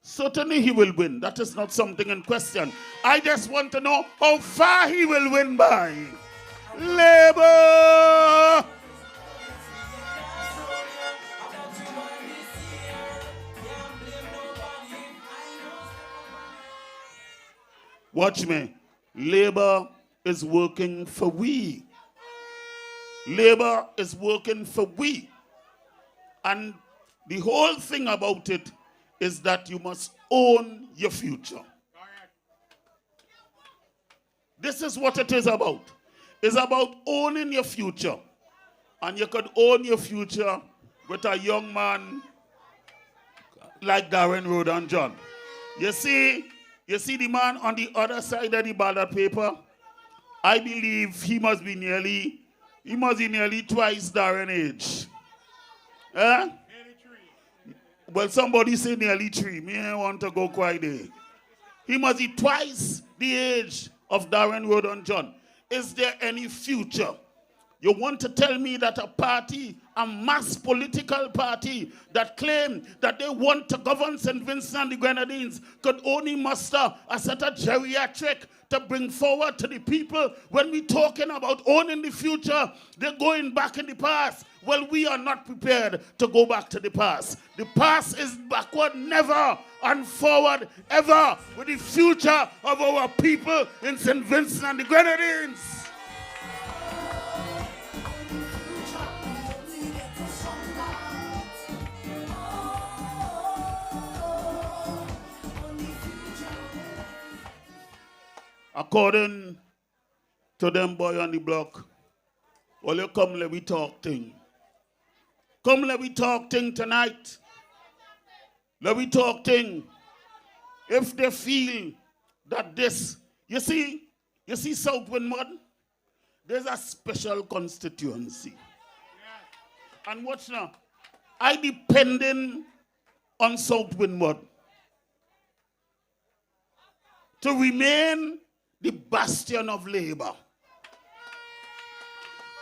Certainly he will win. That is not something in question. I just want to know how far he will win by. Labour! Watch me. Labour is working for we. Labour is working for we. And the whole thing about it is that you must own your future. This is what it is about. It's about owning your future. And you could own your future with a young man like Darren Road and John. You see the man on the other side of the ballot paper? I believe he must be nearly twice Darren's age. Eh? Well, somebody say nearly 3. Me, I want to go quite there. He must be twice the age of Darren Road and John. Is there any future? You want to tell me that a party, a mass political party that claim that they want to govern St. Vincent and the Grenadines could only muster a set of geriatric to bring forward to the people when we're talking about owning the future? They're going back in the past. Well, we are not prepared to go back to the past. The past is backward never and forward ever with the future of our people in St. Vincent and the Grenadines. According to them boy on the block, well, you come let we talk thing. Come let we talk thing tonight. Let we talk thing. If they feel that this, you see South Windward, there's a special constituency. And watch now, I depending on South Windward to remain the bastion of labor.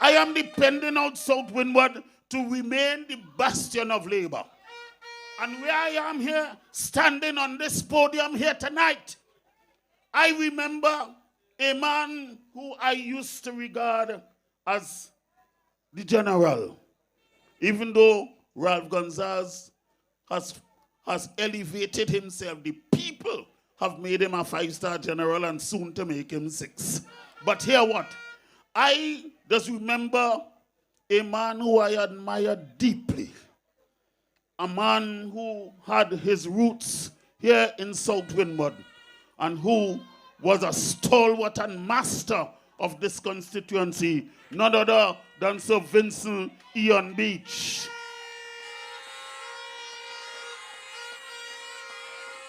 I am depending on South Windward to remain the bastion of labor. And where I am here, standing on this podium here tonight, I remember a man who I used to regard as the general. Even though Ralph Gonzalez has elevated himself, the people have made him a 5-star general and soon to make him 6. But hear what? I just remember a man who I admired deeply. A man who had his roots here in South Windward and who was a stalwart and master of this constituency, none other than Sir Vincent Ian Beach.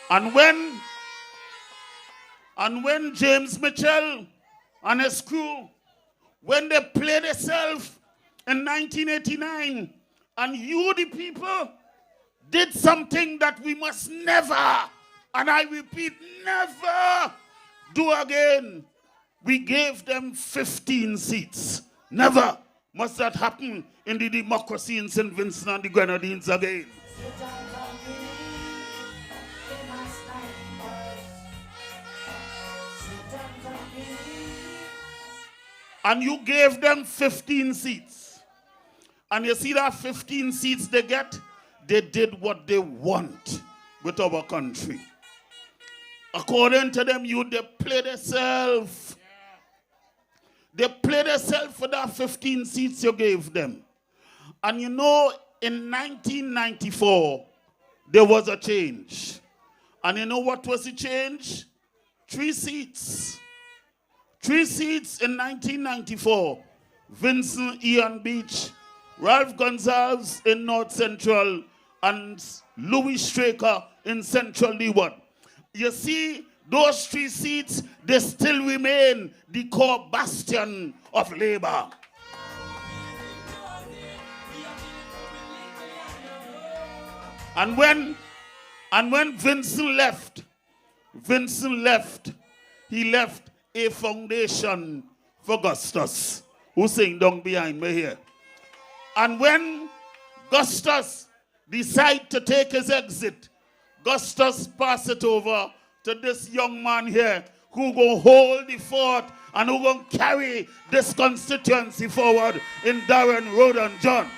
And when James Mitchell and his crew, when they played themselves in 1989, and you, the people, did something that we must never, and I repeat, never do again. We gave them 15 seats. Never must that happen in the democracy in St. Vincent and the Grenadines again. And you gave them 15 seats. And you see that 15 seats they get? They did what they want with our country. According to them, they played themselves. They played themselves for that 15 seats you gave them. And you know, in 1994, there was a change. And you know what was the change? 3 seats. 3 seats in 1994. Vincent Ian Beach, Ralph Gonzalez in North Central, and Louis Straker in Central Leeward. You see, those 3 seats, they still remain the core bastion of labor. And when Vincent left, he left a foundation for Gustus, who's sitting down behind me here. And when Gustus decided to take his exit, Gustus pass it over to this young man here who going to hold the fort and who going to carry this constituency forward in Darren, Road and John.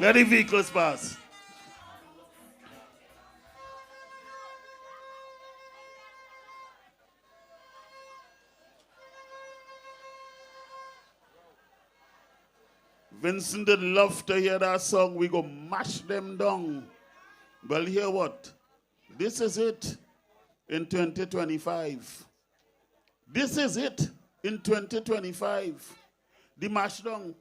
Let the vehicles pass. Vincent did love to hear that song. We go mash them down. Well, hear what? This is it in 2025. This is it in 2025. The mash down.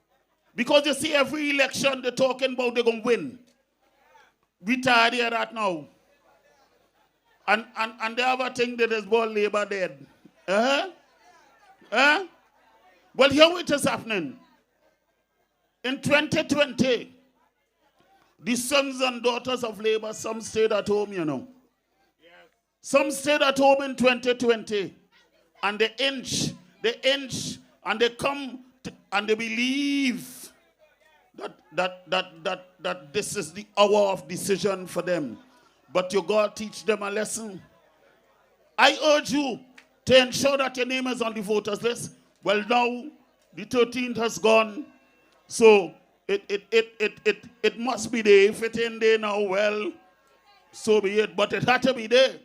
Because you see, every election they're talking about they're going to win. We tired of that now. And they have a thing that is called Labor dead. Well, here it is happening. In 2020, the sons and daughters of Labor, some stayed at home, you know. Yes. Some stayed at home in 2020. And they inch, and they come and they believe that this is the hour of decision for them. But you got to teach them a lesson. I urge you to ensure that your name is on the voters list. Well, now the 13th has gone, so it must be there. If it ain't there now, well, so be it. But it had to be there.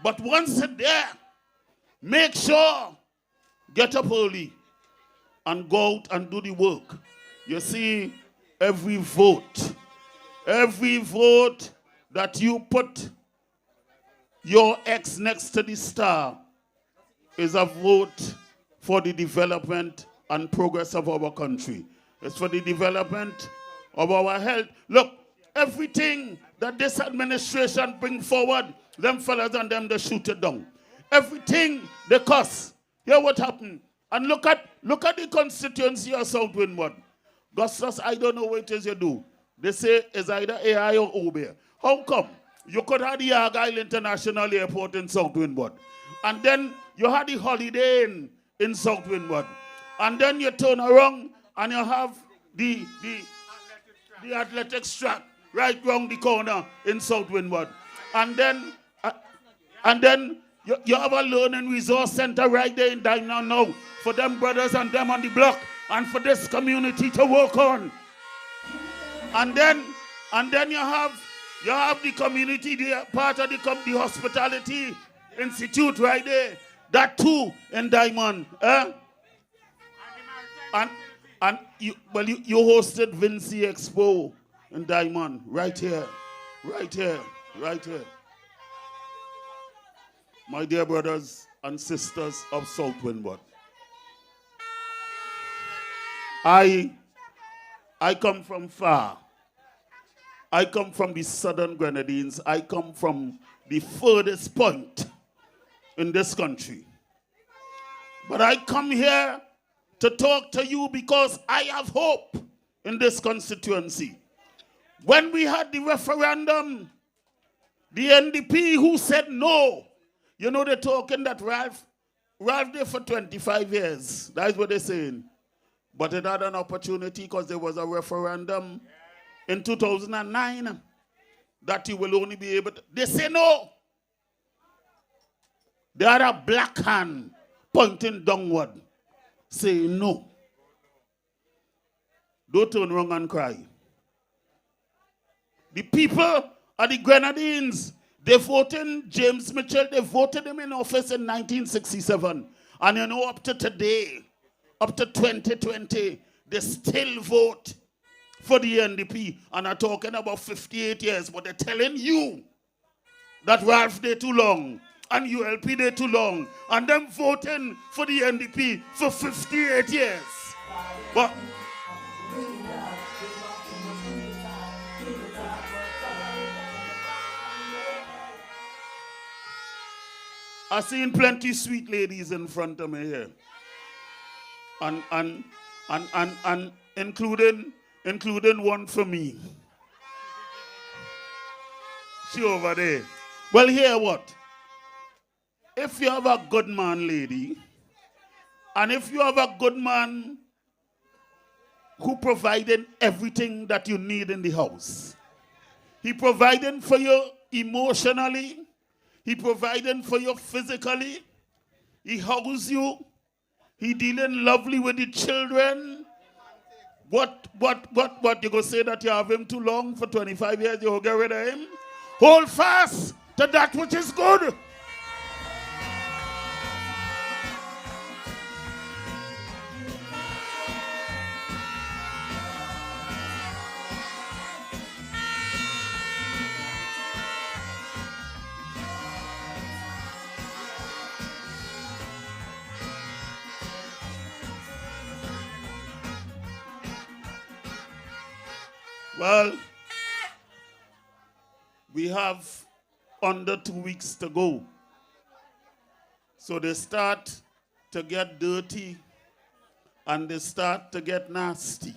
But once it's there, make sure, get up early and go out and do the work. You see, every vote that you put your X next to the star is a vote for the development and progress of our country. It's for the development of our health. Look, everything that this administration bring forward, them fellas and them, they shoot it down. Everything they cuss. Hear what happened. And look at the constituency of South Windward. Gustus, I don't know what it is you do. They say it's either AI or OB. How come? You could have the Argyle International Airport in South Windward. And then you had the Holiday in South Windward. And then you turn around and you have the athletics track right round the corner in South Windward. And then you have a learning resource center right there in Diamond now for them brothers and them on the block and for this community to work on. And then you have the community there, part of the hospitality institute right there. That too in Diamond. And you hosted Vinci Expo in Diamond right here. My dear brothers and sisters of South Windward, I come from far. I come from the Southern Grenadines. I come from the furthest point in this country. But I come here to talk to you because I have hope in this constituency. When we had the referendum, the NDP who said no, you know they're talking that Ralph there for 25 years. That's what they're saying. But it had an opportunity because there was a referendum in 2009 that you will only be able to. They say no. They had a black hand pointing downward, saying no. Don't turn around and cry. The people of the Grenadines, they voted James Mitchell, they voted him in office in 1967. And you know, up to today, up to 2020, they still vote for the NDP. And I'm talking about 58 years, but they're telling you that Ralph they too long and ULP they too long. And them voting for the NDP for 58 years. But I've seen plenty sweet ladies in front of me here. And including one for me. She over there. Well, hear what? If you have a good man, lady, and if you have a good man who provided everything that you need in the house, he providing for you emotionally, he providing for you physically, he hugs you, he dealing lovely with the children. What you gonna say that you have him too long for 25 years, you will get rid of him? Hold fast to that which is good. Well, we have under 2 weeks to go. So they start to get dirty and they start to get nasty.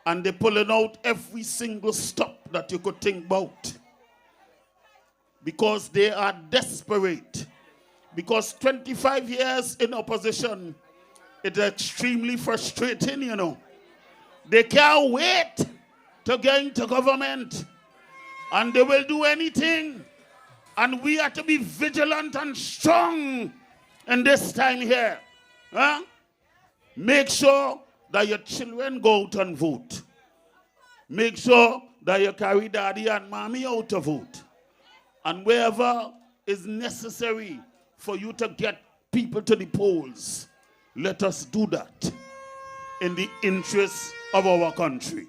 And they're pulling out every single stop that you could think about. Because they are desperate. Because 25 years in opposition, it's extremely frustrating, you know. They can't wait to get into government. And they will do anything. And we have to be vigilant and strong in this time here. Huh? Make sure that your children go out and vote. Make sure that you carry daddy and mommy out to vote. And wherever is necessary for you to get people to the polls, let us do that in the interest of our country.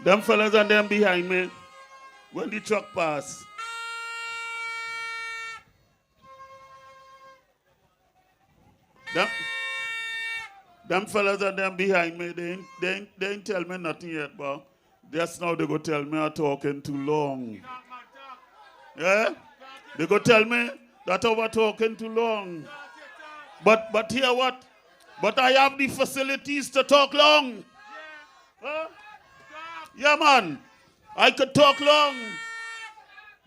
Them fellas and them behind me, when the truck pass, them fellas and them behind me, they ain't tell me nothing yet, but just now they go tell me I'm talking too long. Yeah? They go tell me that I was talking too long. But hear what? But I have the facilities to talk long. Huh? Yeah, man. I could talk long.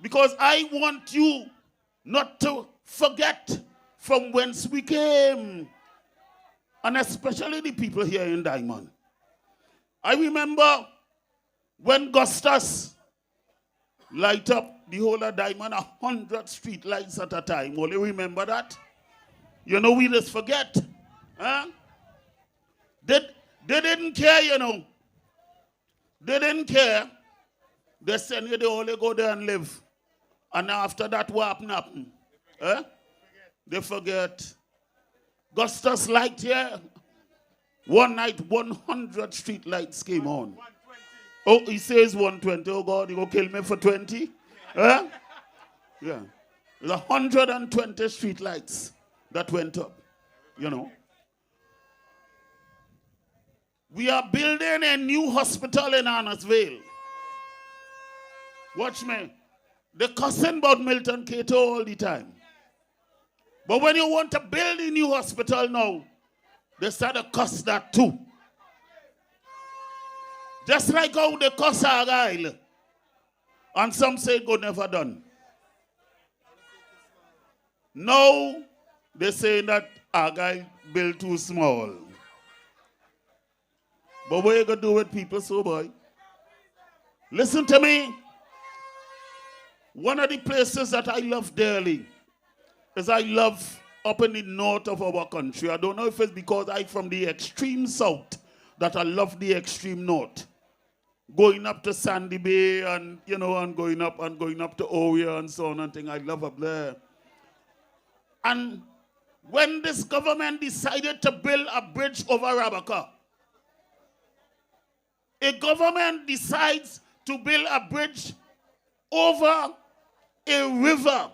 Because I want you not to forget from whence we came. And especially the people here in Diamond. I remember when Gustus light up the whole of Diamond, 100 street lights at a time. Will you remember that? You know, we just forget. Huh? They didn't care, you know. They didn't care. They send you, they only go there and live. And after that, what happened? Huh? They forget. Gustus light here. One night, 100 street lights came on. 120. Oh, he says 120. Oh, God, you go kill me for 20? Huh? Yeah. There's 120 street lights that went up, you know. We are building a new hospital in Annesville. Watch me. They're cussing about Milton Cato all the time. But when you want to build a new hospital now, they start to cuss that too. Just like how they cuss Argyle. And some say it go never done. No. They say that Argyle built too small. But what are you going to do with people so, boy? Listen to me. One of the places that I love dearly is I love up in the north of our country. I don't know if it's because I'm from the extreme south that I love the extreme north. Going up to Sandy Bay and, you know, and going up to Oria and so on and thing. I love up there. And when this government decided to build a bridge over Rabaka, a government decides to build a bridge over a river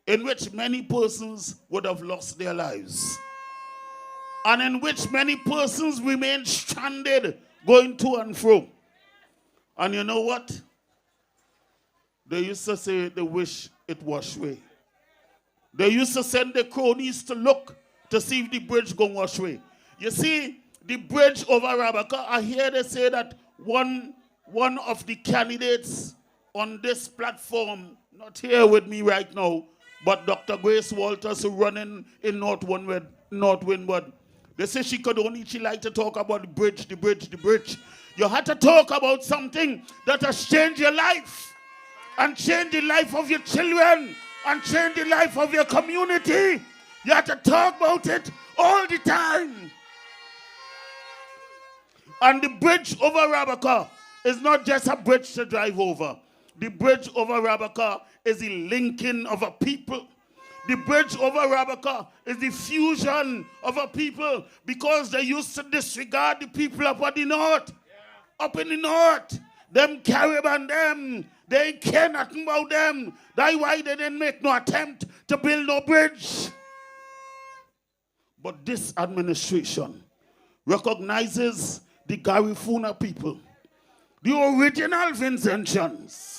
in which many persons would have lost their lives. And in which many persons remain stranded going to and fro. And you know what? They used to say they wish it washed away. They used to send the cronies to look to see if the bridge go wash away. You see, the bridge over Rabaka, I hear they say that one of the candidates on this platform, not here with me right now, but Dr. Grace Walters, who running in North Windward. They say she like to talk about the bridge. You had to talk about something that has changed your life and changed the life of your children and changed the life of your community. You have to talk about it all the time. And the bridge over Rabaka is not just a bridge to drive over. The bridge over Rabaka is the linking of a people. The bridge over Rabaka is the fusion of a people, because they used to disregard the people up in the north. Yeah. Up in the north. Them Caribbean, them. They ain't care nothing about them. That's why they didn't make no attempt to build no bridge. But this administration recognizes the Garifuna people, the original Vincentians,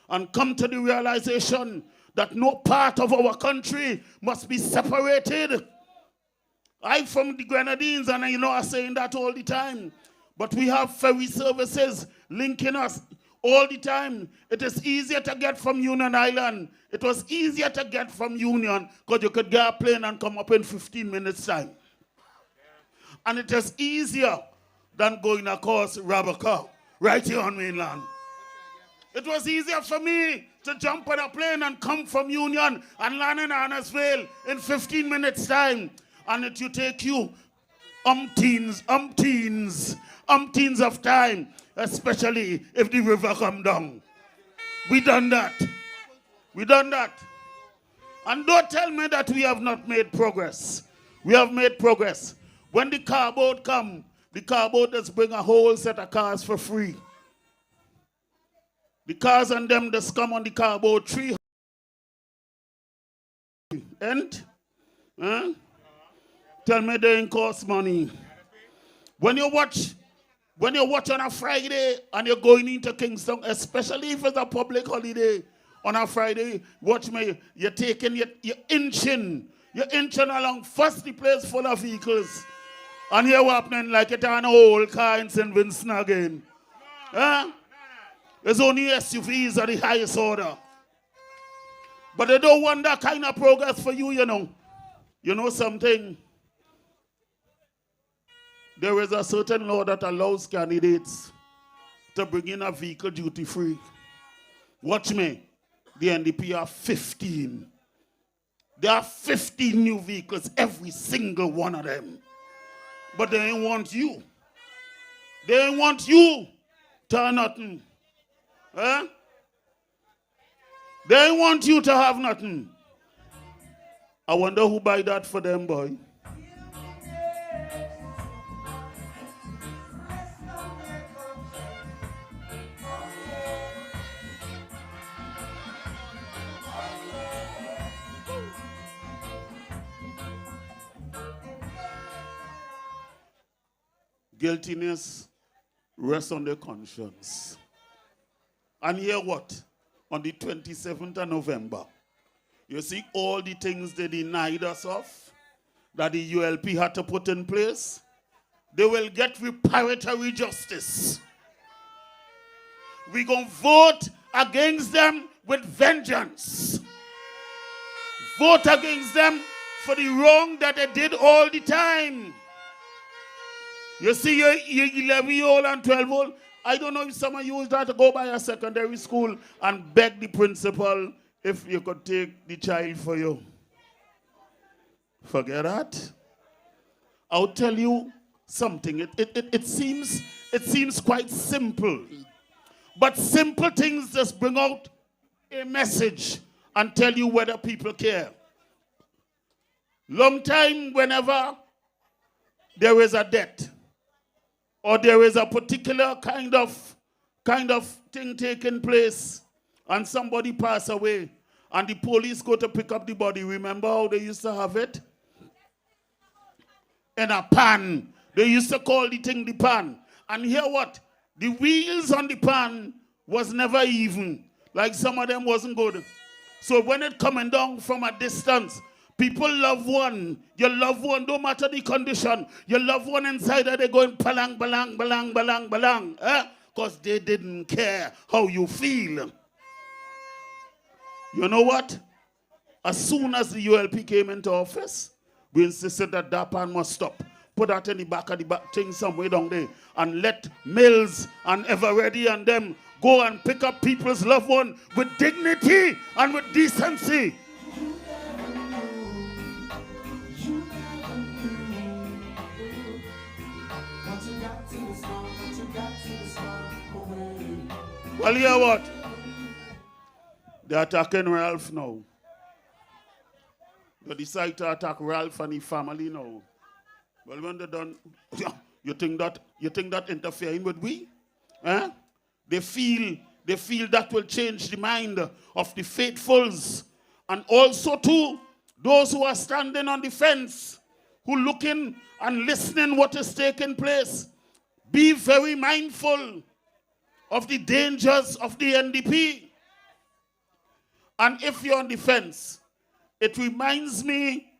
and come to the realization that no part of our country must be separated. I'm from the Grenadines, and I'm saying that all the time. But we have ferry services linking us all the time. It is easier to get from Union Island. It was easier to get from Union because you could get a plane and come up in 15 minutes time. And it is easier than going across Rabaka, right here on mainland. It was easier for me to jump on a plane and come from Union and land in Annesville in 15 minutes time. And it will take you umpteens of time, especially if the river come down. We done that. And don't tell me that we have not made progress. We have made progress. When the car boat come, the car boat just bring a whole set of cars for free. The cars and them just come on the car boat 300. And? Tell me they ain't cost money. When you watch on a Friday and you're going into Kingston, especially if it's a public holiday on a Friday, watch me, you're inching along. First, the place full of vehicles. And you're happening like it's an old car in St. Vincent again. There's only SUVs at the highest order. But they don't want that kind of progress for you, you know. You know something? There is a certain law that allows candidates to bring in a vehicle duty-free. Watch me. The NDP are 15. There are 15 new vehicles, every single one of them. But they ain't want you. They ain't want you to have nothing. They ain't want you to have nothing. I wonder who buy that for them, boy. Guiltiness rests on their conscience. And hear what? On the 27th of November, you see all the things they denied us of, that the ULP had to put in place, they will get reparatory justice. We're going to vote against them with vengeance. Vote against them for the wrong that they did all the time. You see, you're 11-year-old and 12-year-old. I don't know if some of you use that to go by a secondary school and beg the principal if you could take the child for you. Forget that. I'll tell you something. It seems quite simple. But simple things just bring out a message and tell you whether people care. Long time, whenever there is a death, or there is a particular kind of thing taking place, and somebody pass away, and the police go to pick up the body. Remember how they used to have it? In a pan. They used to call the thing the pan. And hear what? The wheels on the pan was never even. Like some of them wasn't good. So when it coming down from a distance, People love one. Your loved one, no matter the condition, your loved one inside there, they going balang, balang, balang, balang, balang. Because they didn't care how you feel. You know what? As soon as the ULP came into office, we insisted that pan must stop. Put that in the back of the back thing somewhere down there. And let Mills and Everready and them go and pick up people's loved one with dignity and with decency. Well, hear what? They're attacking Ralph now. They decide to attack Ralph and his family now. Well, when they're done, you think that interfering with we? They feel that will change the mind of the faithfuls, and also too those who are standing on the fence, who looking and listening what is taking place. Be very mindful of the dangers of the NDP. And if you're on the fence, it reminds me,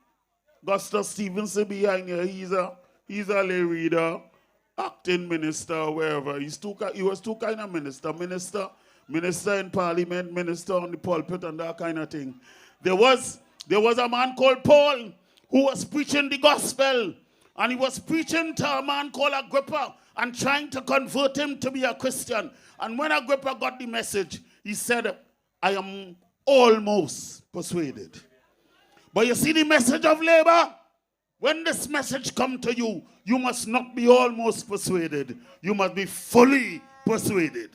Gustav Stevenson behind here, he's a lay reader, acting minister, wherever. He was two kind of minister in parliament, minister on the pulpit and that kind of thing. There was a man called Paul who was preaching the gospel, and he was preaching to a man called Agrippa and trying to convert him to be a Christian. And when Agrippa got the message, he said, I am almost persuaded. But you see the message of labor? When this message comes to you, you must not be almost persuaded. You must be fully persuaded.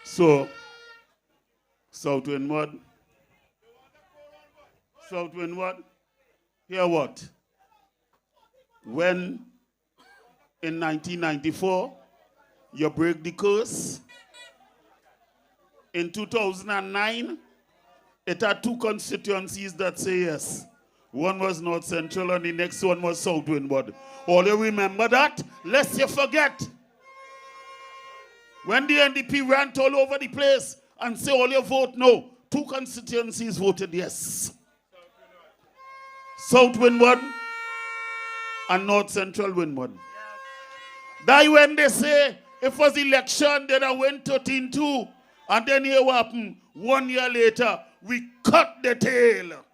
So, South Windward, hear what? When in 1994 you break the curse, in 2009 it had two constituencies that say yes. One was North Central and the next one was South Windward. All you remember that? Lest you forget. When the NDP ran all over the place and say all your vote no, two constituencies voted yes. South Windward and North Central Windward. That when they say if it was election, then I went 13-2, and then here what happened? 1 year later, we cut the tail.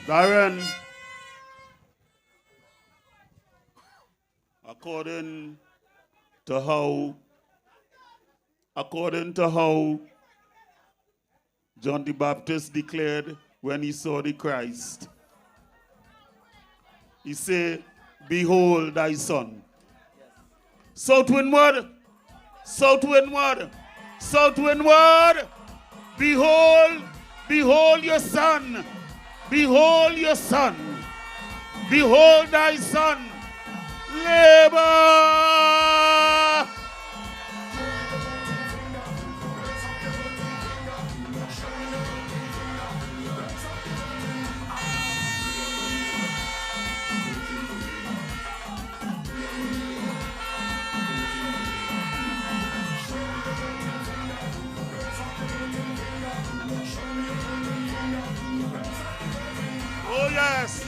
Darren, according to how John the Baptist declared when he saw the Christ, he said, behold thy son. South Windward, South Windward, South Windward, behold your son. Behold your son. Behold thy son. Labor. Oh yes.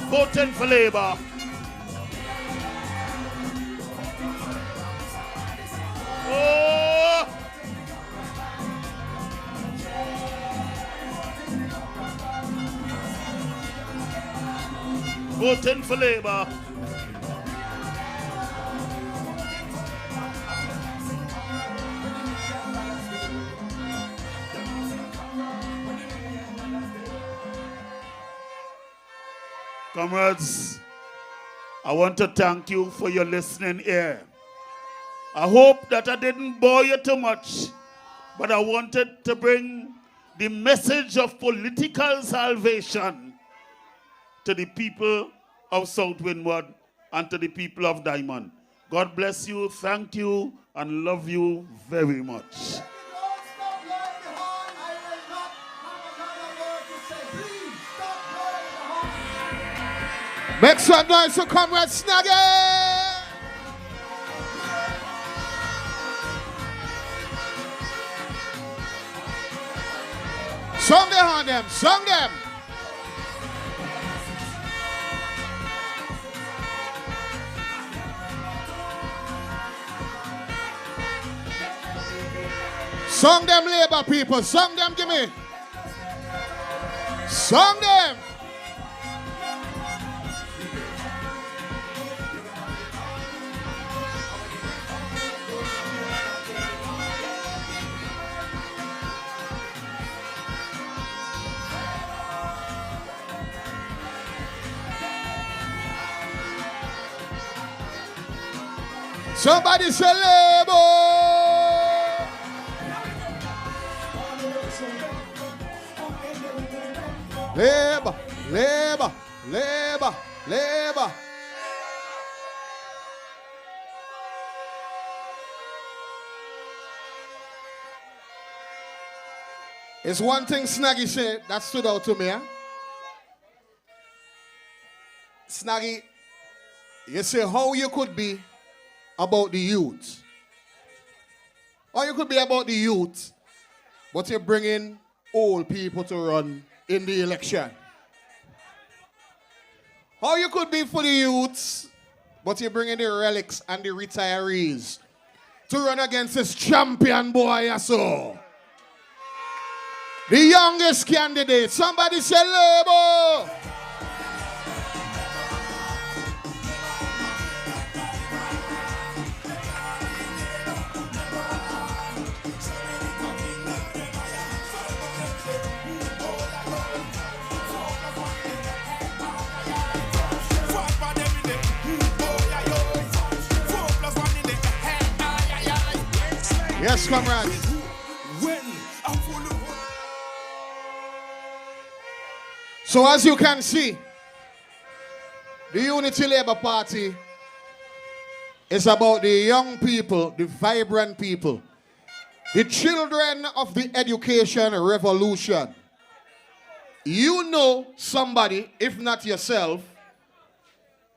Voting for Labour. Oh. Voting for Labour. Comrades, I want to thank you for your listening ear. I hope that I didn't bore you too much, but I wanted to bring the message of political salvation to the people of South Windward and to the people of Diamond. God bless you, thank you, and love you very much. Make some noise for Comrade Snaggy! Song them on them, song them! Song them, labor people, song them, give me! Song them! Somebody say labor. Labor, labor, labor, labor. It's one thing Snaggy said that stood out to me. Huh? Snaggy, you say how you could be about the youth. Or you could be about the youth, but you're bringing old people to run in the election. Or you could be for the youths, but you're bringing the relics and the retirees to run against this champion boy, so. The youngest candidate. Somebody say labor. Yes, comrades. So as you can see, the Unity Labour Party is about the young people, the vibrant people, the children of the education revolution. You know somebody, if not yourself,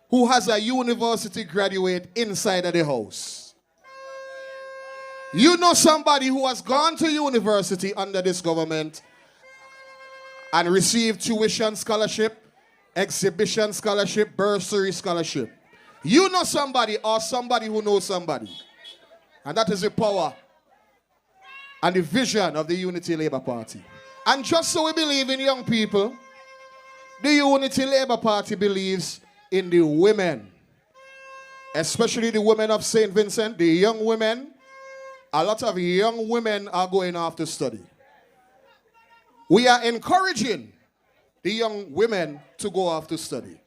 who has a university graduate inside of the house. You know somebody who has gone to university under this government and received tuition scholarship, exhibition scholarship, bursary scholarship. You know somebody or somebody who knows somebody. And that is the power and the vision of the Unity Labour Party. And just so we believe in young people, the Unity Labour Party believes in the women, especially the women of St. Vincent, the young women. A lot of young women are going off to study. We are encouraging the young women to go off to study.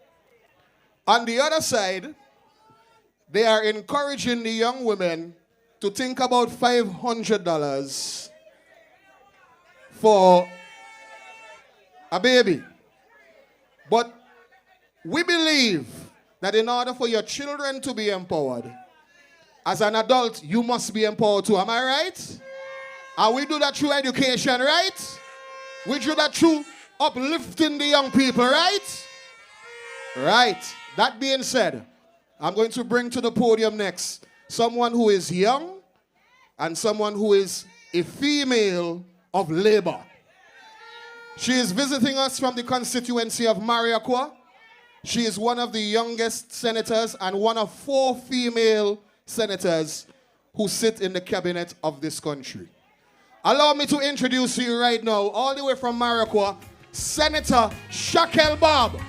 On the other side, they are encouraging the young women to think about $500 for a baby. But we believe that in order for your children to be empowered, as an adult, you must be empowered too. Am I right? And we do that through education, right? We do that through uplifting the young people, right? Right. That being said, I'm going to bring to the podium next someone who is young and someone who is a female of labor. She is visiting us from the constituency of Mariaqua. She is one of the youngest senators and one of 4 female senators who sit in the cabinet of this country. Allow me to introduce you right now, all the way from Mariaqua, Senator Shakel Bob.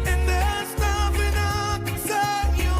And there's nothing I can say you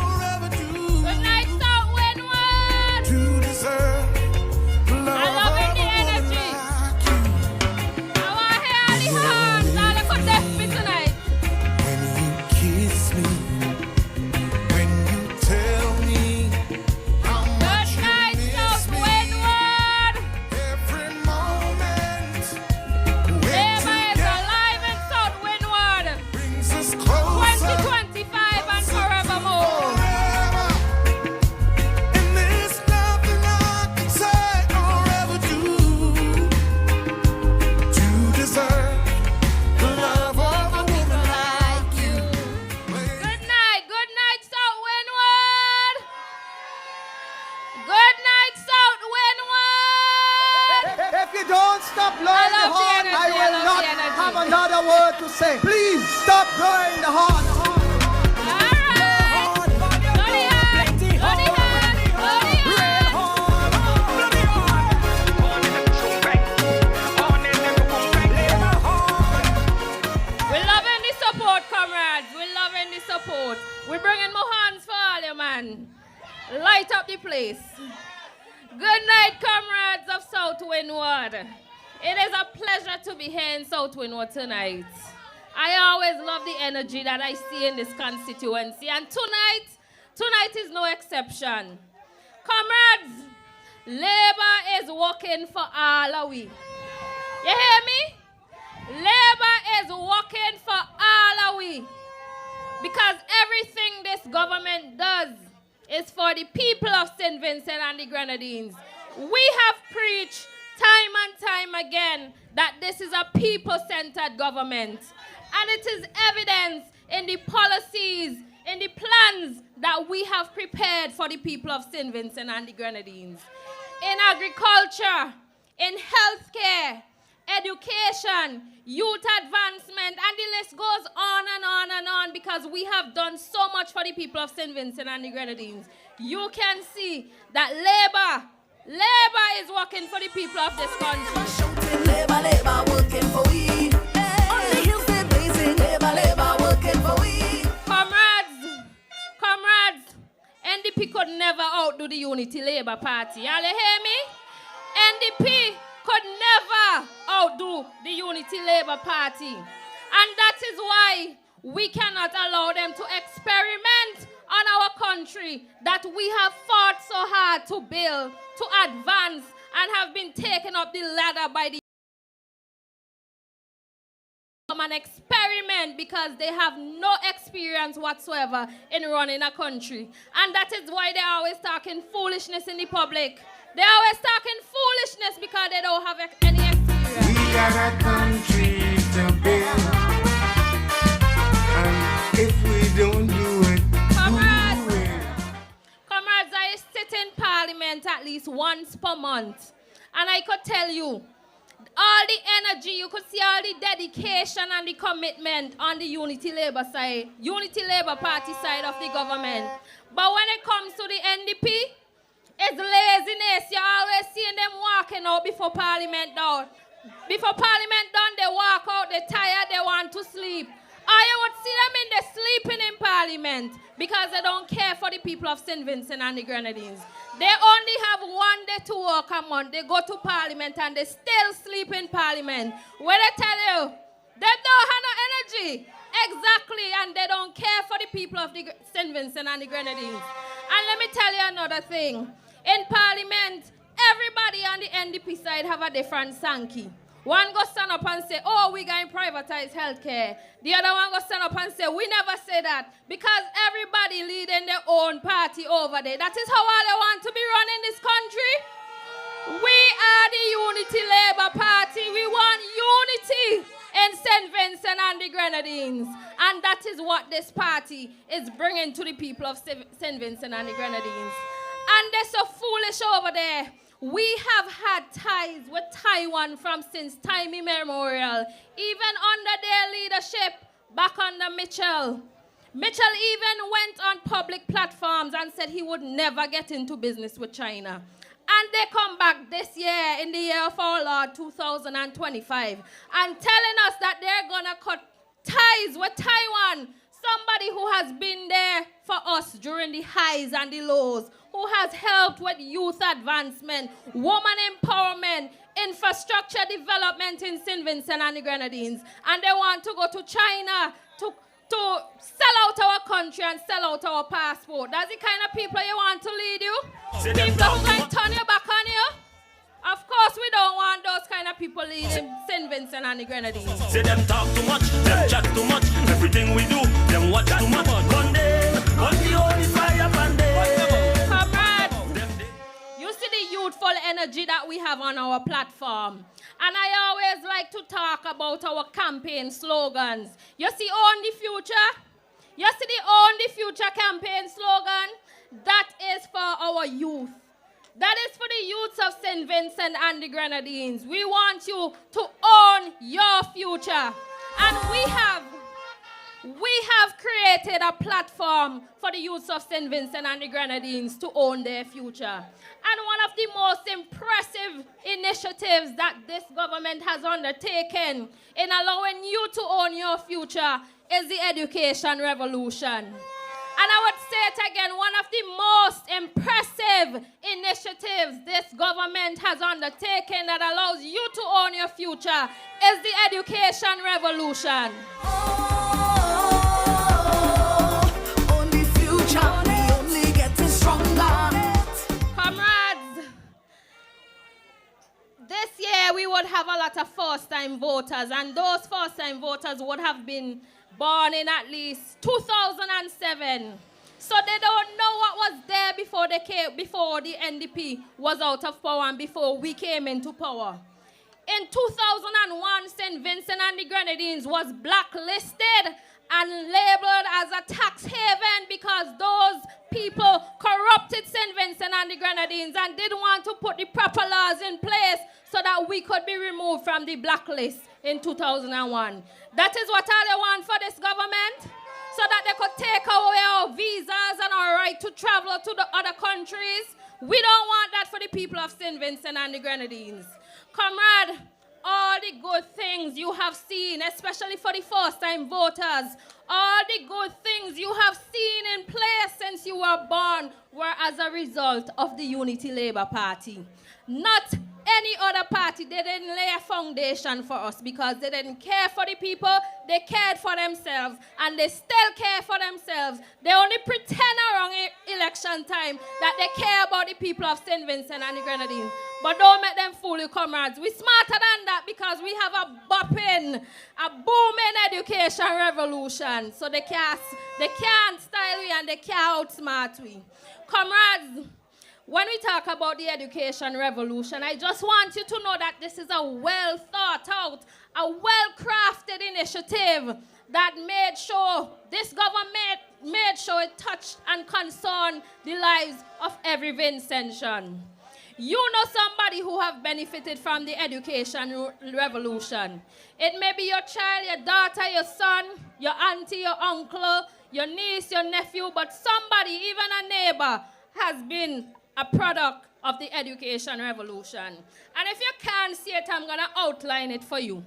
another word to say. Please stop growing the heart. We're bringing more hands for all you, man. Light up the place. Good night, comrades of South Windward. It is a pleasure to be here in South Windward tonight. I always love the energy that I see in this constituency, and tonight is no exception. Comrades, Labour is working for all of we. You hear me? Labour is working for all of we. Because everything this government does is for the people of St. Vincent and the Grenadines. We have preached time and time again that this is a people-centered government. And it is evidence in the policies, in the plans that we have prepared for the people of St. Vincent and the Grenadines. In agriculture, in healthcare, education, youth advancement, and the list goes on and on and on, because we have done so much for the people of St. Vincent and the Grenadines. You can see that Labour is working for the people of this country. Labour working for we. On the hills they're blazing. Labour working for we. Comrades, NDP could never outdo the Unity Labour Party. Y'all hear me? NDP could never outdo the Unity Labour Party. And that is why we cannot allow them to experiment on our country that we have fought so hard to build, to advance, and have been taken up the ladder by the an experiment, because they have no experience whatsoever in running a country. And that is why they're always talking foolishness in the public. They're always talking foolishness because they don't have any experience. We got a country to build, and if we don't do it, Comrades, I sit in Parliament at least once per month, and I could tell you, all the energy, you could see all the dedication and the commitment on the Unity Labour side, Unity Labour Party side of the government. But when it comes to the NDP, it's laziness. You're always seeing them walking out before Parliament done. Before Parliament done, they walk out, they're tired, they want to sleep. Or you would see them in there sleeping in Parliament because they don't care for the people of St. Vincent and the Grenadines. They only have 1 day to work a month. They go to Parliament and they still sleep in Parliament. Where they tell you, they don't have no energy. Exactly, and they don't care for the people of the St. Vincent and the Grenadines. And let me tell you another thing. In Parliament, everybody on the NDP side have a different Sankey. One go stand up and say, oh, we're going to privatize healthcare. The other one go stand up and say, we never say that, because everybody leading their own party over there. That is how all they want to be running this country. We are the Unity Labour Party. We want unity in St. Vincent and the Grenadines. And that is what this party is bringing to the people of St. Vincent and the Grenadines. And they're so foolish over there. We have had ties with Taiwan from since time immemorial, even under their leadership back under Mitchell. Mitchell even went on public platforms and said he would never get into business with China. And they come back this year, in the year of our Lord 2025, and telling us that they're going to cut ties with Taiwan, somebody who has been there for us during the highs and the lows, who has helped with youth advancement, woman empowerment, infrastructure development in St. Vincent and the Grenadines. And they want to go to China to sell out our country and sell out our passport. That's the kind of people you want to lead you? People who can turn your back on you? Of course we don't want those kind of people leading St. Vincent and the Grenadines. Say them talk too much, them chat too much. Everything we do, them watch too much. One day, on the holy fire one day. You see the youthful energy that we have on our platform. And I always like to talk about our campaign slogans. You see Own the Future? You see the Own the Future campaign slogan? That is for our youth. That is for the youths of St. Vincent and the Grenadines. We want you to own your future. And we have created a platform for the youth of St. Vincent and the Grenadines to own their future. And one of the most impressive initiatives that this government has undertaken in allowing you to own your future is the education revolution. And I would say it again, one of the most impressive initiatives this government has undertaken that allows you to own your future is the education revolution. Only future, we only getting stronger. Comrades, this year we would have a lot of first-time voters, and those first-time voters would have been born in at least 2007. So they don't know what was there before the NDP was out of power and before we came into power. In 2001, St. Vincent and the Grenadines was blacklisted and labeled as a tax haven because those people corrupted St. Vincent and the Grenadines and didn't want to put the proper laws in place so that we could be removed from the blacklist in 2001. That is what all they want for this government, so that they could take away our visas and our right to travel to the other countries. We don't want that for the people of St. Vincent and the Grenadines. Comrade, all the good things you have seen, especially for the first-time voters, all the good things you have seen in place since you were born were as a result of the Unity Labour Party. Not any other party. They didn't lay a foundation for us because they didn't care for the people. They cared for themselves, and they still care for themselves. They only pretend around election time that they care about the people of St. Vincent and the Grenadines. But don't make them fool you, comrades. We're smarter than that because we have a booming education revolution. So they can't style we and they can't outsmart we. Comrades, when we talk about the education revolution, I just want you to know that this is a well thought out, a well-crafted initiative that made sure this government made sure it touched and concerned the lives of every Vincentian. You know somebody who have benefited from the education revolution. It may be your child, your daughter, your son, your auntie, your uncle, your niece, your nephew, but somebody, even a neighbor, has been a product of the education revolution. And if you can't see it, I'm going to outline it for you.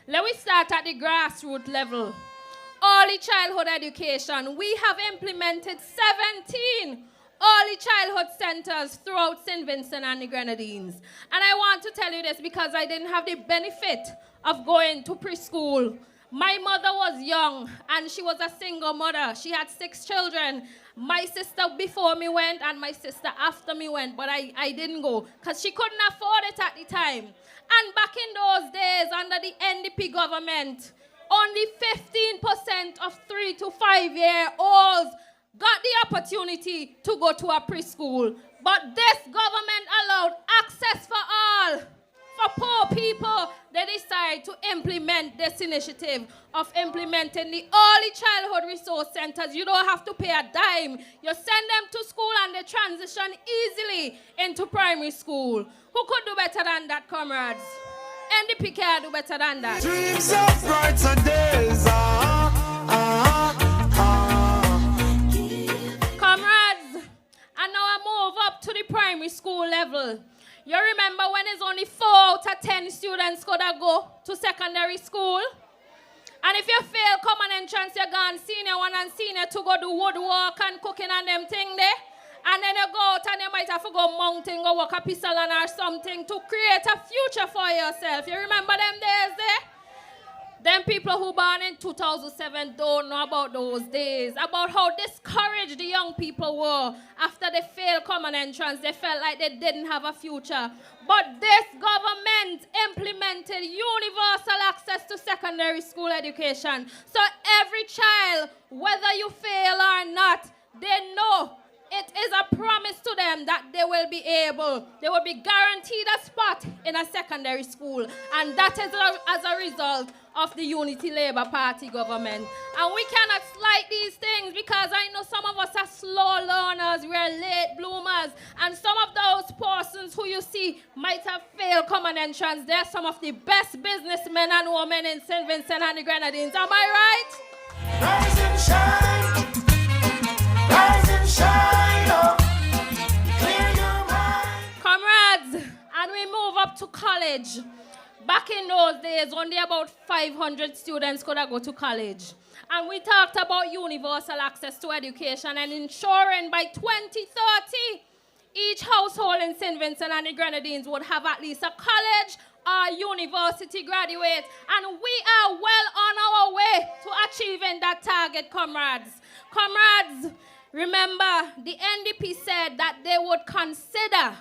Let me start at the grassroots level. Early childhood education. We have implemented 17 early childhood centers throughout St. Vincent and the Grenadines. And I want to tell you this because I didn't have the benefit of going to preschool. My mother was young and she was a single mother. She had 6 children. My sister before me went and my sister after me went, but I didn't go because she couldn't afford it at the time. And back in those days, under the NDP government, only 15% of 3 to 5-year-olds got the opportunity to go to a preschool. But this government allowed access for all. For poor people, they decided to implement this initiative of implementing the early childhood resource centers. You don't have to pay a dime. You send them to school and they transition easily into primary school. Who could do better than that, comrades? NDP can do better than that. Dreams of brighter days. Comrades, and now I move up to the primary school level. You remember when it's only 4 out of 10 students could go to secondary school? And if you fail common entrance, you're gone senior 1 and senior 2 go do woodwork and cooking and them thing there. And then you go out and you might have to go mountain, go walk a pistol or something to create a future for yourself. You remember them days there? Them people who born in 2007 don't know about those days, about how discouraged the young people were after they failed common entrance. They felt like they didn't have a future. But this government implemented universal access to secondary school education. So every child, whether you fail or not, they know it is a promise to them that they will be guaranteed a spot in a secondary school. And that is as a result of the Unity Labour Party government. And we cannot slight these things because I know some of us are slow learners, we are late bloomers, and some of those persons who you see might have failed common entrance. They're some of the best businessmen and women in St. Vincent and the Grenadines. Am I right? Rise and shine. Rise and shine. Oh. Clear your mind. Comrades, and we move up to college. Back in those days, only about 500 students could go to college. And we talked about universal access to education and ensuring by 2030, each household in St. Vincent and the Grenadines would have at least a college or university graduate. And we are well on our way to achieving that target, comrades. Comrades, remember, the NDP said that they would consider,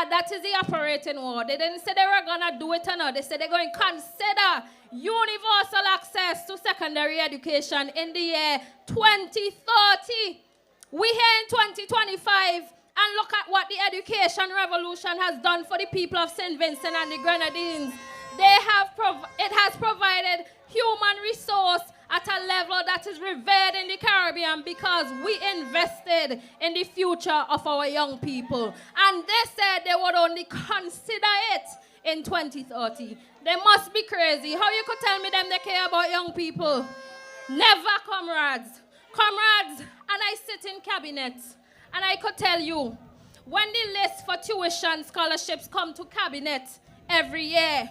that is the operating word. They didn't say they were going to do it or not. They said they're going to consider universal access to secondary education in the year 2030. We here in 2025 and look at what the education revolution has done for the people of St. Vincent and the Grenadines. It has provided human resource at a level that is revered in the Caribbean because we invested in the future of our young people. And they said they would only consider it in 2030. They must be crazy. How you could tell me them they care about young people? Never, comrades. Comrades, and I sit in cabinet, and I could tell you, when the list for tuition scholarships come to cabinet every year,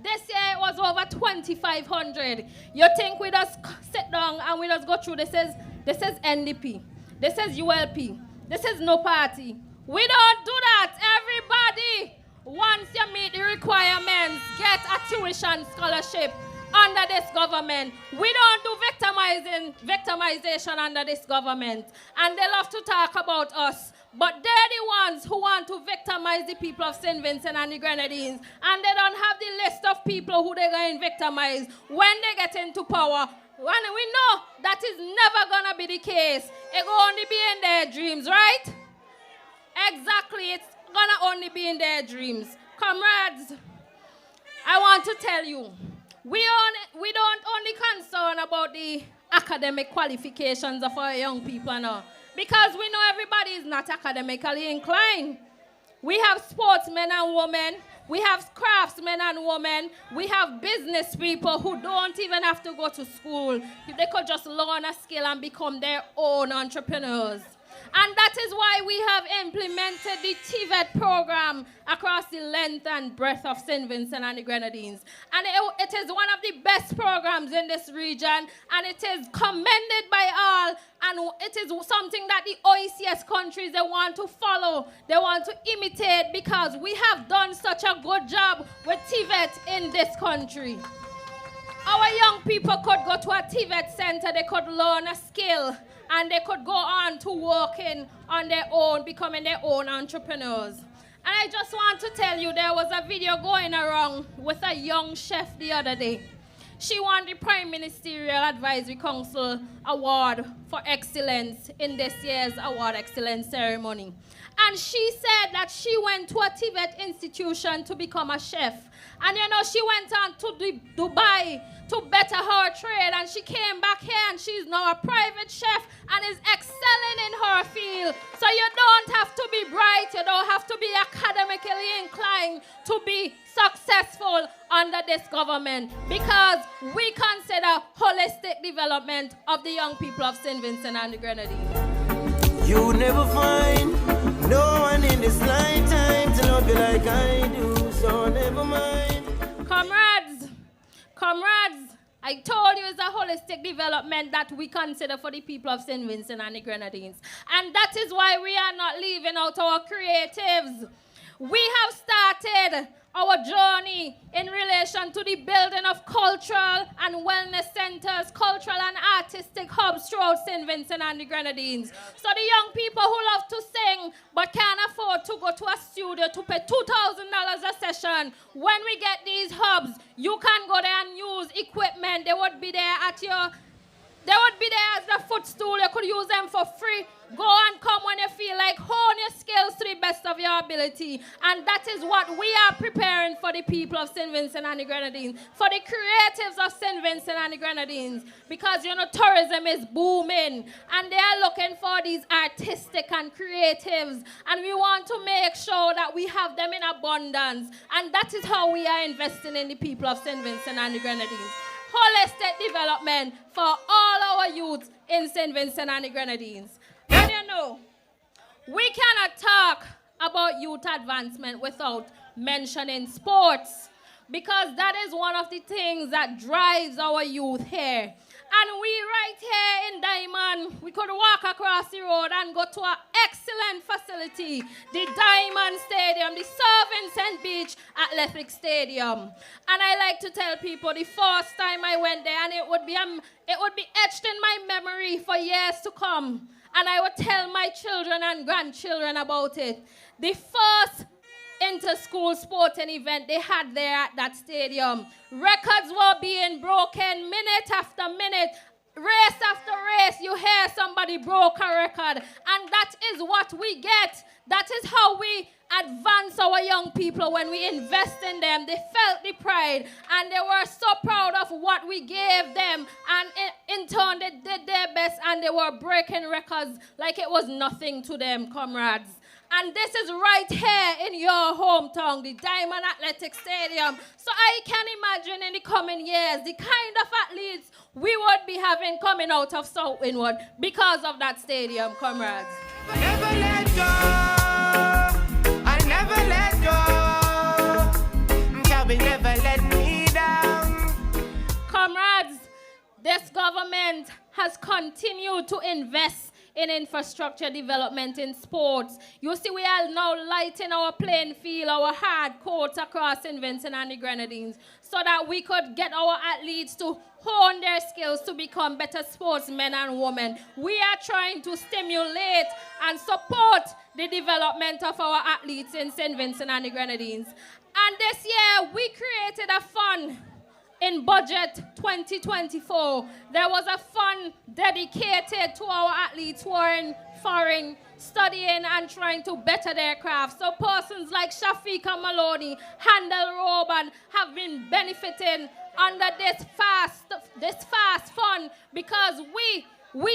this year it was over 2,500. You think we just sit down and we just go through, this is NDP, this is ULP, this is no party. We don't do that. Everybody, once you meet the requirements, get a tuition scholarship under this government. We don't do victimization under this government. And they love to talk about us. But they're the ones who want to victimize the people of St. Vincent and the Grenadines. And they don't have the list of people who they're going to victimize when they get into power. And we know that is never going to be the case. It will only be in their dreams, right? Exactly. It's going to only be in their dreams. Comrades, I want to tell you, we don't only concern about the academic qualifications of our young people now, because we know everybody is not academically inclined. We have sportsmen and women, we have craftsmen and women, we have business people who don't even have to go to school. They could just learn a skill and become their own entrepreneurs. And that is why we have implemented the TVET program across the length and breadth of St. Vincent and the Grenadines. And it is one of the best programs in this region, and it is commended by all, and it is something that the OECS countries, they want to follow, they want to imitate, because we have done such a good job with TVET in this country. Our young people could go to a TVET center, they could learn a skill, and they could go on to working on their own, becoming their own entrepreneurs. And I just want to tell you, there was a video going around with a young chef the other day. She won the Prime Ministerial Advisory Council Award for Excellence in this year's Award Excellence ceremony. And she said that she went to a TVET institution to become a chef. And you know, she went on to Dubai to better her trade, and she came back here and she's now a private chef and is excelling in her field. So you don't have to be bright, you don't have to be academically inclined to be successful under this government, because we consider holistic development of the young people of St. Vincent and the Grenadines. You never find no one in this lifetime to love you like I do, so never mind. Comrades, I told you it's a holistic development that we consider for the people of St. Vincent and the Grenadines. And that is why we are not leaving out our creatives. We have started our journey in relation to the building of cultural and wellness centers, cultural and artistic hubs throughout St. Vincent and the Grenadines. So the young people who love to sing but can't afford to go to a studio to pay $2,000 a session, when we get these hubs, you can go there and use equipment. They would be there at your They would be there as the footstool. You could use them for free. Go and come when you feel like. Hone your skills to the best of your ability. And that is what we are preparing for the people of St. Vincent and the Grenadines. For the creatives of St. Vincent and the Grenadines. Because, you know, tourism is booming. And they are looking for these artistic and creatives. And we want to make sure that we have them in abundance. And that is how we are investing in the people of St. Vincent and the Grenadines. Holistic development for all our youths in St. Vincent and the Grenadines. And you know, we cannot talk about youth advancement without mentioning sports, because that is one of the things that drives our youth here. And we right here in Diamond, we could walk across the road and go to an excellent facility, the Diamond Stadium, the Sir Vincent Beach Athletic Stadium. And I like to tell people the first time I went there, and it would be etched in my memory for years to come. And I would tell my children and grandchildren about it. The first inter-school sporting event they had there at that stadium. Records were being broken minute after minute. Race after race, you hear somebody broke a record. And that is what we get. That is how we advance our young people when we invest in them. They felt the pride and they were so proud of what we gave them. And in turn, they did their best and they were breaking records like it was nothing to them, comrades. And this is right here in your hometown, the Diamond Athletic Stadium. So I can imagine in the coming years, the kind of athletes we would be having coming out of South Windward because of that stadium, comrades. Never let go. I never let go. God will never let me down. Comrades, this government has continued to invest in infrastructure development in sports. You see, we are now lighting our playing field, our hard courts across St. Vincent and the Grenadines, so that we could get our athletes to hone their skills to become better sportsmen and women. We are trying to stimulate and support the development of our athletes in St. Vincent and the Grenadines. And this year, we created a fund. In budget 2024, there was a fund dedicated to our athletes who are in foreign studying and trying to better their craft. So persons like Shafika Maloney, Handel Roban have been benefiting under this fast fund because we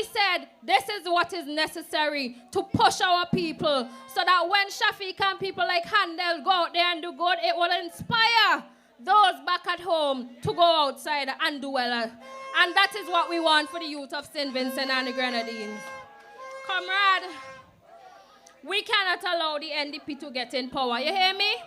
said this is what is necessary to push our people so that when Shafika and people like Handel go out there and do good, it will inspire those back at home to go outside and do well. And that is what we want for the youth of St. Vincent and the Grenadines. Comrade, we cannot allow the NDP to get in power. You hear me?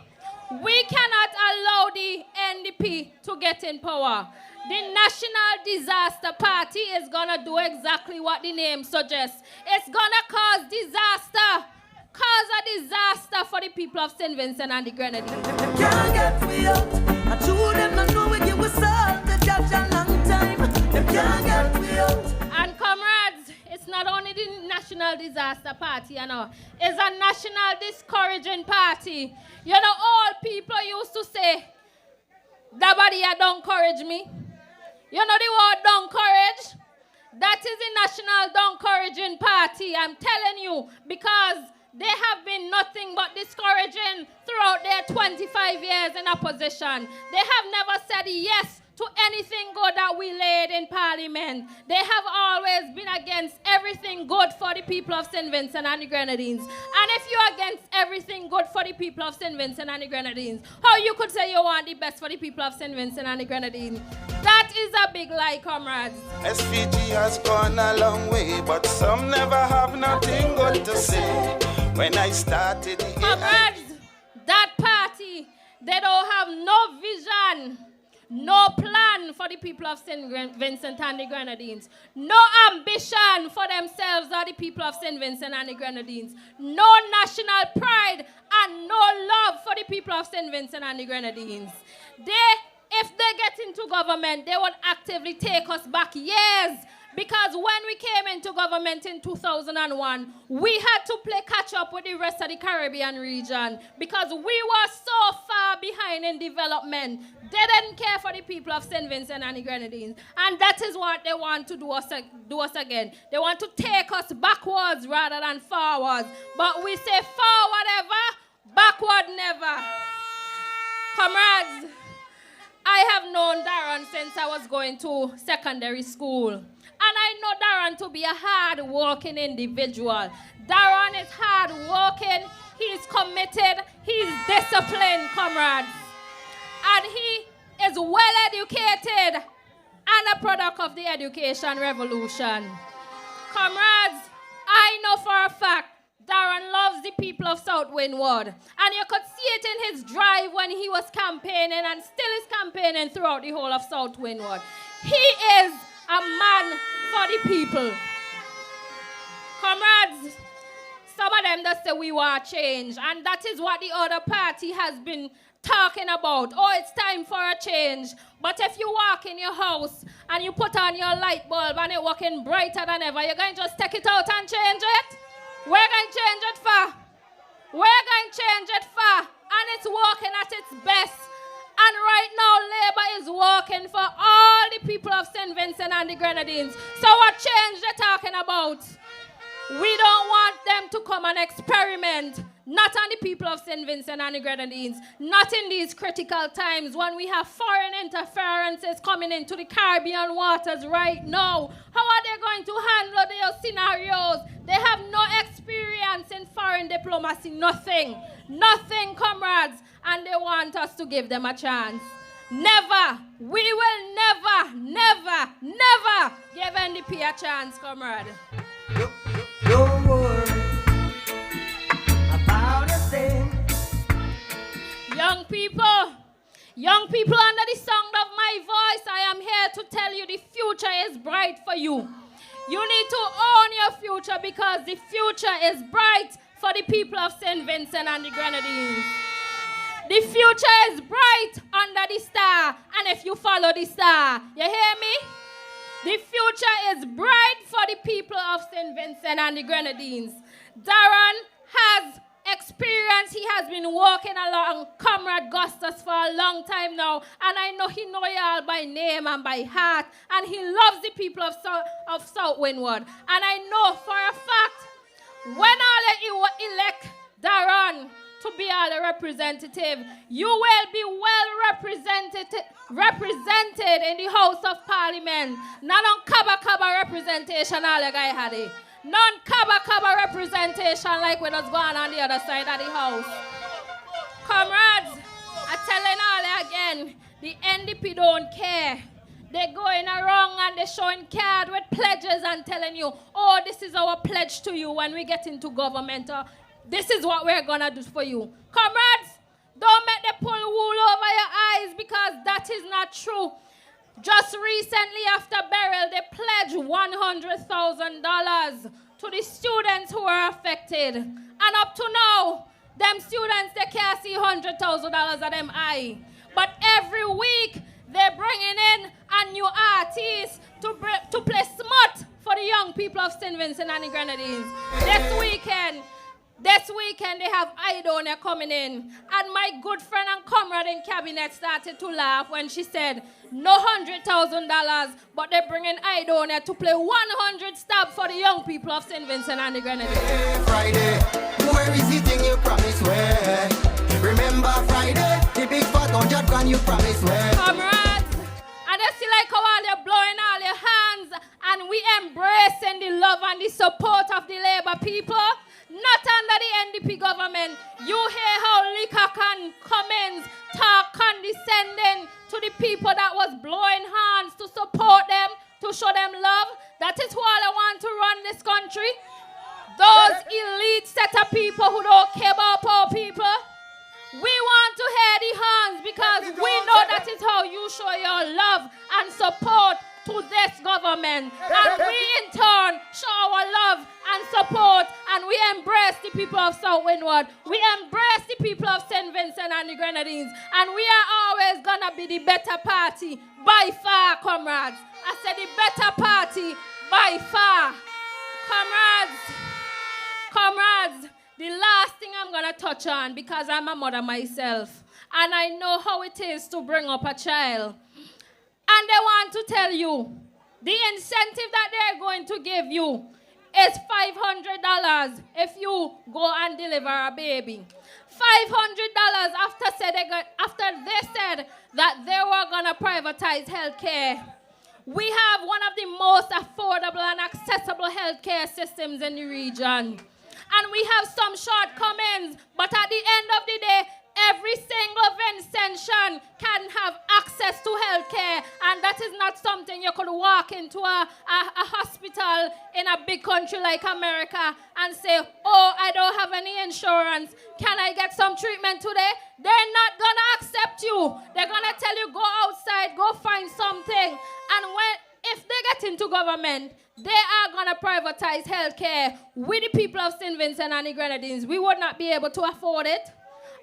We cannot allow the NDP to get in power. The National Disaster Party is going to do exactly what the name suggests. It's going to cause disaster. Cause a disaster for the people of St. Vincent and the Grenadines. Them can't get me out. I told them I know we give us all the judge a long time. Them can't get me out. And comrades, it's not only the National Disaster Party, you know. It's a national discouraging party. You know, all people used to say, "Dabadi, don't encourage me." You know the word "don't encourage"? That is the National Discouraging Party, I'm telling you, because they have been nothing but discouraging throughout their 25 years in opposition. They have never said yes to anything good that we laid in Parliament. They have always been against everything good for the people of St. Vincent and the Grenadines. And if you're against everything good for the people of St. Vincent and the Grenadines, how you could say you want the best for the people of St. Vincent and the Grenadines? That is a big lie, comrades. SVG has gone a long way, but some never have nothing good to say. When I started the comrades, that party, they don't have no vision, no plan for the people of St. Vincent and the Grenadines, no ambition for themselves or the people of St. Vincent and the Grenadines, no national pride and no love for the people of St. Vincent and the Grenadines. If they get into government, they would actively take us back years. Because when we came into government in 2001, we had to play catch up with the rest of the Caribbean region because we were so far behind in development. They didn't care for the people of St. Vincent and the Grenadines. And that is what they want to do us again. They want to take us backwards rather than forwards. But we say forward ever, backward never. Comrades, I have known Darren since I was going to secondary school. And I know Darren to be a hard-working individual. Darren is hard-working, he's committed, he's disciplined, comrades. And he is well-educated and a product of the education revolution. Comrades, I know for a fact Darren loves the people of South Windward. And you could see it in his drive when he was campaigning and still is campaigning throughout the whole of South Windward. He is a man for the people. Comrades, some of them just say we want change. And that is what the other party has been talking about. Oh, it's time for a change. But if you walk in your house and you put on your light bulb and it's working brighter than ever, you're going to just take it out and change it? We're going to change it for. We're going to change it for. And it's working at its best. And right now, Labour is working for all the people of St. Vincent and the Grenadines. So what change they're talking about? We don't want them to come and experiment. Not on the people of St. Vincent and the Grenadines. Not in these critical times when we have foreign interferences coming into the Caribbean waters right now. How are they going to handle those scenarios? They have no experience in foreign diplomacy. Nothing. Nothing, comrades. And they want us to give them a chance. Never. We will never, never, never give NDP a chance, comrade. Don't worry about a thing. Young people under the sound of my voice, I am here to tell you the future is bright for you. You need to own your future because the future is bright for the people of St. Vincent and the Grenadines. The future is bright under the star, and if you follow the star, you hear me? The future is bright for the people of St. Vincent and the Grenadines. Darren has experience. He has been walking along Comrade Gustus for a long time now. And I know he knows y'all by name and by heart. And he loves the people of South Windward. And I know for a fact, when all elect Darren to be our representative, you will be well represented in the House of Parliament. Not on Kaba representation all the guy had it. Non-Kaba representation like when it's going on the other side of the house. Comrades, I'm telling all again, the NDP don't care. They're going around and they're showing card with pledges and telling you, oh, this is our pledge to you when we get into government. This is what we're going to do for you. Comrades, don't make them pull wool over your eyes because that is not true. Just recently after burial, they pledged $100,000 to the students who are affected. And up to now, them students, they can't see $100,000 of them eye. But every week, they're bringing in a new artist to play smut for the young people of St. Vincent and the Grenadines. This weekend, they have Idonia coming in. And my good friend and comrade in cabinet started to laugh when she said, no $100,000, but they're bringing Idonia to play 100 stab for the young people of St. Vincent and the Grenadines. Hey, Friday, where is the thing you promised where? Remember Friday, the big fat 100 grand you promised where? Comrades, and I see like how all you're blowing all your hands and we embracing the love and the support of the Labour people. Not under the NDP government. You hear how Leacock and Cummins talk condescending to the people that was blowing hands to support them, to show them love. That is who all I want to run this country. Those elite set of people who don't care about poor people. We want to hear the hands because we know that is how you show your love and support to this government. And we in turn show our love and support and we embrace the people of South Windward. We embrace the people of St. Vincent and the Grenadines. And we are always going to be the better party by far, comrades. I said the better party by far. Comrades, the last thing I'm going to touch on, because I'm a mother myself, and I know how it is to bring up a child. And they want to tell you, the incentive that they're going to give you is $500 if you go and deliver a baby. $500 after they said that they were going to privatize healthcare. We have one of the most affordable and accessible healthcare systems in the region. And we have some shortcomings, but at the end of the day, every single Vincentian can have access to healthcare, and that is not something you could walk into a hospital in a big country like America and say, oh, I don't have any insurance. Can I get some treatment today? They're not going to accept you. They're going to tell you, go outside, go find something. And if they get into government, they are going to privatize healthcare. We, the people of St. Vincent and the Grenadines, we would not be able to afford it.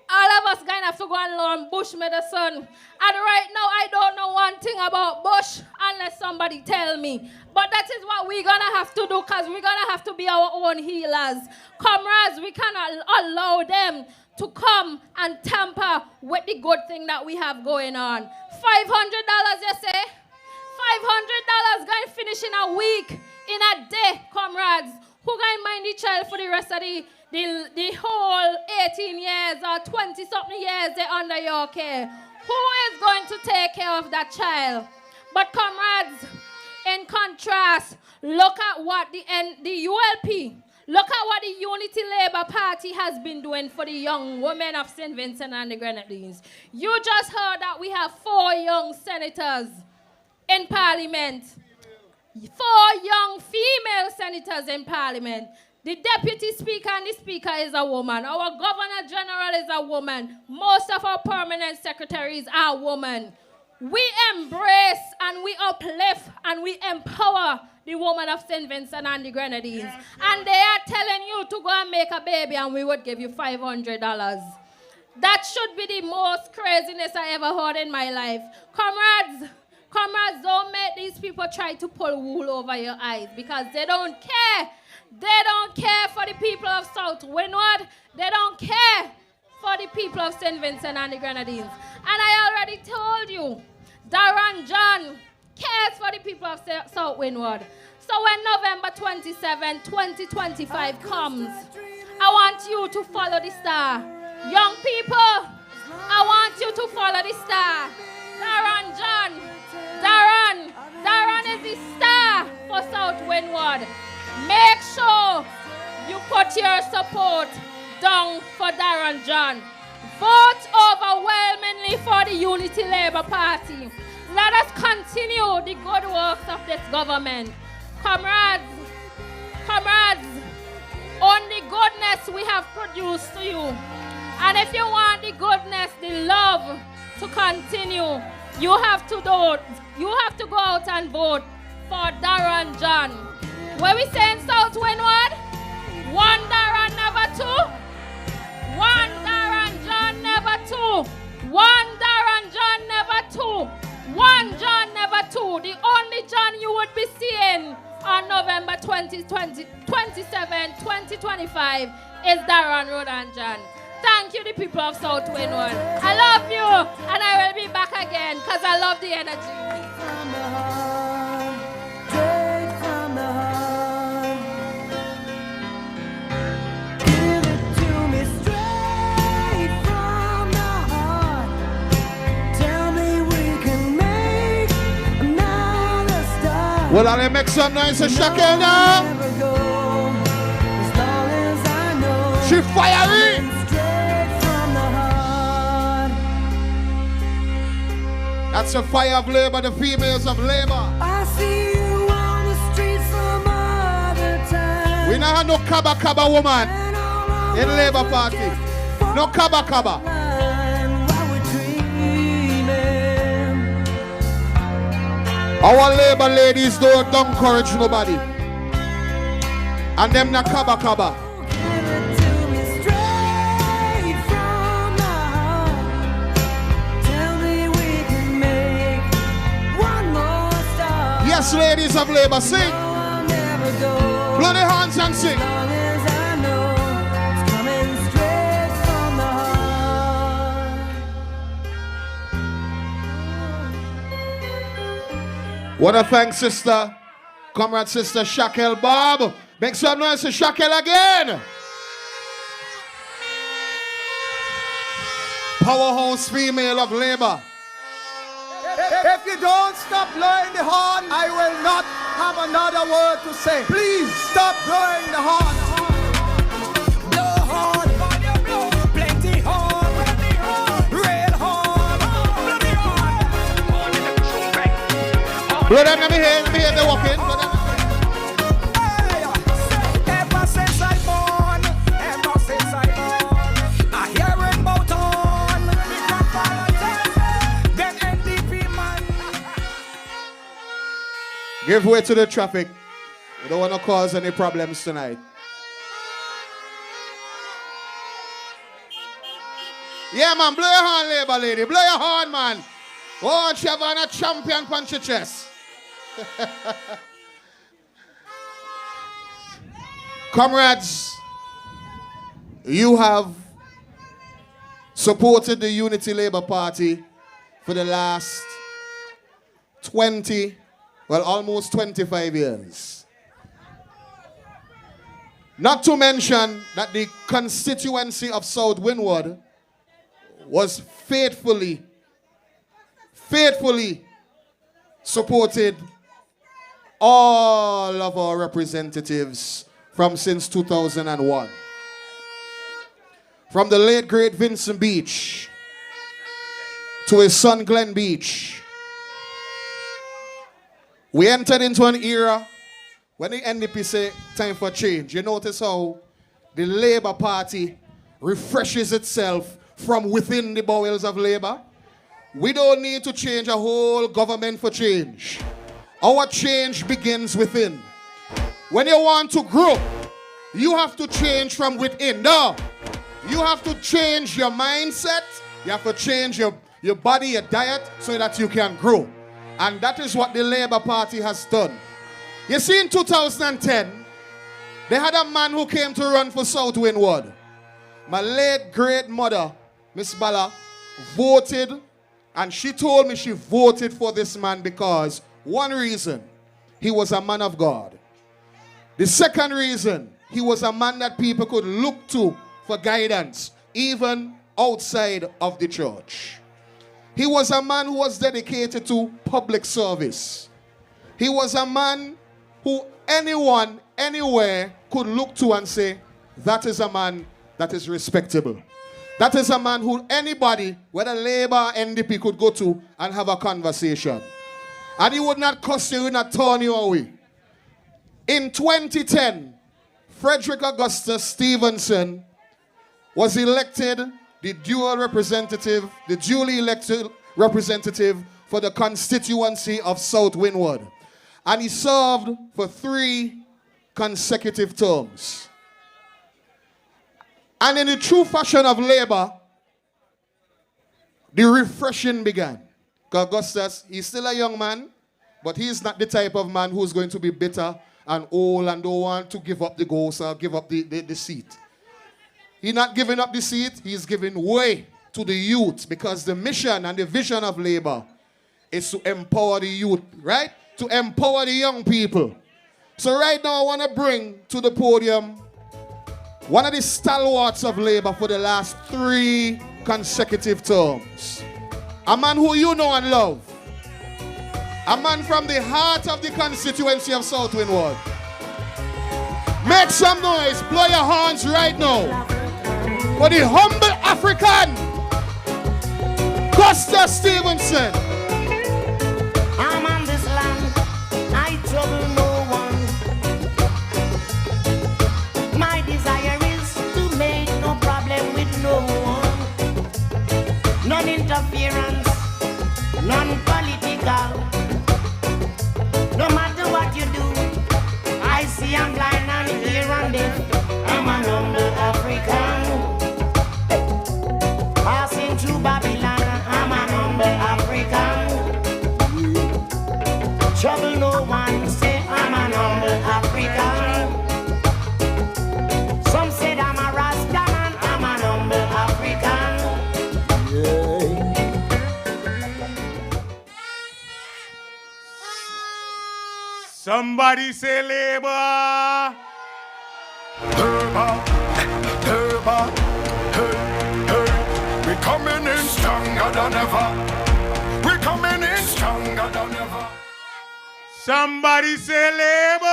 All of us going to have to go and learn bush medicine. And right now, I don't know one thing about bush unless somebody tell me. But that is what we're going to have to do, because we're going to have to be our own healers. Comrades, we cannot allow them to come and tamper with the good thing that we have going on. $500, you say? $500 going to finish in a week, in a day, comrades. Who going to mind the child for the rest of the whole 18 years or 20-something years they're under your care? Who is going to take care of that child? But comrades, in contrast, look at what the ULP, look at what the Unity Labour Party has been doing for the young women of St. Vincent and the Grenadines. You just heard that we have 4 young senators in Parliament. 4 young female senators in Parliament. The Deputy Speaker and the Speaker is a woman. Our Governor General is a woman. Most of our permanent secretaries are women. We embrace and we uplift and we empower the woman of St. Vincent and the Grenadines. Yes. And they are telling you to go and make a baby and we would give you $500. That should be the most craziness I ever heard in my life. Comrades, don't make these people try to pull wool over your eyes, because they don't care. They don't care for the people of South Windward. They don't care for the people of St. Vincent and the Grenadines. And I already told you, Darren John cares for the people of South Windward. So when November 27, 2025 comes, I want you to follow the star. Young people, I want you to follow the star. Darren John. Darren is the star for South Windward. Make sure you put your support down for Darren John. Vote overwhelmingly for the Unity Labour Party. Let us continue the good works of this government. Comrades, only goodness we have produced to you. And if you want the goodness, the love to continue, you have to go out and vote for Darren John. Where we say in South Windward? 1 Darren, never 2. 1 Darren John, never 2. 1 Darren John, never 2. 1 John, never 2. The only John you would be seeing on November 27, 2025 is Darren Rodan John. Thank you, the people of South Windward. I love you, and I will be back again because I love the energy. From the heart, straight from the heart. Give it to me straight from the heart. Tell me we can make another start. Well, I'll make some nice and shaking now. Never go, as long as I know. She fiery. That's the fire of labor, the females of labor. I see you on the street some other time. We not have no kaba woman in Labour Party. No kaba. While we're dreaming. Our Labour ladies don't encourage nobody. And them not kaba. Yes, ladies of Labour, sing. Blow the hands and sing. Want to thank sister, comrade sister Shakel Bob. Make some noise to Shakel again. Powerhouse female of labor. If you don't stop blowing the horn, I will not have another word to say. Please stop blowing the horn. Blow horn, plenty horn, real horn, Blow them, let me hear they walking. Ever since I born, I hear it about on. Then NDP man. Give way to the traffic. We don't want to cause any problems tonight. Yeah, man, blow your horn, labor lady. Blow your horn, man. Oh, Chavana champion punch your chest. Comrades, you have supported the Unity Labour Party for the last almost 25 years. Not to mention that the constituency of South Windward was faithfully supported all of our representatives from since 2001. From the late great Vincent Beach to his son Glenn Beach. We entered into an era when the NDP say time for change. You notice how the Labour Party refreshes itself from within the bowels of Labour. We don't need to change a whole government for change. Our change begins within. When you want to grow, you have to change from within. No, you have to change your mindset. You have to change your body, your diet, so that you can grow. And that is what the Labour Party has done. You see, in 2010, they had a man who came to run for South Windward. My late great mother, Miss Bala, voted, and she told me she voted for this man because one reason, he was a man of God. The second reason, he was a man that people could look to for guidance, even outside of the church. He was a man who was dedicated to public service. He was a man who anyone, anywhere could look to and say, that is a man that is respectable. That is a man who anybody, whether Labour or NDP, could go to and have a conversation. And he would not cuss you, he would not turn you away. In 2010, Frederick Augustus Stevenson was elected the duly elected representative for the constituency of South Windward. And he served for 3 consecutive terms. And in the true fashion of Labour, the refreshing began. Because Augustus, he's still a young man, but he's not the type of man who's going to be bitter and old and don't want to give up the ghost or give up the seat. He's not giving up the seat, he's giving way to the youth, because the mission and the vision of Labour is to empower the youth, right? To empower the young people. So right now I want to bring to the podium one of the stalwarts of Labour for the last 3 consecutive terms. A man who you know and love. A man from the heart of the constituency of South Windward. Make some noise, blow your horns right now for the humble African, Costa Stevenson. I'm on this land, I trouble no one. My desire is to make no problem with no one. None interference, none political. No matter what you do, I see I'm blind and here and there. I'm an humble African. Passing through Babylon, I'm an humble African. Trouble no one, say I'm an humble African. Some said I'm a Rasta man, I'm an humble African. Somebody say labor. Labour, labour, hey, hey. We coming in stronger than ever. We coming in stronger than ever. Somebody say labor.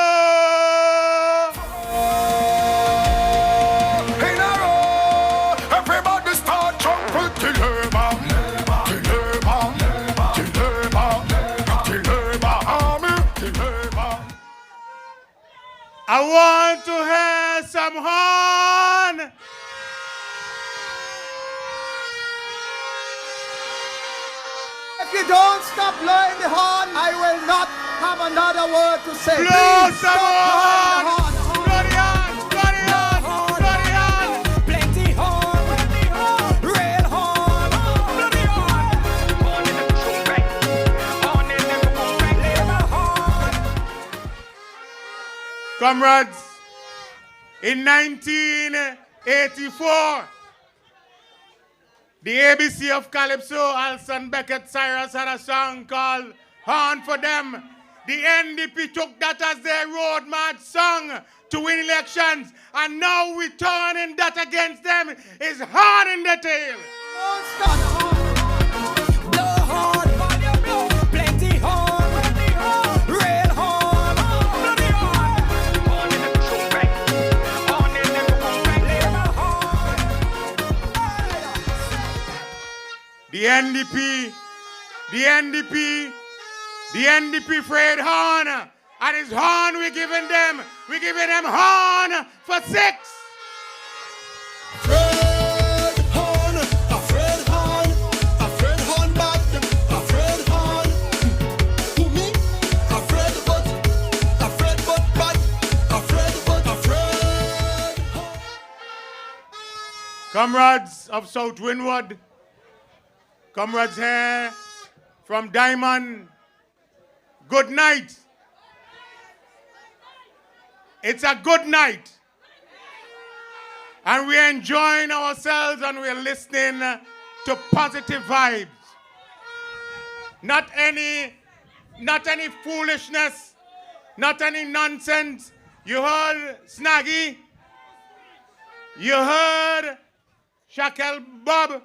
In a row, everybody start trumpet to labour. To labour, to labour, to labour, army, to labour. I want to hear some horn. If you don't stop blowing the horn, I will not have another word to say. Blow Please some stop blowing the horn. horn. Blow the horn, blow the horn, blow the horn. Plenty horn, real horn, bloody horn. Horn in the trumpet, horn in the trumpet, labor horn. Comrades, in 1984, the ABC of Calypso, Alson Beckett Cyrus, had a song called Horn for Them. The NDP took that as their road march song to win elections, and now we turning that against them is horn in the tail. Don't stop. Blow horn, plenty horn, real horn, bloody horn. Horn in the trumpet, horn in the trumpet, labor horn. The NDP afraid horn, and his horn we giving them horn for 6. Afraid horn, bad, afraid horn. Who me? Afraid but bad, afraid horn. Comrades of South Windward, comrades here from Diamond, good night. It's a good night. And we're enjoying ourselves and we're listening to positive vibes. Not any foolishness, not any nonsense. You heard Snaggy? You heard Shakel Bob?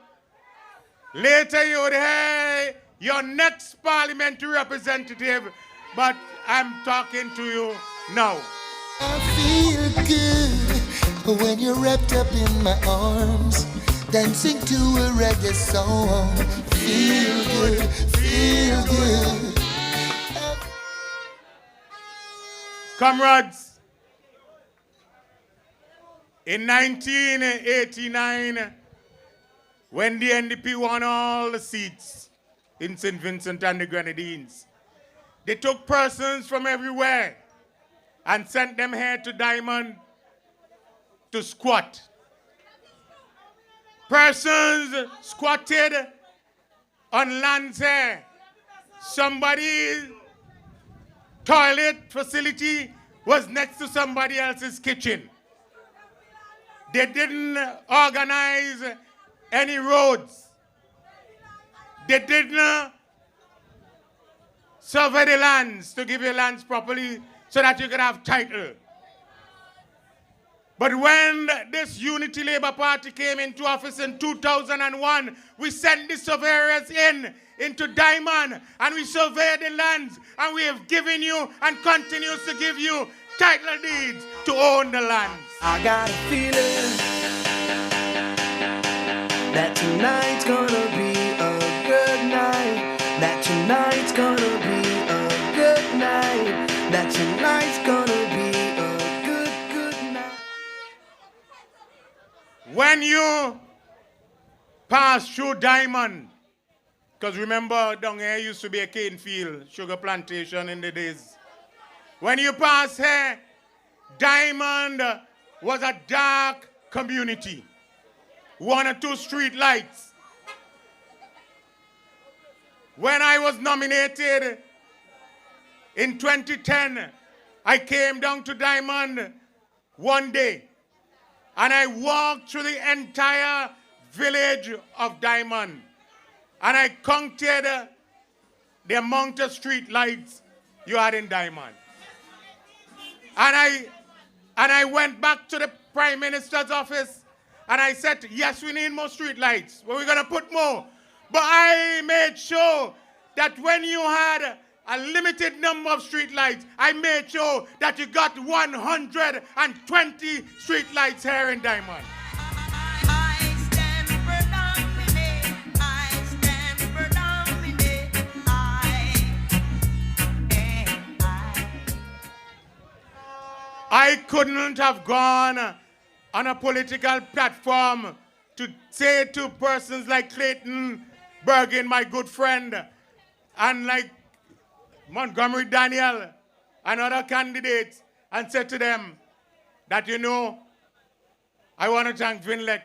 Later you would hear your next parliamentary representative, but I'm talking to you now. I feel good when you're wrapped up in my arms, dancing to a reggae song. Feel good, feel good. Comrades, in 1989, when the NDP won all the seats in St. Vincent and the Grenadines, they took persons from everywhere and sent them here to Diamond to squat. Persons squatted on lands here. Somebody's toilet facility was next to somebody else's kitchen. They didn't organize any roads. They didn't survey the lands to give you lands properly so that you could have title. But when this Unity Labour Party came into office in 2001, we sent the surveyors into Diamond, and we surveyed the lands, and we have given you and continues to give you title deeds to own the lands. I got a feeling that tonight's gonna be a good night. That tonight's gonna be a good night. That tonight's gonna be a good night. When you pass through Diamond, because remember down here used to be a cane field, sugar plantation in the days. When you pass here, Diamond was a dark community. 1 or 2 street lights. When I was nominated in 2010, I came down to Diamond one day and I walked through the entire village of Diamond and I counted the amount of street lights you had in Diamond. And I went back to the Prime Minister's office and I said, yes, we need more street lights, but we're going to put more. But I made sure that when you had a limited number of street lights, I made sure that you got 120 street lights here in Diamond. I couldn't have gone on a political platform to say to persons like Clayton Bergin, my good friend, and like Montgomery Daniel and other candidates, and say to them that, you know, I want to thank Vinlek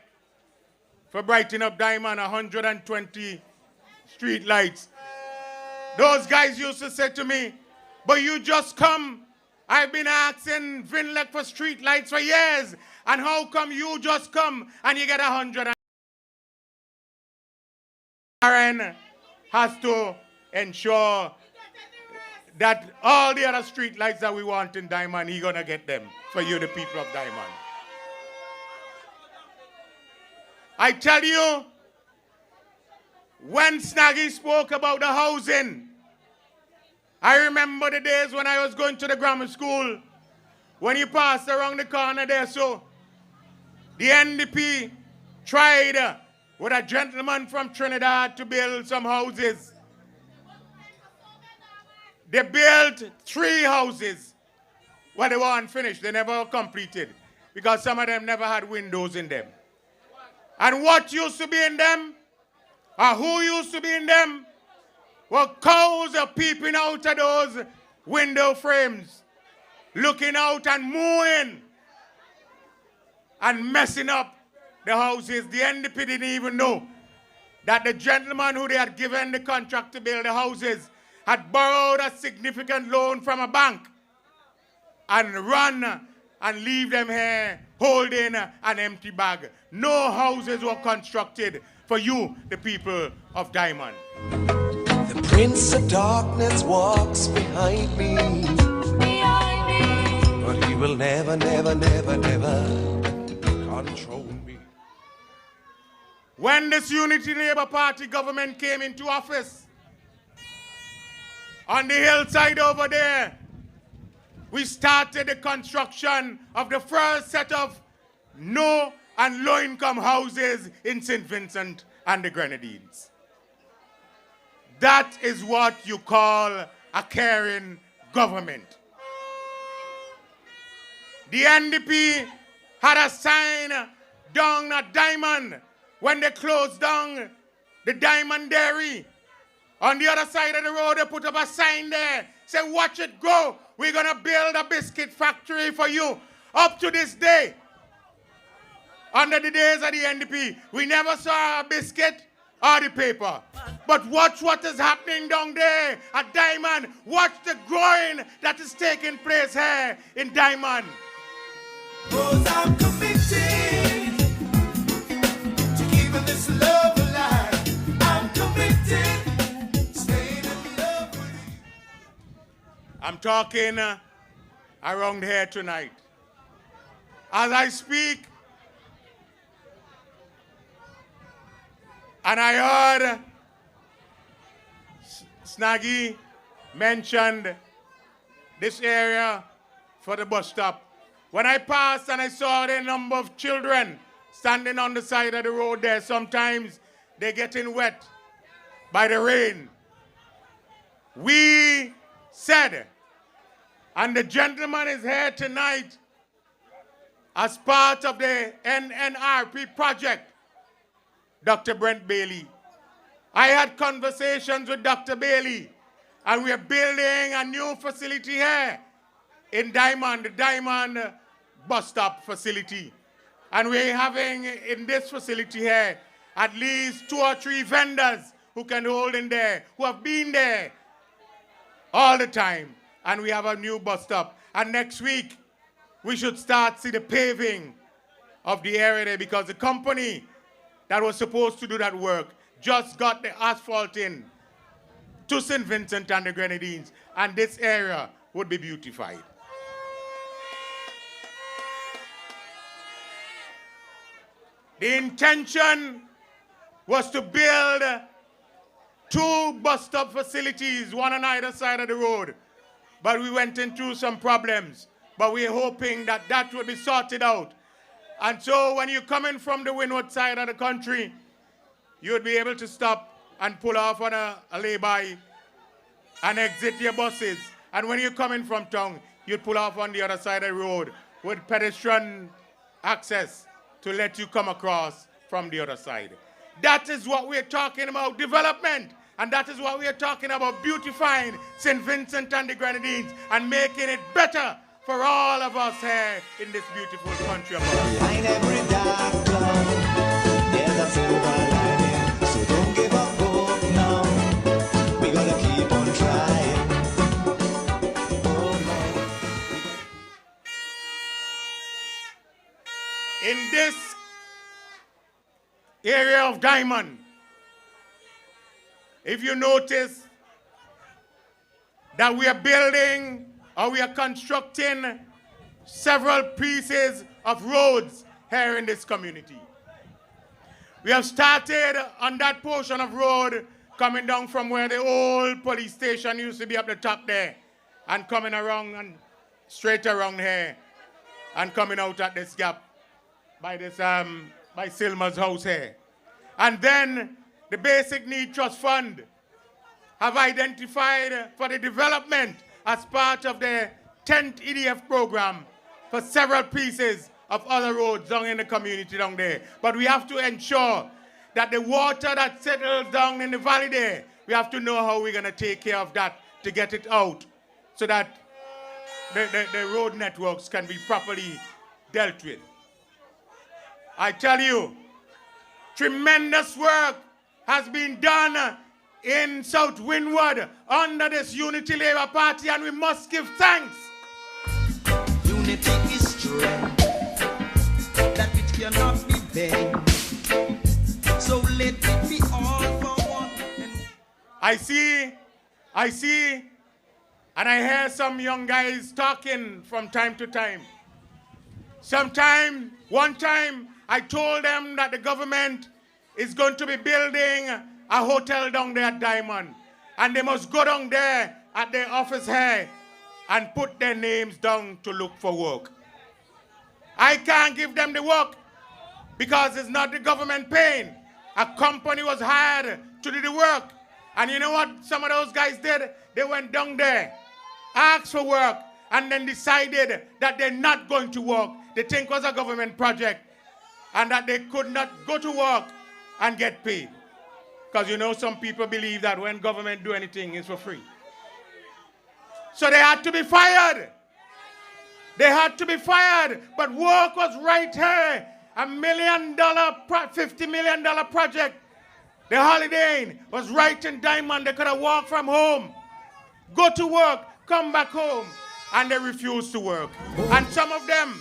for brightening up Diamond 120 street lights. Those guys used to say to me, but you just come. I've been asking Vinlek for street lights for years, and how come you just come and you get 100? Aaron has to ensure that all the other street lights that we want in Diamond, he's gonna get them for you, the people of Diamond. I tell you, when Snaggy spoke about the housing, I remember the days when I was going to the grammar school, when you passed around the corner there, so the NDP tried with a gentleman from Trinidad to build some houses. They built 3 houses. Well, they weren't finished. They never completed because some of them never had windows in them. And what used to be in them, or who used to be in them, were cows are peeping out of those window frames, looking out and mooing and messing up the houses. The NDP didn't even know that the gentleman who they had given the contract to build the houses had borrowed a significant loan from a bank and run and leave them here holding an empty bag. No houses were constructed for you, the people of Diamond. The Prince of Darkness walks behind me. But he will never, never, never, never control me. When this Unity Labour Party government came into office, on the hillside over there, we started the construction of the first set of no and low-income houses in St. Vincent and the Grenadines. That is what you call a caring government. The NDP had a sign down at Diamond when they closed down the Diamond Dairy. On the other side of the road, they put up a sign there, say, watch it go. We're going to build a biscuit factory for you. Up to this day, under the days of the NDP, we never saw a biscuit or the paper. But watch what is happening down there at Diamond. Watch the growing that is taking place here in Diamond. Cause I'm committed to keeping this love alive. I'm committed, staying in love with you. I'm talking around here tonight. As I speak, and I heard Snaggy mentioned this area for the bus stop. When I passed and I saw the number of children standing on the side of the road there, sometimes they're getting wet by the rain. We said, and the gentleman is here tonight as part of the NNRP project, Dr. Brent Bailey. I had conversations with Dr. Bailey, and we are building a new facility here in Diamond, the Diamond bus stop facility. And we're having in this facility here at least 2 or 3 vendors who can hold in there, who have been there all the time. And we have a new bus stop. And next week, we should start see the paving of the area there, because the company that was supposed to do that work just got the asphalt in to St. Vincent and the Grenadines, and this area would be beautified. The intention was to build 2 bus stop facilities, one on either side of the road. But we went into some problems. But we're hoping that that will be sorted out. And so when you're coming from the Windward side of the country, you'd be able to stop and pull off on a lay-by and exit your buses. And when you're coming from town, you'd pull off on the other side of the road with pedestrian access to let you come across from the other side. That is what we're talking about, development. And that is what we're talking about, beautifying St. Vincent and the Grenadines and making it better for all of us here in this beautiful country of ours. Behind every dark cloud, there's a silver lining. So don't give up hope now. We gotta keep on trying. Oh, no. In this area of Diamond, if you notice that we are building or we are constructing several pieces of roads here in this community. We have started on that portion of road coming down from where the old police station used to be up the top there and coming around and straight around here and coming out at this gap by this by Silma's house here. And then the Basic Need Trust Fund have identified for the development as part of the 10th EDF program for several pieces of other roads down in the community down there. But we have to ensure that the water that settles down in the valley there, we have to know how we're going to take care of that to get it out so that the road networks can be properly dealt with. I tell you, tremendous work has been done in South Windward under this Unity Labour Party, and we must give thanks. Unity is strength, that which cannot be vain. So let it be all for one. I see, and I hear some young guys talking from time to time. One time, I told them that the government is going to be building a hotel down there at Diamond. And they must go down there at their office here and put their names down to look for work. I can't give them the work because it's not the government paying. A company was hired to do the work. And you know what some of those guys did? They went down there, asked for work, and then decided that they're not going to work. They think it was a government project and that they could not go to work and get paid. Because you know some people believe that when government do anything, it's for free. So they had to be fired. They had to be fired. But work was right here. $1 million, $50 million project. The Holiday Inn was right in Diamond. They could have walked from home, go to work, come back home. And they refused to work. And some of them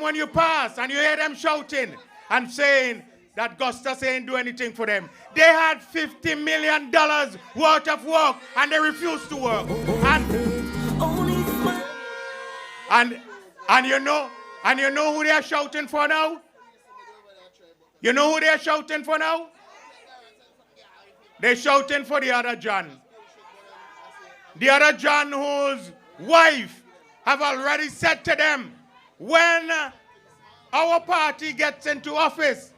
when you pass and you hear them shouting and saying that Gustus ain't do anything for them. They had $50 million worth of work and they refused to work. And you know who they are shouting for now? You know who they are shouting for now? They're shouting for the other John. The other John whose wife have already said to them, when our party gets into office,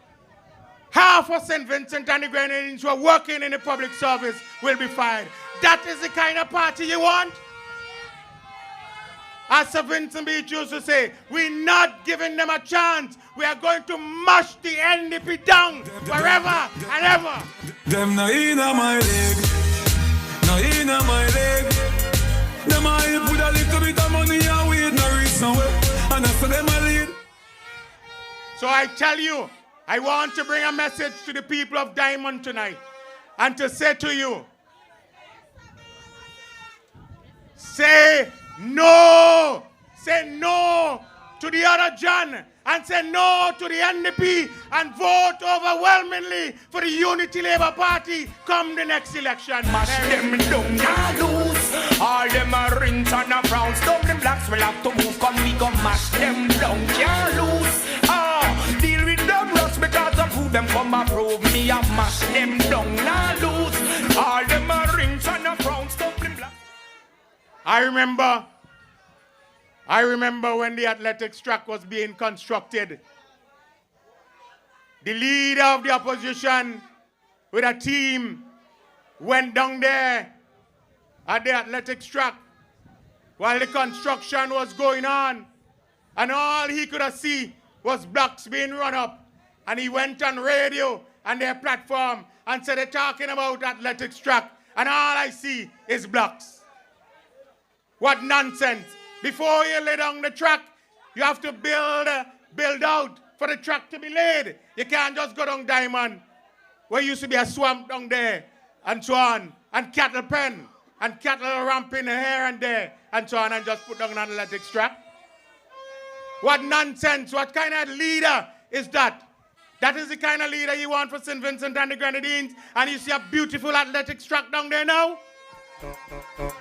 half of St. Vincent and the Grenadines who are working in the public service will be fired. That is the kind of party you want? As Sir Vincent Beach used to say, we're not giving them a chance. We are going to mash the NDP down forever and ever. Them no inna my leg, no inna my leg. Them I put a little bit of money and we no reach somewhere, and that's for them I lead. So I tell you, I want to bring a message to the people of Diamond tonight, and to say to you, say no to the other John, and say no to the NDP, and vote overwhelmingly for the Unity Labour Party come the next election. Mash them down, ya lose. All them are rinse and a brown. Stop them blacks will have to move. Come we go mash them down, ya lose. Deal with them them come approve me and mash them down, now lose. All them a rings and a frown, stumbling block. I remember when the athletics track was being constructed. The leader of the opposition with a team went down there at the athletics track while the construction was going on, and all he could see was blocks being run up. And he went on radio and their platform and said they're talking about athletics track, and all I see is blocks. What nonsense. Before you lay down the track, you have to build out for the track to be laid. You can't just go down Diamond, where used to be a swamp down there, and so on, and cattle pen, and cattle ramping here and there, and so on, and just put down an athletics track. What nonsense. What kind of leader is that? That is the kind of leader you want for St. Vincent and the Grenadines, and you see a beautiful athletics track down there now?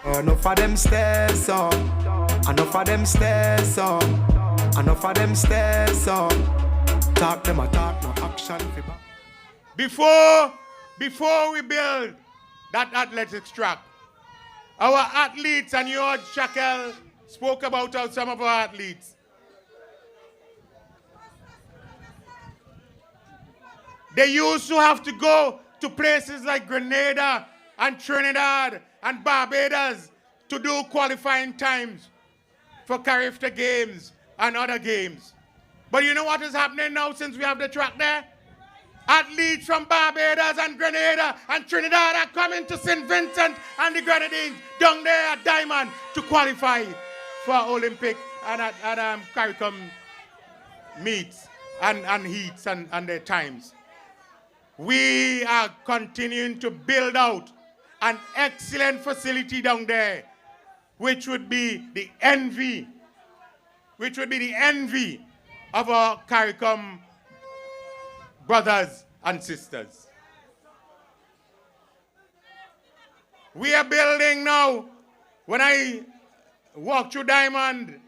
Enough of them stairs up. Enough of them stairs up. Enough of them stairs up. Talk them a talk, no action. Before we build that athletics track, our athletes, and you heard Shakel spoke about how some of our athletes, they used to have to go to places like Grenada and Trinidad and Barbados to do qualifying times for Carifta games and other games. But you know what is happening now since we have the track there? Athletes from Barbados and Grenada and Trinidad are coming to St. Vincent and the Grenadines down there at Diamond to qualify for Olympic and CARICOM meets and heats and their times. We are continuing to build out an excellent facility down there, which would be the envy of our CARICOM brothers and sisters. We are building now. When I walked through Diamond,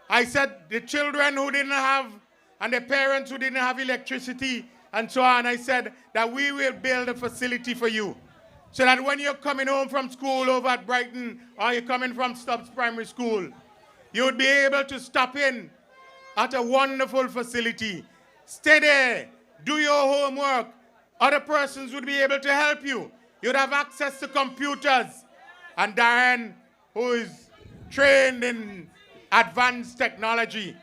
I said the children who didn't have, and the parents who didn't have electricity, and so on, I said that we will build a facility for you, so that when you're coming home from school over at Brighton, or you're coming from Stubbs Primary School, you would be able to stop in at a wonderful facility. Stay there, do your homework. Other persons would be able to help you. You'd have access to computers. And Darren, who is trained in advanced technology,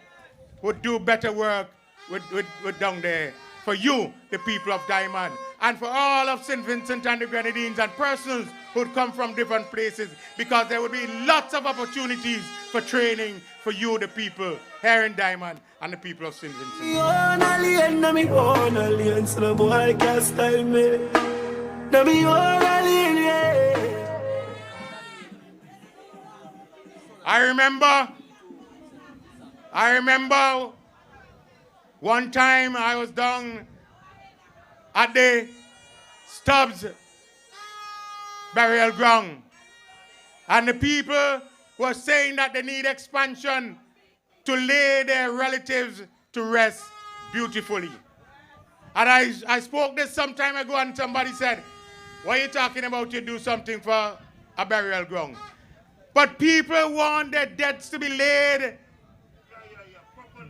would do better work with down there for you, the people of Diamond, and for all of St. Vincent and the Grenadines and persons who'd come from different places, because there would be lots of opportunities for training for you, the people here in Diamond, and the people of St. Vincent. I remember one time I was down at the Stubbs burial ground, and the people were saying that they need expansion to lay their relatives to rest beautifully. And I spoke this some time ago, and somebody said, "What are you talking about? You do something for a burial ground." But people want their deaths to be laid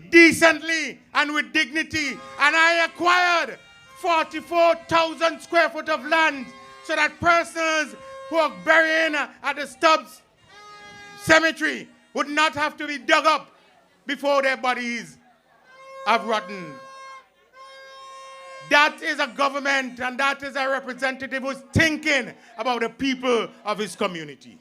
decently and with dignity. And I acquired 44,000 square foot of land so that persons who are burying at the Stubbs cemetery would not have to be dug up before their bodies have rotten. That is a government, and that is a representative who's thinking about the people of his community.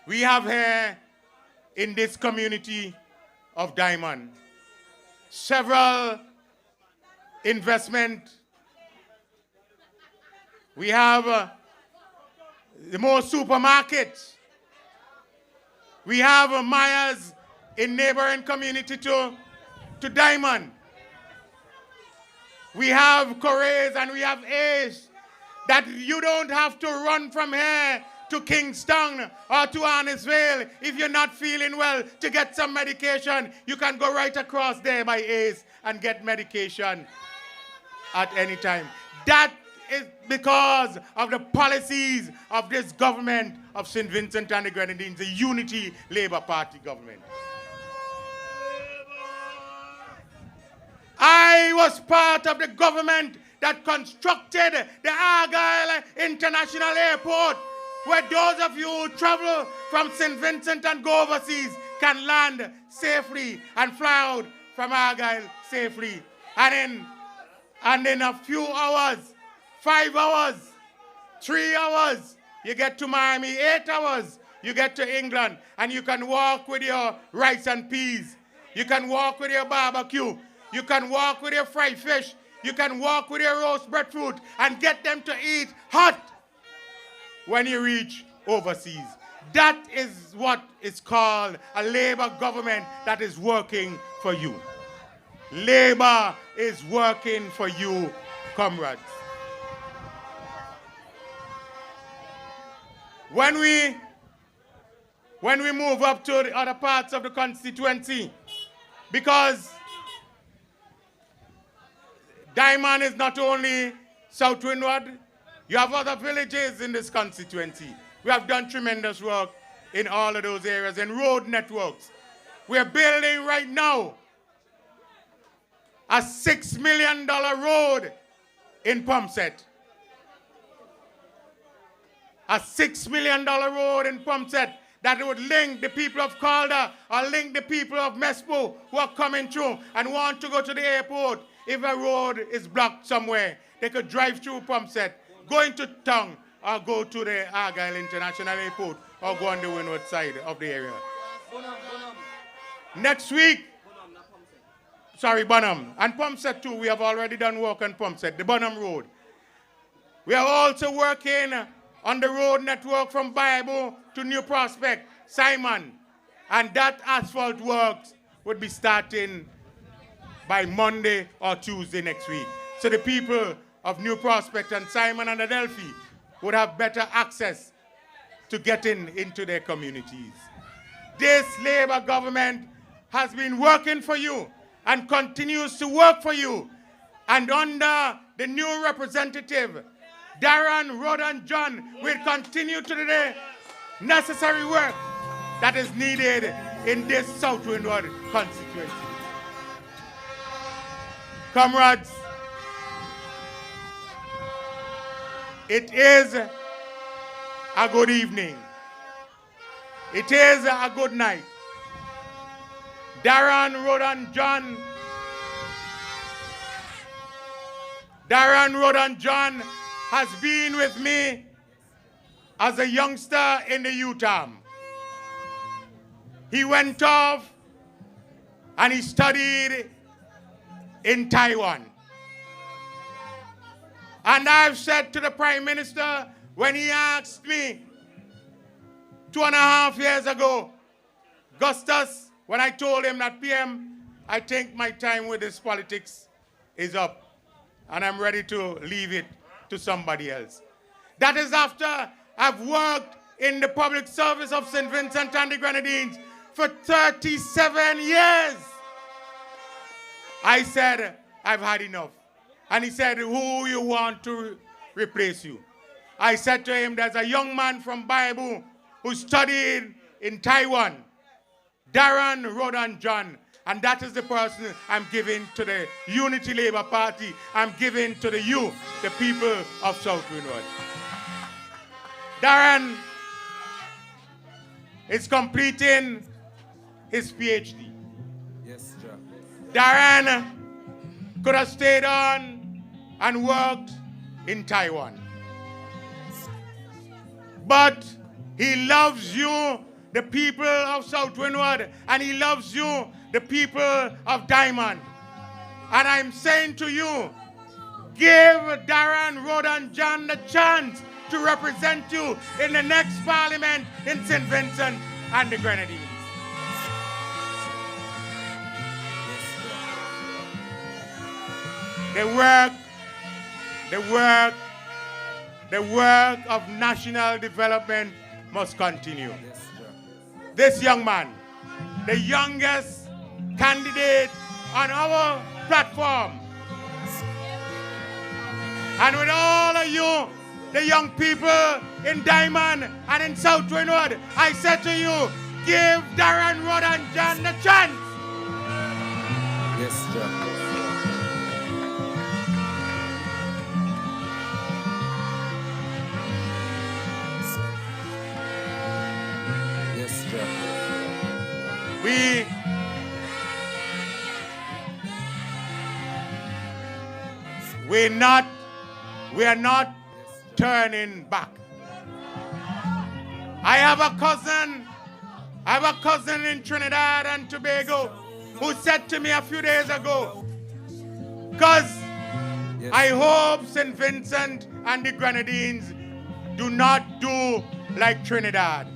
We have here in this community of Diamond several investment. We have the more supermarkets. We have Myers in neighboring community to Diamond. We have Correas and we have Ace that you don't have to run from here to Kingston or to Arnisvale if you're not feeling well to get some medication. You can go right across there by Ace and get medication at any time. That is because of the policies of this government of St. Vincent and the Grenadines, the Unity Labour Party government. I was part of the government that constructed the Argyle International Airport, where those of you who travel from St. Vincent and go overseas can land safely and fly out from Argyle safely. And in a few hours, 5 hours, 3 hours, you get to Miami. 8 hours, you get to England. And you can walk with your rice and peas. You can walk with your barbecue. You can walk with your fried fish. You can walk with your roast breadfruit and get them to eat hot when you reach overseas. That is what is called a Labour government that is working for you. Labour is working for you, comrades. When we move up to the other parts of the constituency, because Diamond is not only South Windward, you have other villages in this constituency. We have done tremendous work in all of those areas, and road networks. We're building right now a $6 million road in Pumpset. A $6 million road in Pumpset that would link the people of Calder or link the people of Mespo who are coming through and want to go to the airport. If a road is blocked somewhere, they could drive through Pumpset, go into town, or go to the Argyle International Airport, or go on the Windward side of the area. Next week, Bonham, and Pumpset too, we have already done work on Pumpset, the Bonham Road. We are also working on the road network from Bible to New Prospect, Simon, and that asphalt works would be starting by Monday or Tuesday next week. So the people of New Prospect and Simon and Adelphi would have better access to getting into their communities. This Labour government has been working for you and continues to work for you. And under the new representative, Darren, Rod and John will continue to do the necessary work that is needed in this South Windward constituency. Comrades, it is a good evening. It is a good night. Darren, Rod and John has been with me as a youngster in the youth arm. He went off and he studied in Taiwan. And I've said to the Prime Minister when he asked me 2.5 years ago, Gustus, when I told him that PM, I think my time with this politics is up and I'm ready to leave it to somebody else. That is after I've worked in the public service of St. Vincent and the Grenadines for 37 years. I said, I've had enough. And he said, who you want to replace you? I said to him, there's a young man from Bible who studied in Taiwan, Darren, Rod and John. And that is the person I'm giving to the Unity Labour Party. I'm giving to the youth, the people of South Windward. Darren is completing his PhD. Yes, sir. Darren could have stayed on and worked in Taiwan. But he loves you, the people of South Windward, and he loves you, the people of Diamond. And I'm saying to you, give Darren, Rod and John the chance to represent you in the next parliament in St. Vincent and the Grenadines. The work the work of national development must continue. This young man, the youngest candidate on our platform, and with all of you, the young people in Diamond and in South Windward, I said to you, give Darren, Rod and John the chance. Yes, John. Yes, John. We are not turning back. I have a cousin in Trinidad and Tobago who said to me a few days ago, because I hope St. Vincent and the Grenadines do not do like Trinidad.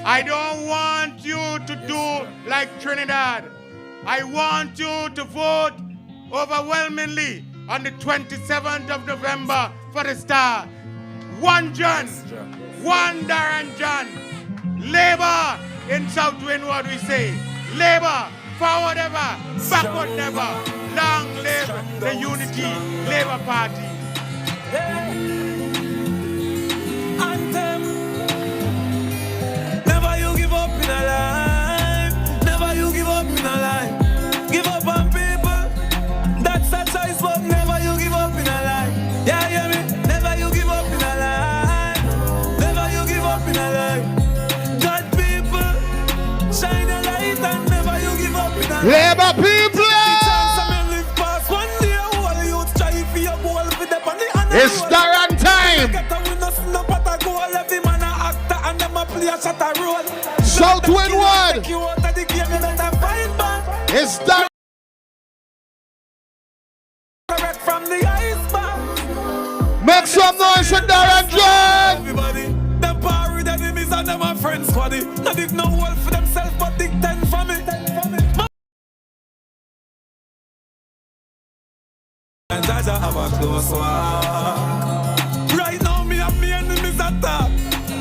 I don't want you to do like Trinidad. I want you to vote overwhelmingly on the 27th of November for the Star. One John, one Darren John. Labour in South Windward, we say. Labour, forward ever, backward never. Long live the Unity Labour Party. Anthem. Never you give up in a life. Never you give up in a life. Give up on people. That's a choice, but never you give up in a life. Yeah, hear me? Never you give up in a life. Never you give up in a life. God people, shine a light and never you give up in a life. Labour people! It's Darren time! South Windward! It's Darren! Make some noise for Darren John! Everybody, them power with enemies and them are friends squaddy. Not dig no world for themselves, but dig 10 for me. And Jaja have a close one. Right now, me and me enemies attack.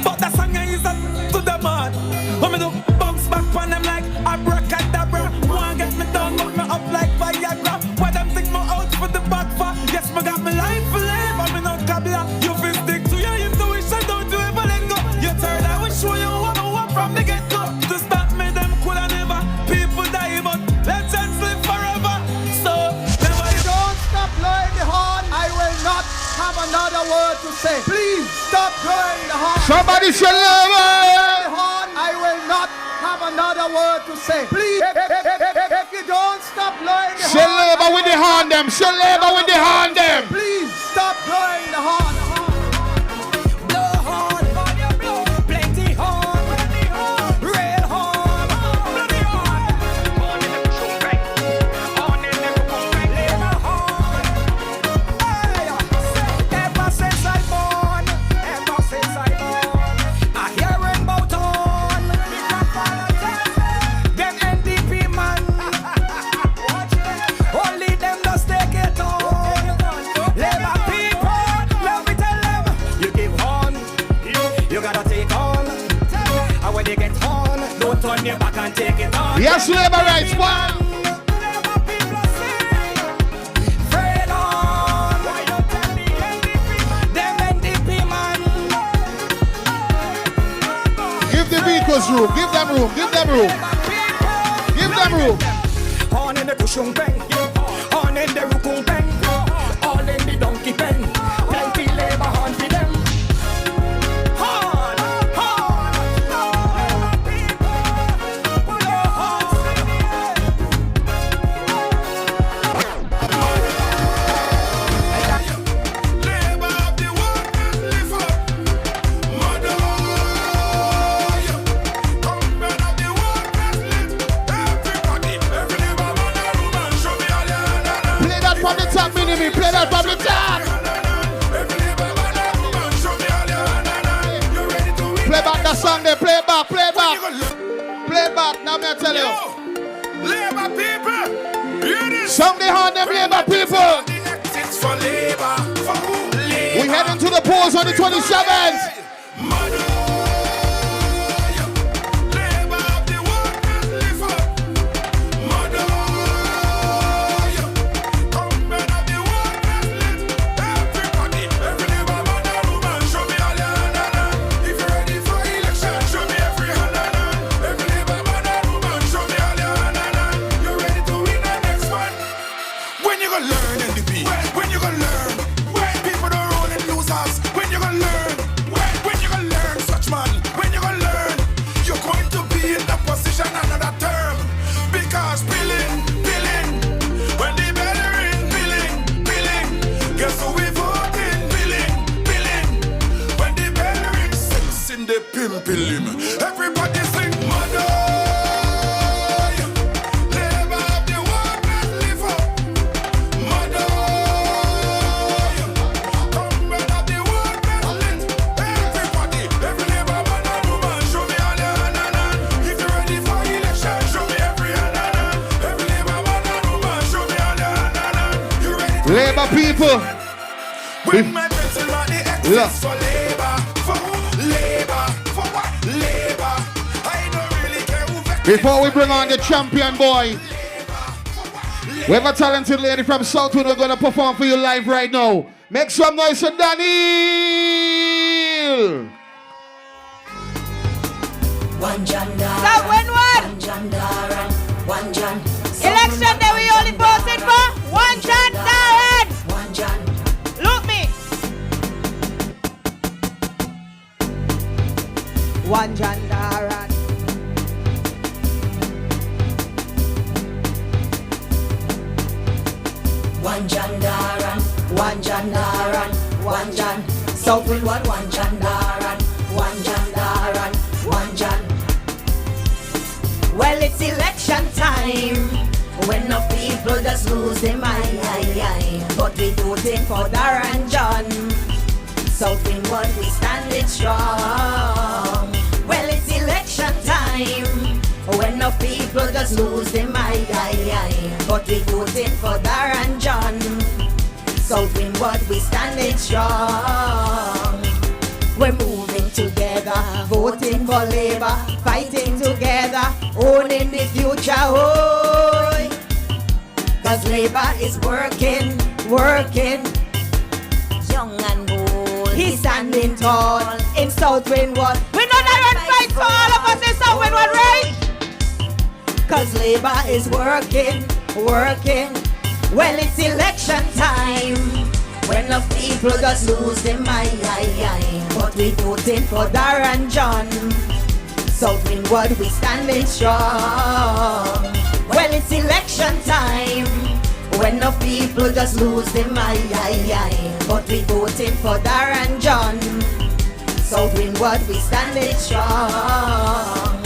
But that song is up to the man. When me do bounce back on them like abracadabra. One get me down, knock me up like Viagra. Why them think me out for the back for? Yes, me got me life for live, but me not cabla. You feel stick to your intuition, don't you ever let go. You turn, I will show you what I want from the get-go. To stop me, them could have never. People die, but legends live forever. So, never you Don't stop blowing the horn. I will not have another word to say. Please stop blowing the horn. Somebody say Labour! The horn. I will not have another word to say. Please, if you don't stop blowing the Say horn, Labour with the horn them! Say Labour with the horn them! please stop blowing the horn. blow horn, plenty horn, real horn, bloody horn. Horn in the bush, bang. Horn in the bush, bang. Labour horn. Hey, ever since I born, I hearing about horn. Me grandfather tell them NDP man. Only them just take it on. Labour people, let me tell them, you give horn, you gotta take on. And when you get horn, don't turn your back and take it on. Yes, Labour rights, one! Labour people sing, Fred on. Why you tell me NDP man? Them NDP man. Give the vehicles room, give them room, give them room, give them room. Horn in the cushion pen, horn in the rukun pen, all in the donkey pen. Plenty Labour horn for them. Horn, horn, Labour people, pull your horn. Labour of the workers live up. Mother, government of the workers live. Everybody, every Labour man a room and show me all your hand. Play that from the top, mini play that from the top! Every Labour man a room and show me all your hand. You ready to win? Play back the song there, play back, play back! Play back, now me I tell you. Labour people, hear this. Song the horn them Labour people! The exits for Labour. For who? to the polls on the 27th. Everybody sing mother. Labor of the workers live up. Mother. Comrade of the workers lit. Everybody, every labor man and woman, show me all your hand and hand. If you're ready for election, show me every hand and hand. Every labor man and woman, show me all your hand and hand. You ready to Labor people. when my pencil money exists for labor. For labor. For what? Labor. I don't really care who vex. Before we bring on the champion boy, we have a talented lady from Southwood who's going to perform for you live right now. Make some noise for Daniel. One John Darren. Stop Windward. One John Darren. One John. Election day we only voted for one John Darren. One John. Look me. One John Darren. One John Darren. One John Darren. One John. South Windward. One John Darren. One John Darren. One John. Well, it's election time. When the people just lose their mind. But we voting for Darren John. South Windward, we standing strong. Well, it's election time. When the people just lose their mind. But we voting for Darren John. South Windward, we standing strong. We're moving together, voting for labor, fighting together, owning the future. Oh, cause labor is working, working. Young and bold, he's standing tall in South Windward. We know Darren fight for all of us in South Windward, right? Cause labor is working, working. Well, it's election time. When the people just lose their mind. But we voting for Darren John. South Windward, we standing strong. Well, it's election time. When the people just lose their mind. But we voting for Darren John. South Windward, we standing strong.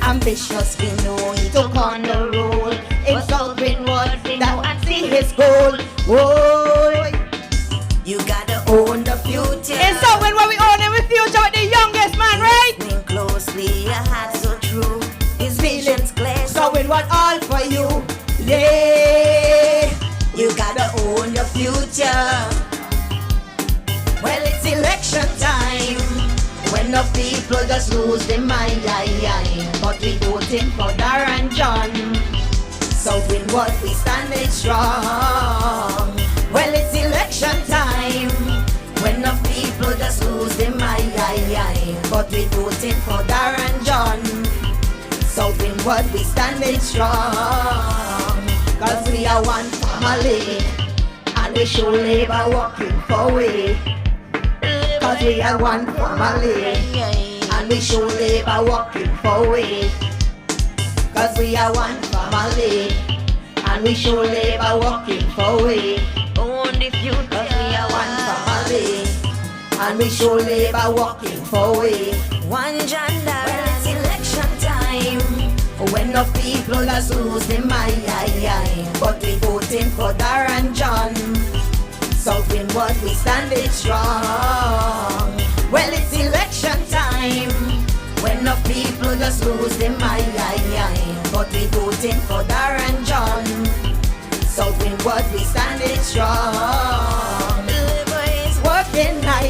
Ambitious, we know he took on the role. In South Windward, we know and see his goal. Oh, you gotta own the future. In South Windward, we own the future with the youngest man, right? Listening closely, your heart so true. His vision's clear, South Windward all for you. Yeah, you gotta own your future. Well, it's election time. When the people just lose their mind. But we voting for Darren John. South Windward, we standing strong. Well, it's election time. When the people just lose their mind. But we voting for Darren John. South Windward, we standing strong. Cause we are one family. And we show labor working for we. Cause we are one family. And we show labor working for we. Cause we are one family. And we show labor working for we. Own the future. Cause we are one family. And we show labor working for we. One gender. Well, it's election time. When the people just lose their mind. But we voting for Darren John. South Windward, we standing strong. Well, it's election time. When the people just lose their mind. But we voting for Darren John. South Windward, we standing strong. Labor is working night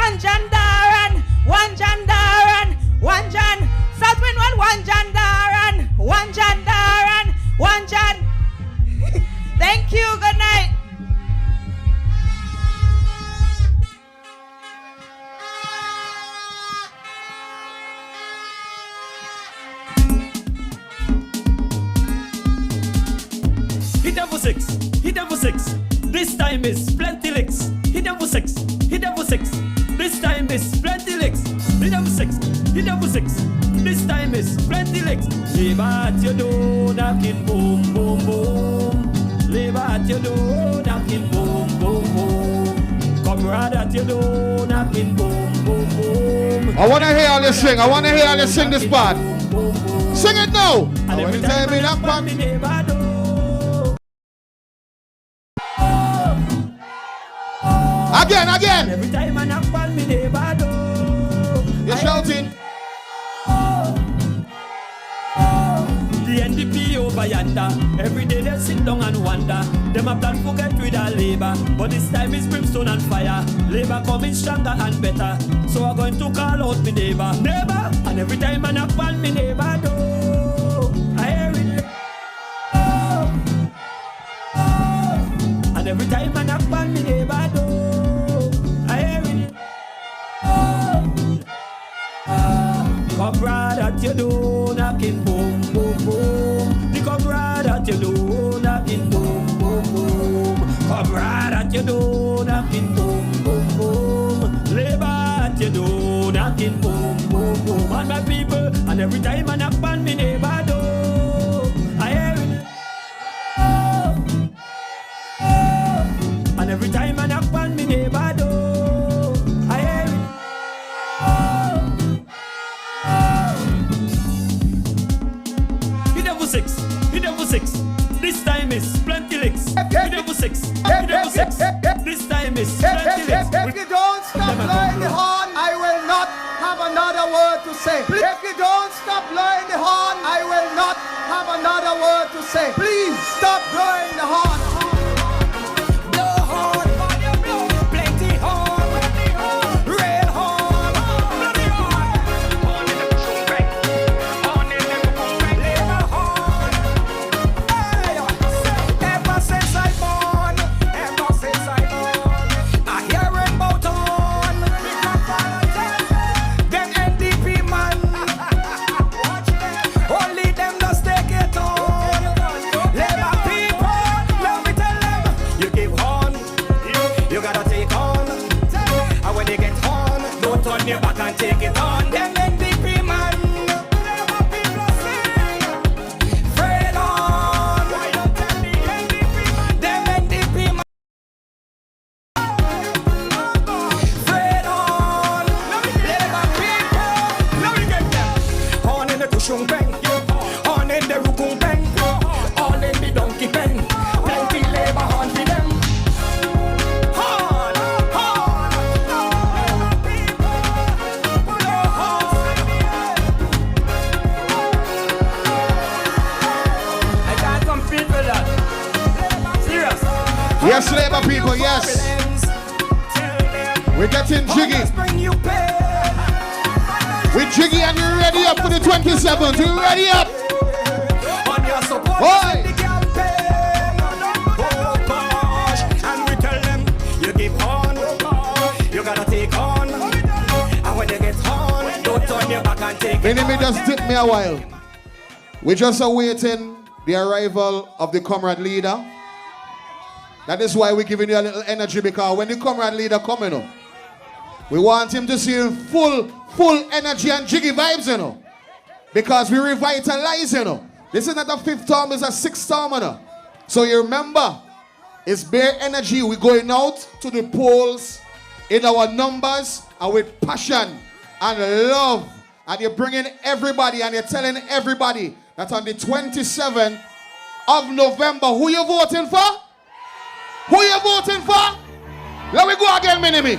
one Jandaran, one Jandaran, one Jan. South Windward, one Jandaran, one Jandaran, one Jan. Thank you, good night. Hit them for six, hit them for six. This time is plenty licks. Hit them for six, hit them for six. This time is plenty licks. Hit them for six, hit them for six. This time is plenty licks. Leave at your door, knocking boom, boom, boom. Leave at your door, knocking boom, boom, boom. Come right at your door, knocking boom, boom, boom. I want to hear all you sing. I want to hear all you sing this part. Sing it now. And every time I knock on me neighbor door. Again. Every time I knock on me neighbor door. You're shouting. The NDP over yonder. Every day they sit down and wonder. Them a plan to get rid of Labour, but this time it's brimstone and fire. Labour coming stronger and better. So I'm going to call out me neighbor. And every time I knock on me neighbor door, I hear it. And every time I knock on me neighbor door, I hear it. Come right at your door, knocking boom, boom, boom. You come right at your door, knocking boom, boom, boom. Come right at your door, knocking boom, boom, boom. Labour at your door, knocking boom, boom, boom. And my people, and every time I knock on me neighbor door, I hear it. And every time I knock on me neighbor door, I hear it. Hit them for six, hit them for six. This time is plenty licks. Hit them for six, hit them for six. This time is plenty licks. If you don't stop blowing the horn, I will not have another word to say. If you don't stop blowing the horn, I will not have another word to say. Please stop blowing the horn. Back and take it on. Them NDP man. Fred on. Why don't tell the NDP man? Them NDP man. Fred on. Labour people. Let me get them. On in the Tushung Bang. On in the Rukung Bang. All in the Donkey Bang. Plenty Labour on for them. Yes, Labour people, yes. We're getting jiggy. We're jiggy and you're ready up for the 27th. You're ready up. Boy. And we tell them, you give on, you gotta take on. And when you get on, don't turn your back and take it. Let me just dip me a while. We're just awaiting the arrival of the comrade leader. That is why we're giving you a little energy, because when the comrade leader coming up, we want him to see full energy and jiggy vibes, you know. Because we revitalize, you know. This is not a 5th term, it's a 6th term, you know. So you remember, it's bare energy. We're going out to the polls in our numbers and with passion and love. And you're bringing everybody and you're telling everybody that on the 27th of November, who you voting for? Who you voting for? Let me go again, Minimi.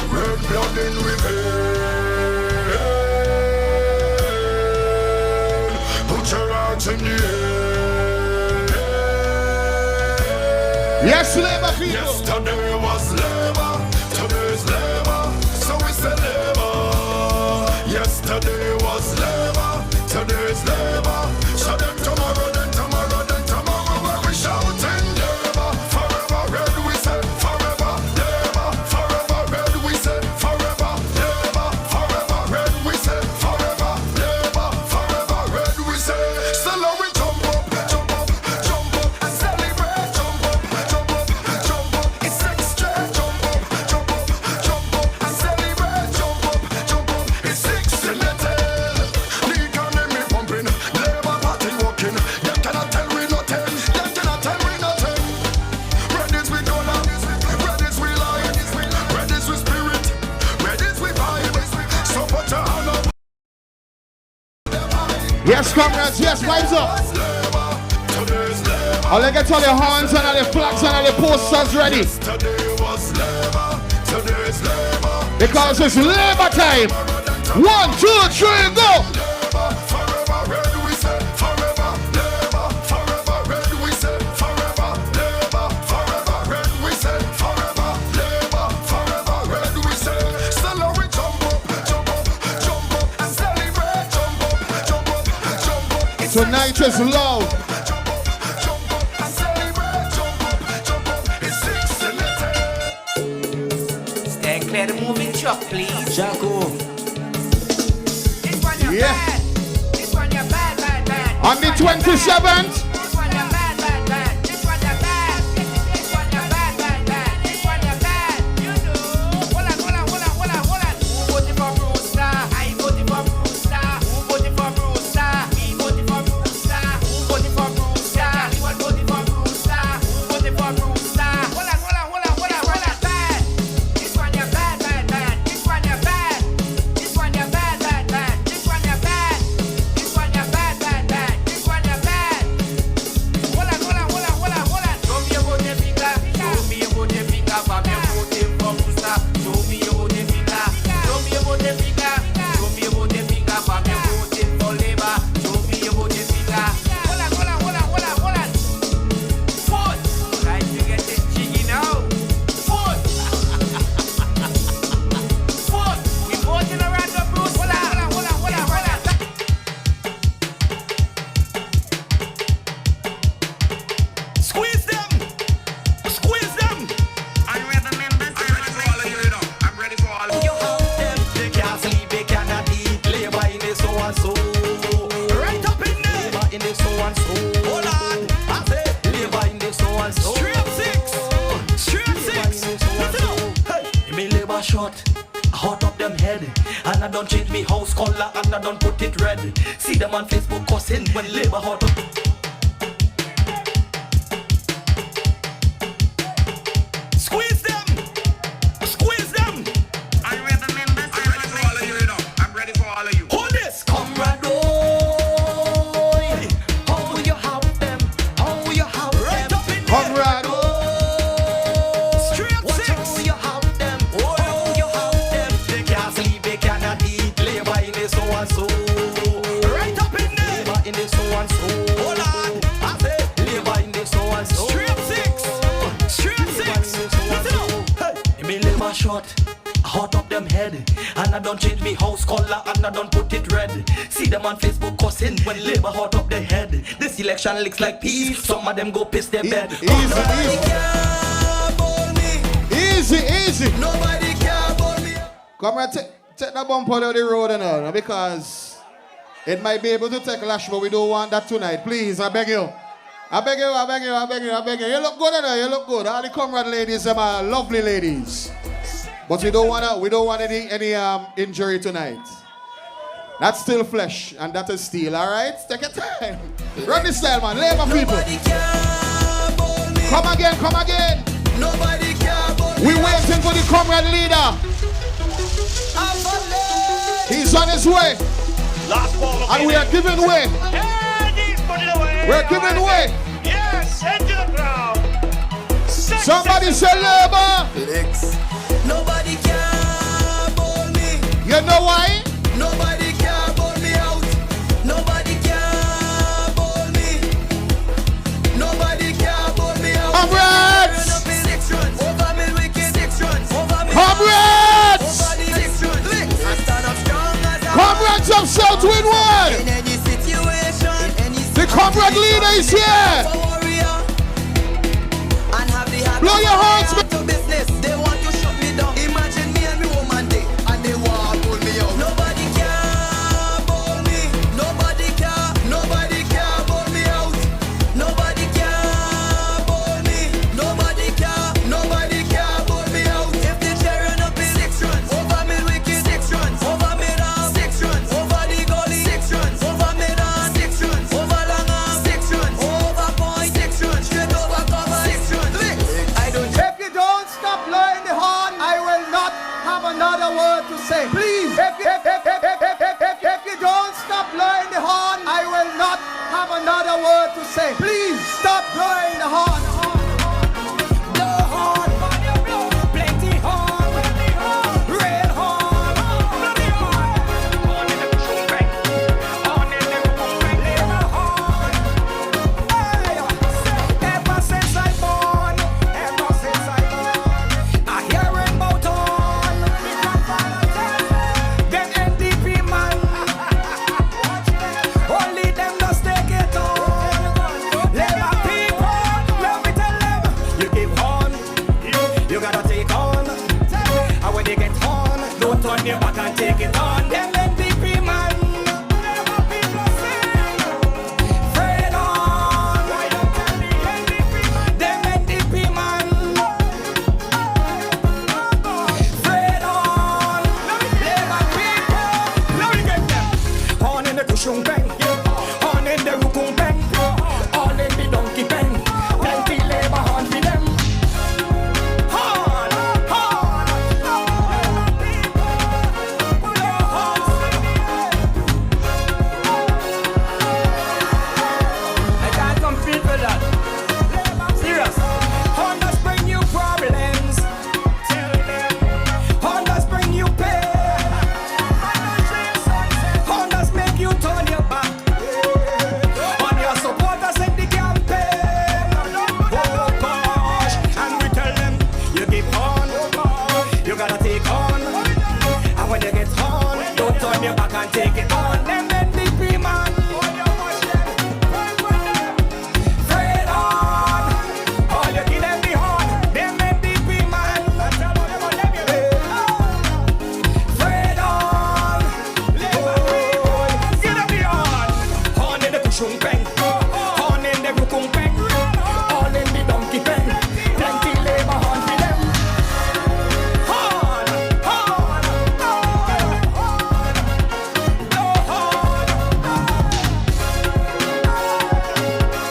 Red blood in we vein. Put your heart in the air. Yes, labor people. Yesterday was labor, today's labor, so we say labor. Yesterday was labor, today's labor. So then tomorrow, when we shouting labor. Forever red we say, forever labor. Forever red we say, forever labor. Forever red we say, forever labor. Forever red we say. So now we jump up, and celebrate. Jump up. It's extra. Jump up, and celebrate. Jump up. It's excellent. The economy pumping, labor party walking. Them cannot tell we nothing. Red is we color, red is we light, red is we spirit, red is we vibe. So put your hand up. Yes, comrades, yes, vibes up. Today's labor. I'll get all your horns and all the flags and all the posters ready. Yesterday was labor, today's labor. Because it's labor time. 1, 2, 3, go. Forever red we say, forever labor. Forever red we say, forever labor. Forever red we say, forever labor. Forever red we say. So now we jump up, and celebrate. Jump up. It's Tonight is loud. Jump up, and celebrate. Jump up. It's excellent. Stand clear the moving truck, please. Jaco. This one you're Yeah. bad. This one you're bad. On the 27th, This one you're bad. This one you're bad. This one you're bad. This one you're bad. You know. Hold on. Who voted for Brewster? I voted for Brewster. Who voted for Brewster? We voted for Brewster. Who voted for Brewster? Anyone voted for Brewster? Who voted for Brewster? Hold on. Bad. This one you're bad. This one you're bad. This one you're bad. This one you're bad. This one you're bad. This one you're bad. Hold on. Show me your voting finger. Show me your voting finger. For me voting for Brewster. Show me your voting finger. Show me your voting finger. Show me your voting finger. For me voting for Labour. Show me your voting finger. Hold on. Vote. Right, you get it jiggy now. Vote. Vote. We voting around the Bruce. Hold on. Squeeze them. I'm ready for all of you, I'm ready for all of you. You have them. They can't sleep, they cannot eat. Labor in the so and so. Right up in there. Labor in the so and so. Hold on. I say labor in the so and so. Straight six. Listen up. Hey, me labor short. Hot up them head. And I don't change me house color and I don't put it red. See them on Facebook cussing when labor hot up. Squeeze them. I'm ready for all of you, I'm ready for all of you. Hold this, comrade. How you have them? Right up in there. comrade. Straight six. How you have them? They can't sleep, they cannot eat. Labor in the so and so. Right up in there. Labor in the so and so. Hold on. I say labor in the so and so. Straight six. Listen up. Hey, me labor short. Hot up them head. And I don't change me house color and I don't put it red. See them on Facebook cussing when labor hot up their head. This election looks like peace. Some of them go piss their bed. Easy. Nobody care about me. Comrade, take that bump out of the road and all, because it might be able to take a lash, but we don't want that tonight. Please, I beg you. You look good enough, you look good. All the comrade ladies, them are lovely ladies. But we don't want any injury tonight. That's still flesh, and that is steel, all right? Take your time. Run this style, man. Labor people. Come again. Nobody care about me. We waiting for the comrade leader. He's on his way. Last ball of And we are giving way. We're giving way. Yes, into the crowd. Somebody say labor. Nobody care about me. You know why? Nobody care about me out. Nobody care about me. Nobody care about me out. Comrades. Windward. In any situation, in any The comrade leader is here. and have the habit Blow your hearts, man. to business. They want to shut me down. Imagine me and me woman day, and they want to pull me out. Nobody can pull me. Nobody can pull me out. Nobody can pull me. Nobody can pull me out. If the children up in 6 runs, over me wicked 6 runs, over me down 6 runs, over the gully 6 runs, over me down 6 runs, over long arm 6 runs, over point 6 runs, straight over cover 6 runs. I don't. If you don't stop blowing the horn, I will not have another word to say. Please, if you don't stop blowing the horn, I will not have another word to say. Please stop blowing the horn. Blow horn, plenty horn, red horn, bloody horn. Horn in the bushung bang, horn in the bushung bang, Labour horn. Hey, ever since I born, I hearing about horn. Them NDP man, only them just take it on. Labour people, let me tell them, you give horn, you gotta take on. And when they get horn, don't turn your back and take it on. Them NDP man, Fred on. Them NDP man, Fred on. Labour people, let me get them. Horn in the cushion bang, horn in the rukung bang, all in the donkey bang. Plenty Labour horn for them. Horn, horn, I can't compete with that. Serious. Horn does bring you problems. Horn does bring you pain. Horn does make you turn your back on your supporters in the campaign. Oh gosh, and we tell them, you give horn, you gotta take on. And when you get horn, don't turn your back and take it on. Them NDP man, Fred on, all you give them the horn. Them NDP man, Fred on, give them the horn. Horn in the cushion bang, horn in the rukung bang, all in the donkey bang. Plenty Labour horn for them. Horn, horn, no horn.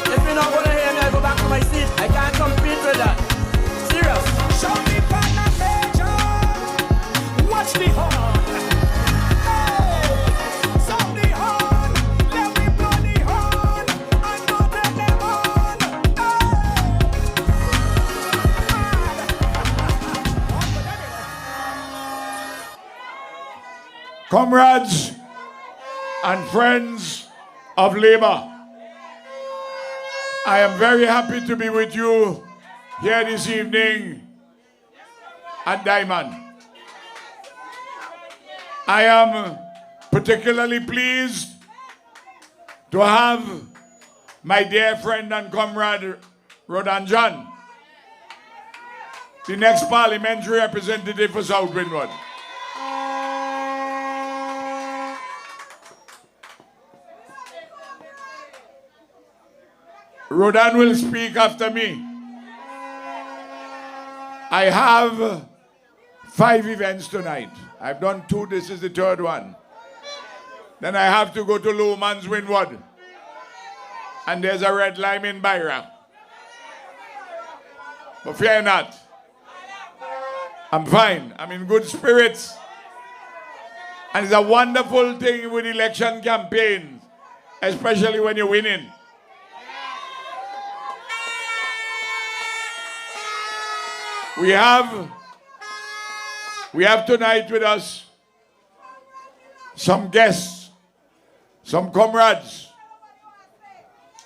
If you're not gonna hear me, I go back to my seat. I can't compete with that. Serious. Show me partner major. Watch the horn. Hey, sound the horn. Let me blow the horn. And go tell them on. Comrades and friends of Labour, I am very happy to be with you here this evening at Diamond. I am particularly pleased to have my dear friend and comrade Rodan John, the next parliamentary representative for South Windward. Rodan will speak after me. I have 5 events tonight. I've done 2, this is the 3rd one. Then I have to go to Lowman's Windward. And there's a red lime in Byra. But fear not. I'm fine. I'm in good spirits. And it's a wonderful thing with election campaigns, especially when you're winning. We have tonight with us some guests, some comrades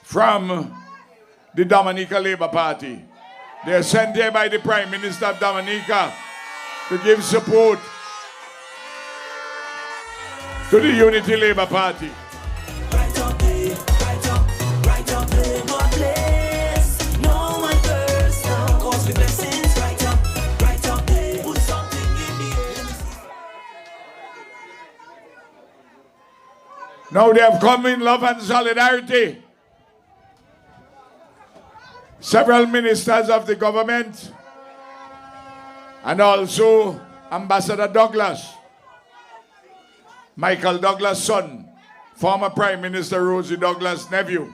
from the Dominica Labour Party. They are sent here by the Prime Minister of Dominica to give support to the Unity Labour Party. Right up, Labour place. No one curse now, cause we blessings. Right up, put something in the air. Now they have come in love and solidarity. Several ministers of the government and also Ambassador Douglas, Michael Douglas' son, former Prime Minister Rosie Douglas' nephew,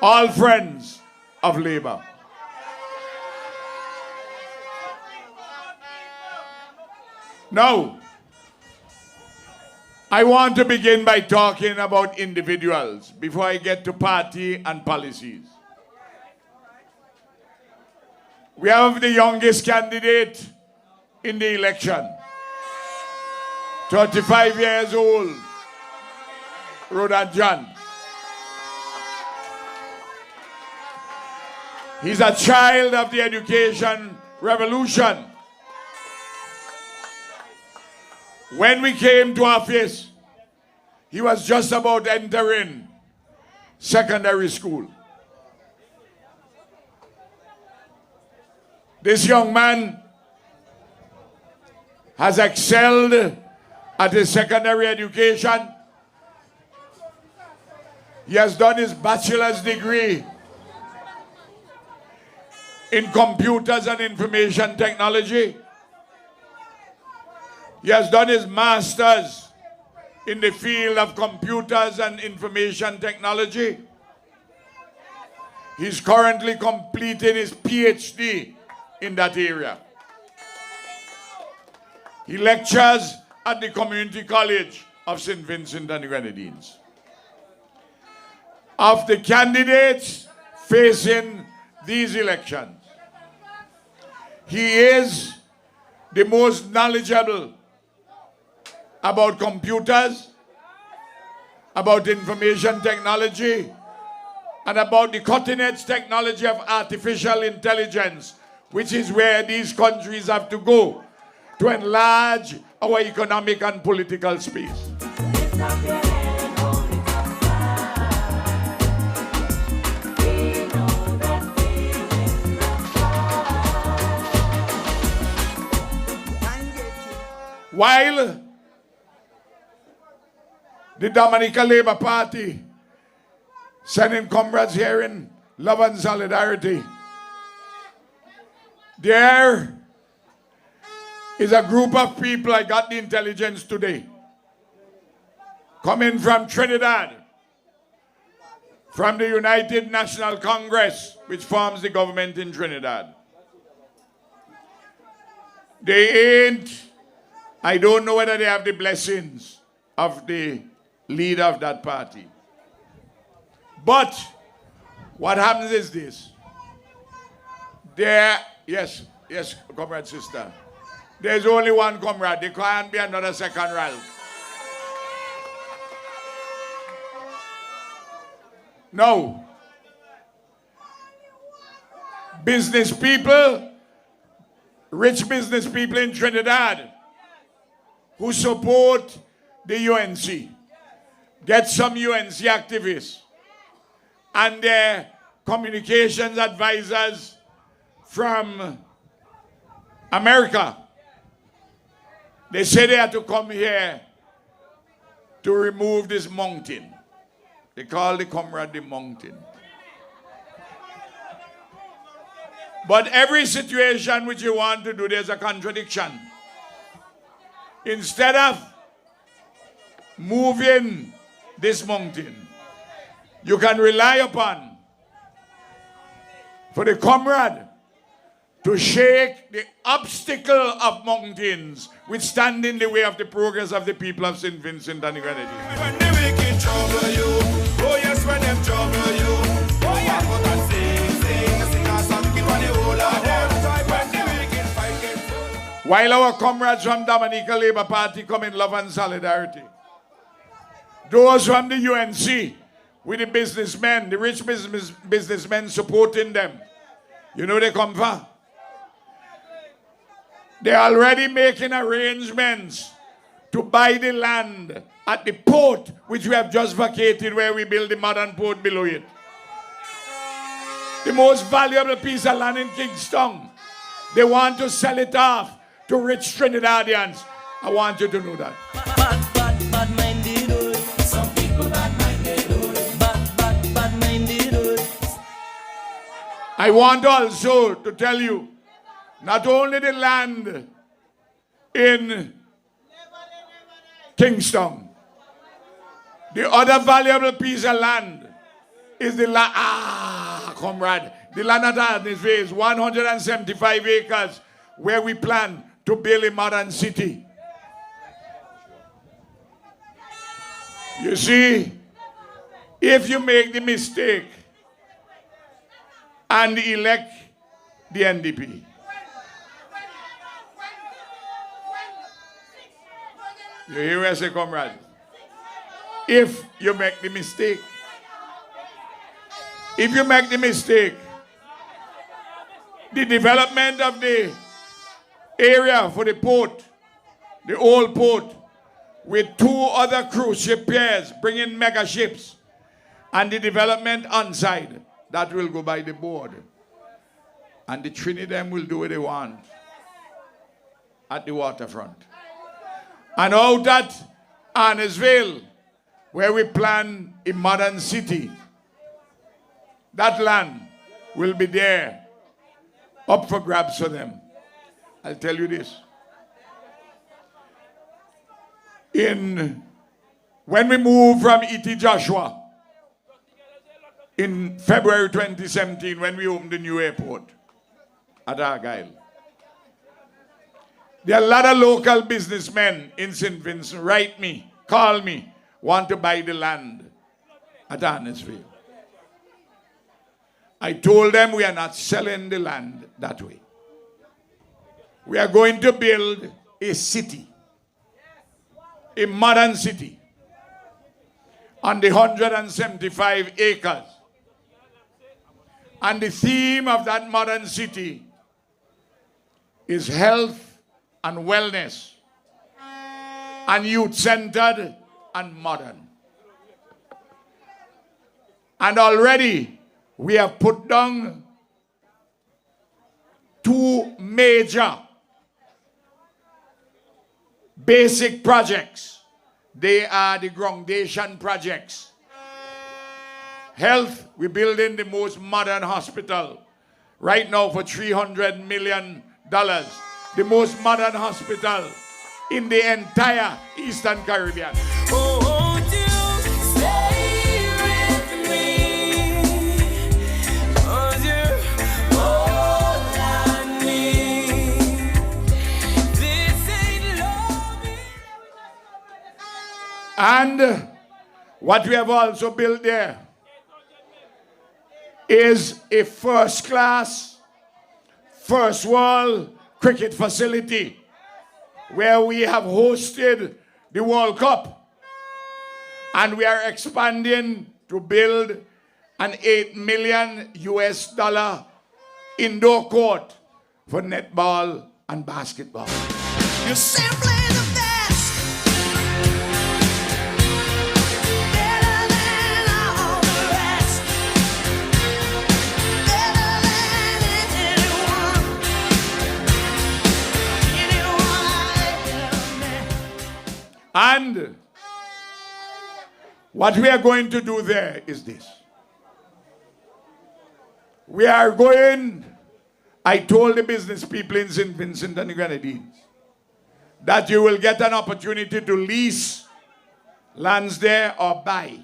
all friends of Labour. Now, I want to begin by talking about individuals before I get to party and policies. We have the youngest candidate in the election, 35 years old, Rodan John. He's a child of the education revolution. When we came to office, he was just about entering secondary school. This young man has excelled at his secondary education. He has done his bachelor's degree in computers and information technology. He has done his master's in the field of computers and information technology. He's currently completing his PhD in that area. He lectures at the Community College of St. Vincent and the Grenadines. Of the candidates facing these elections, he is the most knowledgeable about computers, about information technology, and about the cutting-edge technology of artificial intelligence, which is where these countries have to go to enlarge our economic and political space. While the Dominica Labour Party sending comrades here in love and solidarity, there is a group of people, I got the intelligence today, coming from Trinidad, from the United National Congress, which forms the government in Trinidad. They ain't, I don't know whether they have the blessings of the leader of that party. But what happens is this. There, yes, comrade sister. There's only one comrade. There can't be another second Ralph. No. Business people, rich business people in Trinidad who support the UNC, get some UNC activists and their communications advisors from America. They say they have to come here to remove this mountain. They call the comrade the mountain. But every situation which you want to do, there's a contradiction. Instead of moving this mountain, you can rely upon for the comrade to shake the obstacle of mountains which stand in the way of the progress of the people of St. Vincent and the Grenadines. When the wicked trouble you, oh yes, when them trouble you, oh yeah, but I sing a song, keep on the whole of them. When the wicked fight against you. While our comrades from Dominica Labour Party come in love and solidarity, those from the UNC with the businessmen, the rich businessmen supporting them, you know they come from? They're already making arrangements to buy the land at the port which we have just vacated, where we build the modern port below it. The most valuable piece of land in Kingston. They want to sell it off to rich Trinidadians. I want you to know that. Bad-minded, oh. Some people bad-minded, oh. Bad-minded, oh. I want also to tell you, not only the land in Kingston, the other valuable piece of land is the land, comrade, the land at Arnisville is 175 acres where we plan to build a modern city. You see, if you make the mistake and elect the NDP, you hear what I say, comrade? If you make the mistake, the development of the area for the port, the old port, with 2 other cruise ship piers bringing mega ships, and the development on side, that will go by the board. And the Trinidad will do what they want at the waterfront. And out at Arnisville, where we plan a modern city, that land will be there, up for grabs for them. I'll tell you this. When we moved from E.T. Joshua in February 2017, when we opened the new airport at Argyle, there are a lot of local businessmen in St. Vincent write me, call me, want to buy the land at Arnisville. I told them we are not selling the land that way. We are going to build a city, a modern city, on the 175 acres. And the theme of that modern city is health and wellness, and youth-centered and modern. And already we have put down 2 major basic projects. They are the groundation projects. Health, we're building the most modern hospital right now for $300 million. The most modern hospital in the entire Eastern Caribbean. Oh, won't you stay with me? 'Cause you're all I need. This ain't love. And what we have also built there is a first-class, first-world cricket facility where we have hosted the World Cup. And we are expanding to build an $8 million indoor court for netball and basketball. You're simply the best. Better than all the rest. Better than anyone. And what we are going to do there is this. We are going, I told the business people in St. Vincent and the Grenadines that you will get an opportunity to lease lands there or buy,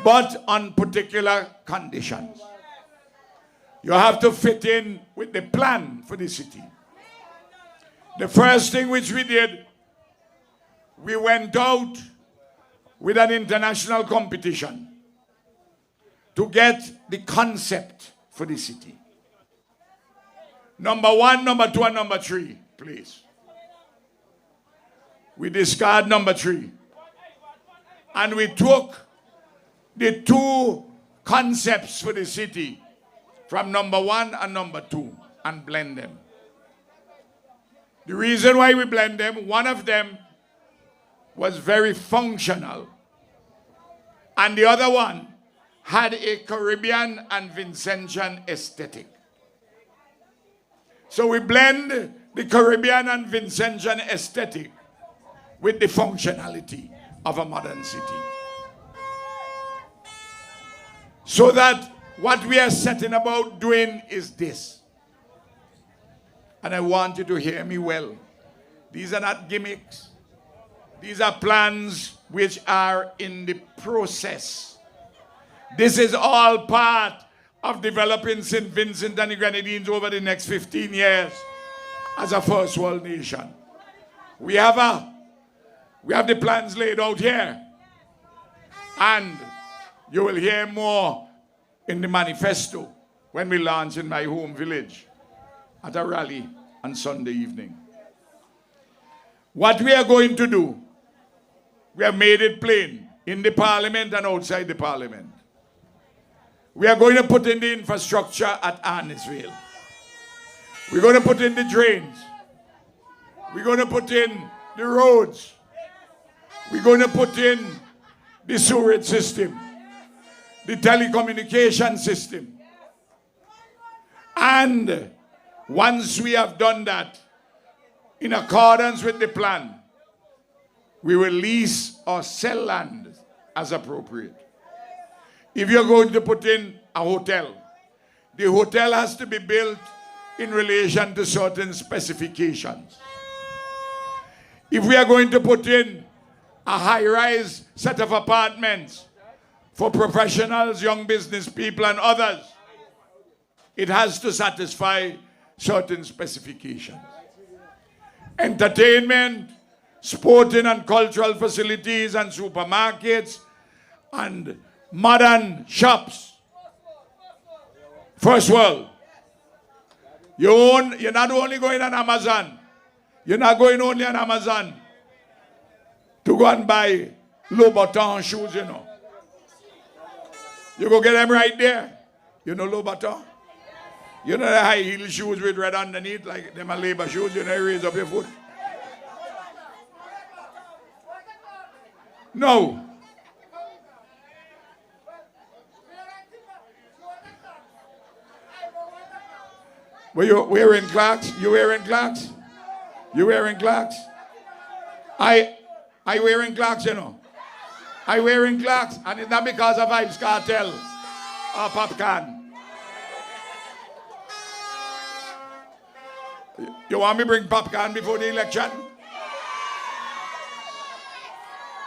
but on particular conditions. You have to fit in with the plan for the city. The first thing which we did, we went out with an international competition to get the concept for the city. Number 1, number 2, and number 3, please. We discard number 3. And we took the 2 concepts for the city from number 1 and number 2 and blend them. The reason why we blend them, one of them was very functional. And the other one had a Caribbean and Vincentian aesthetic. So we blend the Caribbean and Vincentian aesthetic with the functionality of a modern city. So that what we are setting about doing is this. And I want you to hear me well. These are not gimmicks. These are plans which are in the process. This is all part of developing St. Vincent and the Grenadines over the next 15 years as a first world nation. We have the plans laid out here. And you will hear more in the manifesto when we launch in my home village at a rally on Sunday evening. What we are going to do, we have made it plain in the parliament and outside the parliament. We are going to put in the infrastructure at Arnisville. We're going to put in the drains. We're going to put in the roads. We're going to put in the sewerage system, the telecommunication system. And once we have done that, in accordance with the plan, we will lease or sell land as appropriate. If you're going to put in a hotel, the hotel has to be built in relation to certain specifications. If we are going to put in a high-rise set of apartments for professionals, young business people, and others, it has to satisfy certain specifications. Entertainment, sporting and cultural facilities, and supermarkets, and modern shops. First world. You're not only going on Amazon. You're not going only on Amazon to go and buy Louboutin shoes, you know. You go get them right there. You know Louboutin? You know the high heel shoes with red underneath, like them are labor shoes, you know, you raise up your foot. No. Well, you wearing Clarks? You wearing Clarks? You wearing Clarks? I wearing Clarks, you know. I wearing Clarks, and it's not because of Vibes Cartel or Popcorn. You want me to bring popcorn before the election?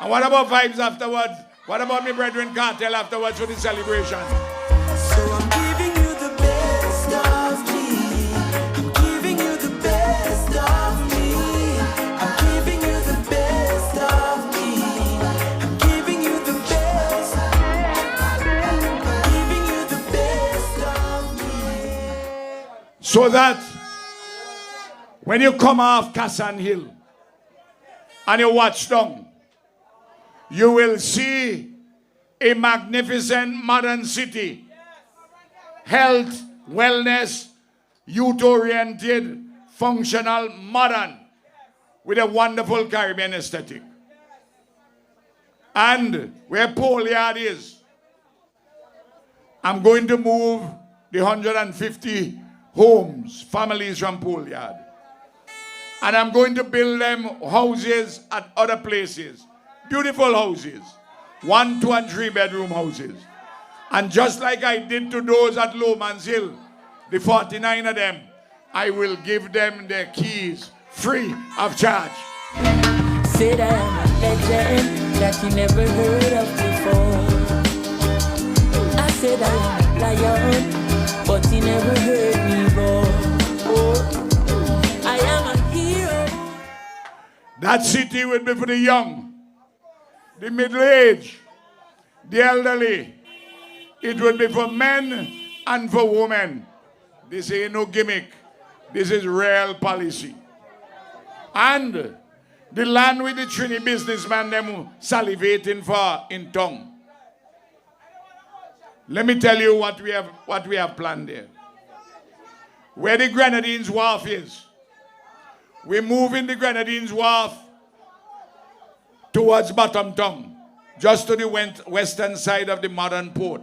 And what about Vibes afterwards? What about me brethren Cartel afterwards for the celebration? So I'm giving you the best of me. I'm giving you the best of me. I'm giving you the best of me. I'm giving you the best. I'm giving you the best of me. So that when you come off Cassan Hill and you watch down, you will see a magnificent modern city. Health, wellness, youth-oriented, functional, modern, with a wonderful Caribbean aesthetic. And where Pole Yard is, I'm going to move the 150 homes, families from Pole Yard. And I'm going to build them houses at other places. Beautiful houses. 1, 2, and 3 bedroom houses. And just like I did to those at Lowman's Hill, the 49 of them, I will give them their keys free of charge. Said I am a legend that you never heard of before. I said I am a lion, but he never heard me roar. I am a hero. That city will be for the young, the middle-aged, the elderly. It will be for men and for women. This ain't no gimmick. This is real policy. And the land with the Trini businessman them salivating for in tongue. Let me tell you what we have planned there. Where the Grenadines Wharf is, we're moving the Grenadines Wharf towards Bottom Tongue, just to the western side of the modern port.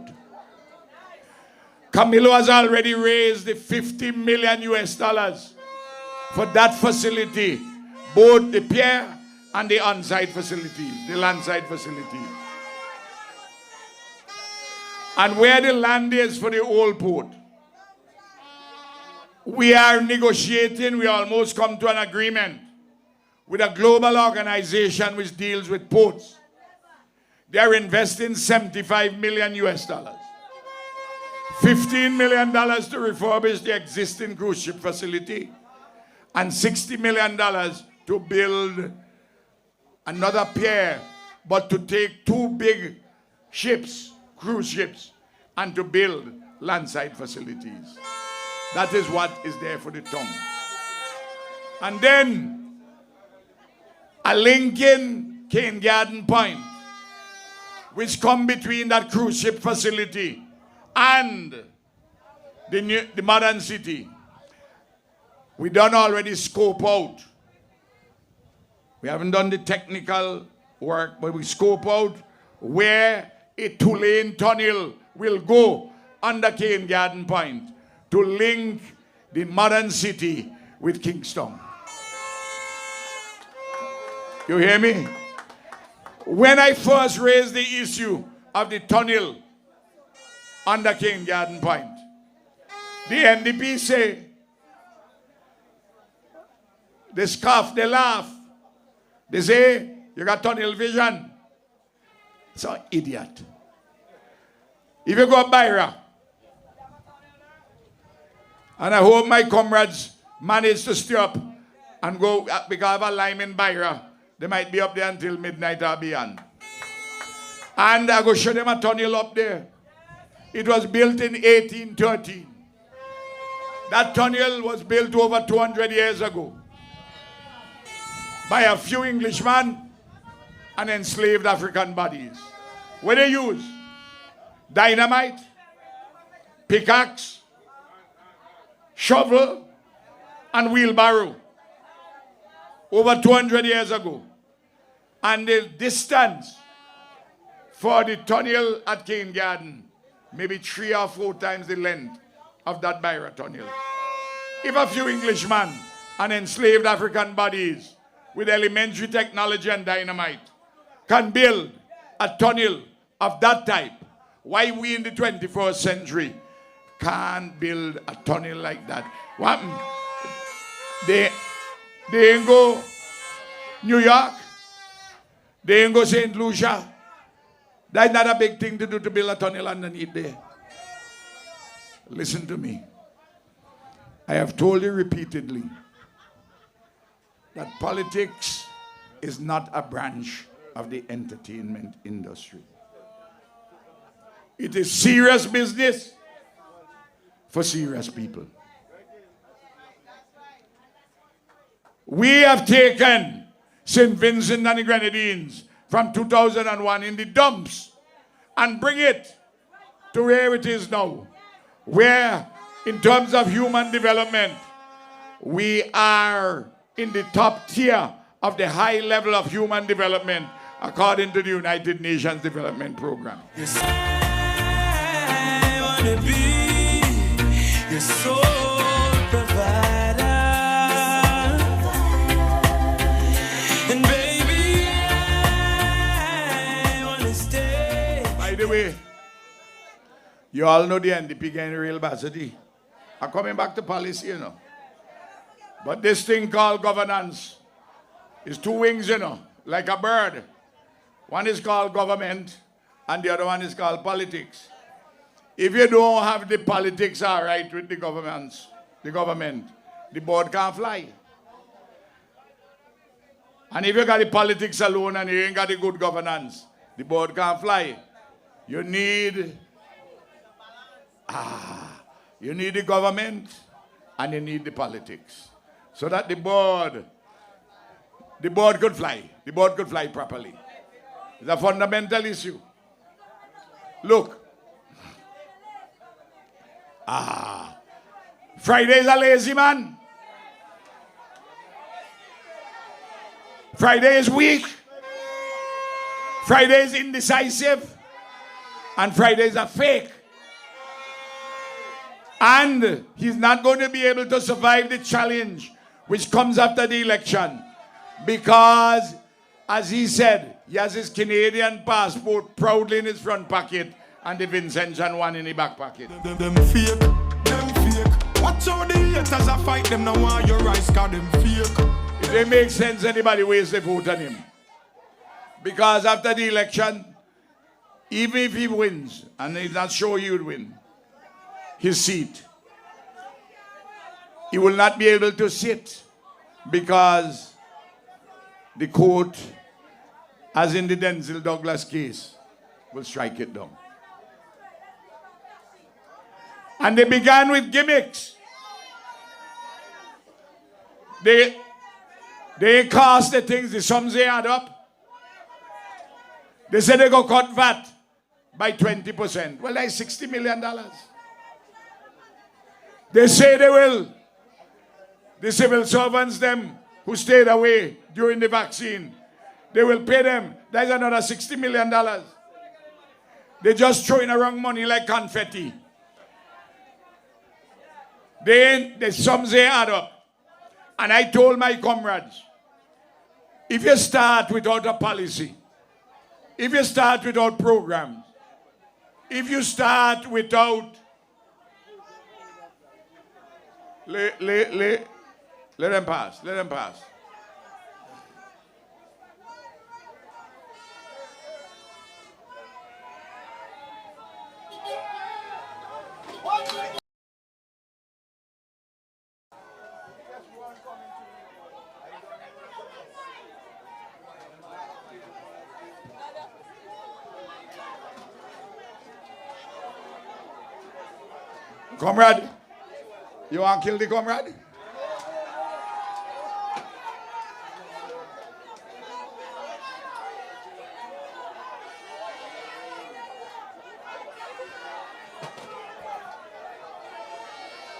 Camilo has already raised the 50 million US dollars for that facility, both the pier and the on-site facilities, the landside facilities. And where the land is for the old port, we are negotiating, we almost come to an agreement with a global organization which deals with ports. They are investing 75 million US dollars. $15 million to refurbish the existing cruise ship facility, and $60 million to build another pier, but to take 2 big ships, cruise ships, and to build landside facilities. That is what is there for the tongue. And then a linking Cane Garden Point, which come between that cruise ship facility and the modern city. We done already scope out. We haven't done the technical work, but we scope out where a 2-lane tunnel will go under Cane Garden Point to link the modern city with Kingston. You hear me? When I first raised the issue of the tunnel under Cane Garden Point, the NDP say, they scoff, they laugh. They say, you got tunnel vision. It's an idiot. If you go to Byra, and I hope my comrades manage to stay up and go, because of a lime in Byra, they might be up there until midnight or beyond. And I go show them a tunnel up there. It was built in 1813. That tunnel was built over 200 years ago by a few Englishmen and enslaved African bodies. What they use? Dynamite, pickaxe, shovel, and wheelbarrow. Over 200 years ago. And the distance for the tunnel at Cane Garden, maybe 3 or 4 times the length of that Byra tunnel. If a few Englishmen and enslaved African bodies with elementary technology and dynamite can build a tunnel of that type, why we in the 21st century can't build a tunnel like that? What? They ain't go New York. They ain't go St. Lucia. That's not a big thing to do, to build a tunnel underneath there. Listen to me. I have told you repeatedly that politics is not a branch of the entertainment industry. It is serious business for serious people. We have taken St. Vincent and the Grenadines from 2001 in the dumps and bring it to where it is now, where in terms of human development, we are in the top tier of the high level of human development according to the United Nations Development Program. Yes, I want to be your sole provider. And baby, I want to stay. By the way, you all know the NDP getting real basity. I'm coming back to policy, you know. But this thing called governance is 2 wings, you know, like a bird. One is called government, and the other one is called politics. If you don't have the politics all right with the government, the bird can't fly. And if you got the politics alone and you ain't got the good governance, the bird can't fly. You need the government and you need the politics. So that the bird could fly. The bird could fly properly. It's a fundamental issue. Look. Friday is a lazy man. Friday is weak. Friday is indecisive. And Fridays are fake. And he's not going to be able to survive the challenge which comes after the election. Because, as he said, he has his Canadian passport proudly in his front pocket and the Vincentian one in the back pocket. Them fake, them fake. Watch out the haters a fight them now want your rice cause them fake. If they make sense, anybody waste their vote on him. Because after the election, even if he wins, and he's not sure he would win, his seat, he will not be able to sit because the court, as in the Denzel Douglas case, will strike it down. And they began with gimmicks. They cast the things, the sums they add up. They said they go cut VAT by 20%. Well, that's $60 million. They say they will. The civil servants, them who stayed away during the vaccine, they will pay them. That's another $60 million. They're just throwing around money like confetti. The sums they add up. And I told my comrades, if you start without a policy, if you start without programs, if you start without... Let them pass. Let them pass. Comrade, you want to kill the comrade?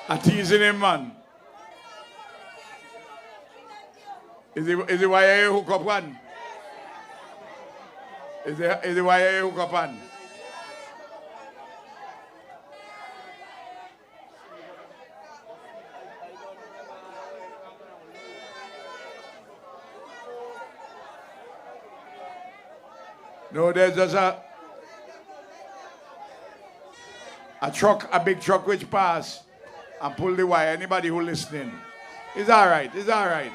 I'm teasing him, man. Is it why you hook up one? Is it why you hook up one? No, there's just a truck, a big truck which pass and pull the wire. Anybody who listening, it's all right. It's all right.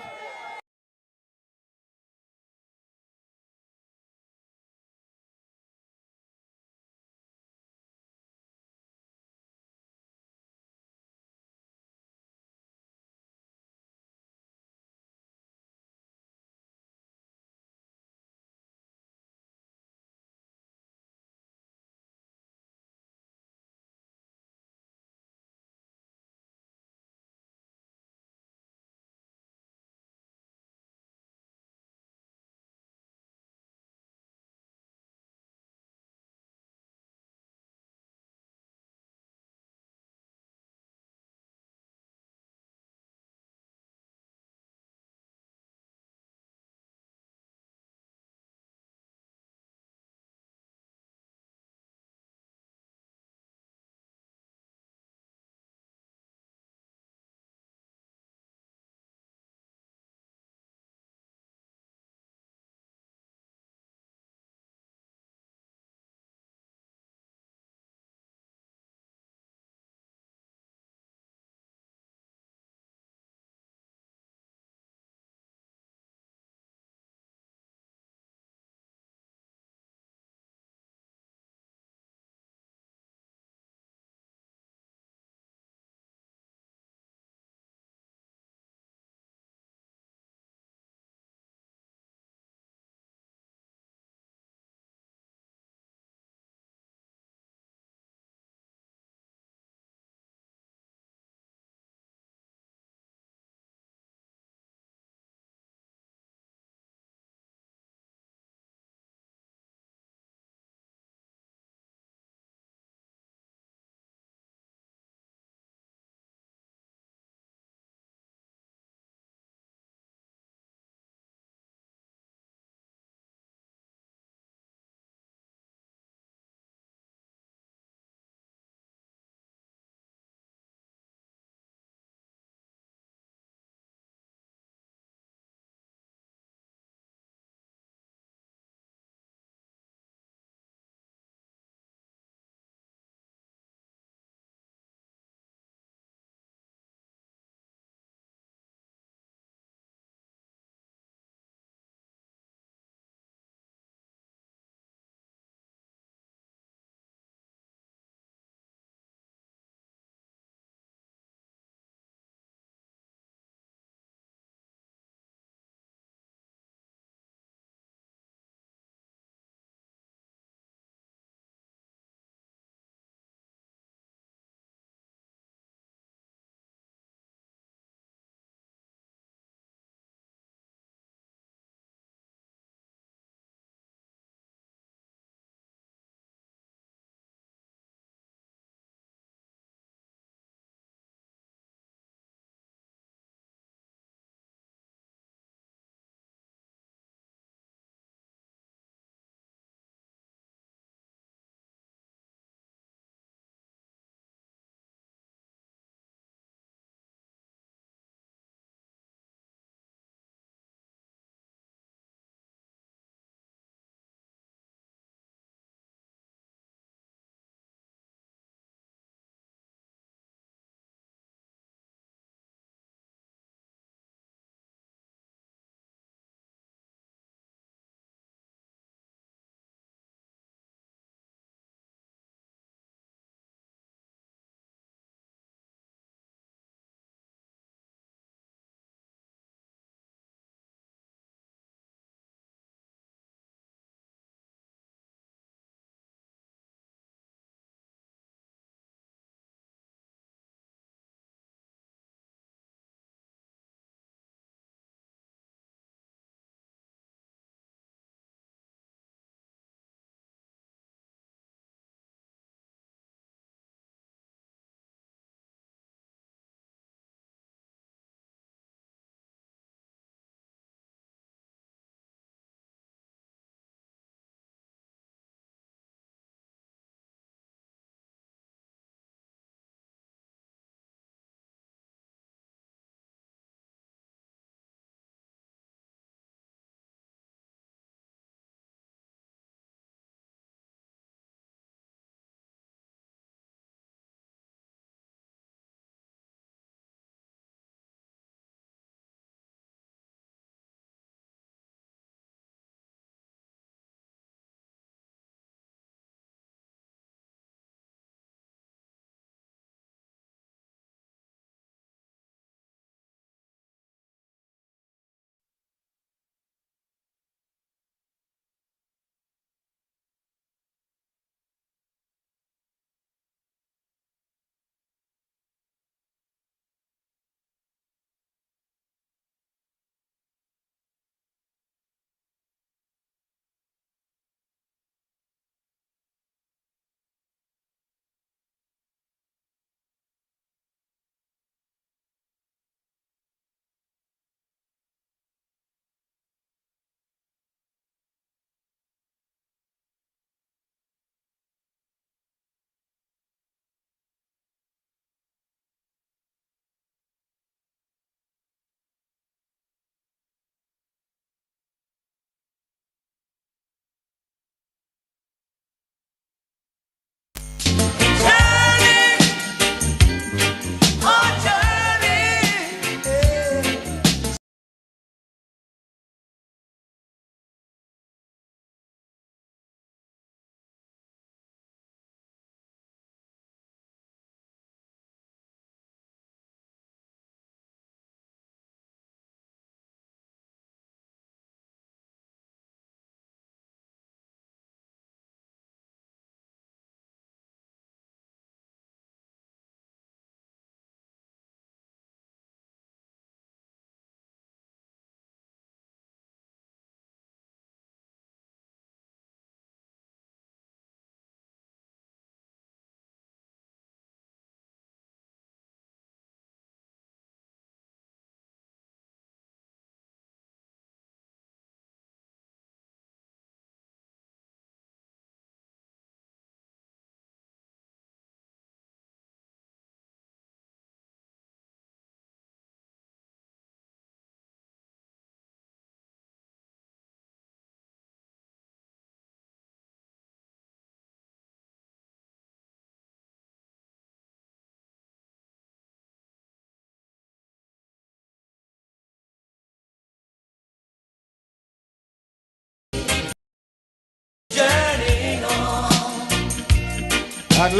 And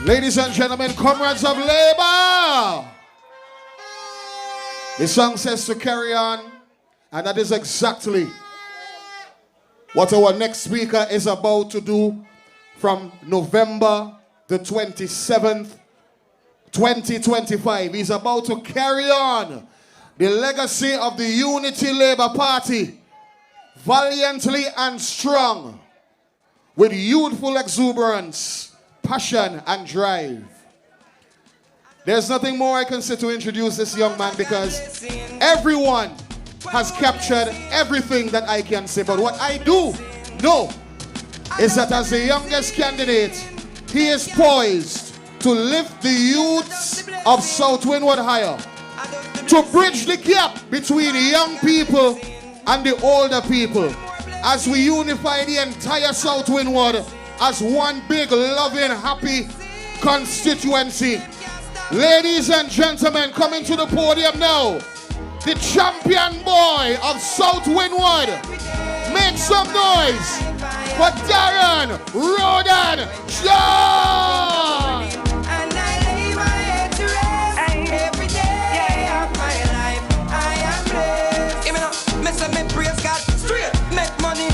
ladies and gentlemen, comrades of labor, the song says to carry on, and that is exactly what our next speaker is about to do from November the 27th, 2025. He's about to carry on the legacy of the Unity Labour Party valiantly and strong with youthful exuberance, passion, and drive. There's nothing more I can say to introduce this young man because everyone has captured everything that I can say. But what I do know is that as the youngest candidate, he is poised to lift the youths of South Windward higher, to bridge the gap between the young people and the older people, as we unify the entire South Windward as one big, loving, happy constituency. Ladies and gentlemen, coming to the podium now, the champion boy of South Windward. Make some noise for Darren Rodan John. And I lay my head to rest every day of my life. I am blessed. Even though me say me praise God straight, make money,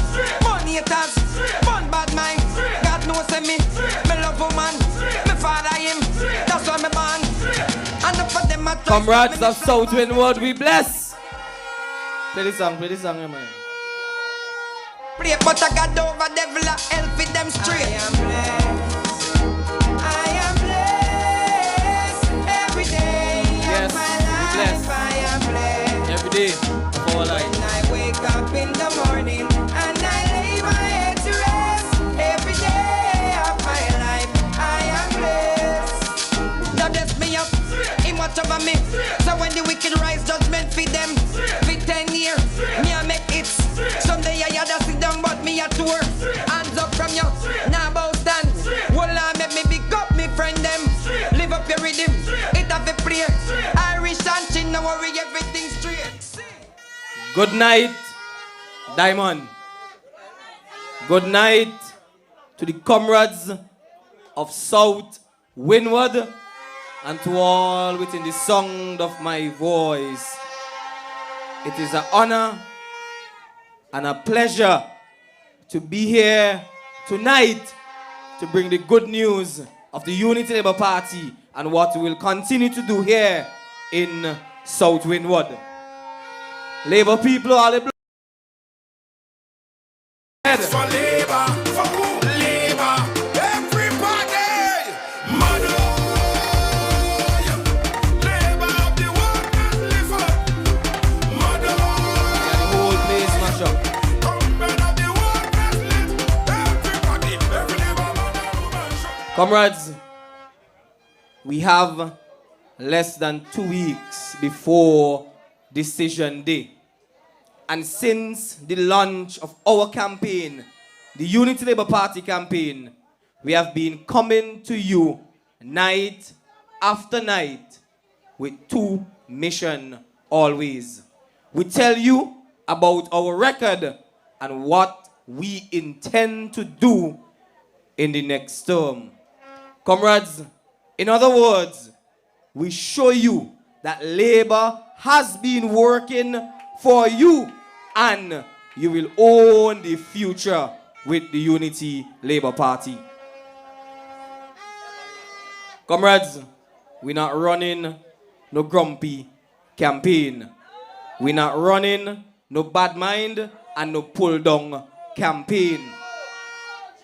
money it has, fun bad mind. God knows me love woman, me father him. That's why me born. And for them I comrades of South Windward, we bless. Play this song, man. Pray, but I got over devil, I help with them straight. I am blessed every day. Yes, of my life. blessed. I am blessed Every day of our life. when I wake up in the morning and I lay my head to rest. Every day of my life, I am blessed. Now bless me up, Him watch over me. So when the wicked rise, judgment feed them. For 10 years, me I make it. Someday I had to sit down, but me a tour. Hands up from you, now bow stand. Well, I make me big up me friend them. Live up your rhythm, it have a prayer. Irish and chin, no worry, everything straight. Good night, Diamond. Good night to the comrades of South Windward and to all within the sound of my voice. It is an honor and a pleasure to be here tonight to bring the good news of the Unity Labour Party and what we will continue to do here in South Windward. Labour people, all the For labor, for who? Labor, everybody. Mother, labor of the workers live up. Mother, the whole place smash up. of the workers live. Everybody, every labor man and woman show. Comrades, we have less than 2 weeks before Decision Day. And since the launch of our campaign, the Unity Labour Party campaign, we have been coming to you night after night with two missions always. We tell you about our record and what we intend to do in the next term. Comrades, in other words, we show you that Labour has been working for you and you will own the future with the Unity Labour Party. Comrades, we're not running no grumpy campaign. We're not running no bad mind and no pull down campaign.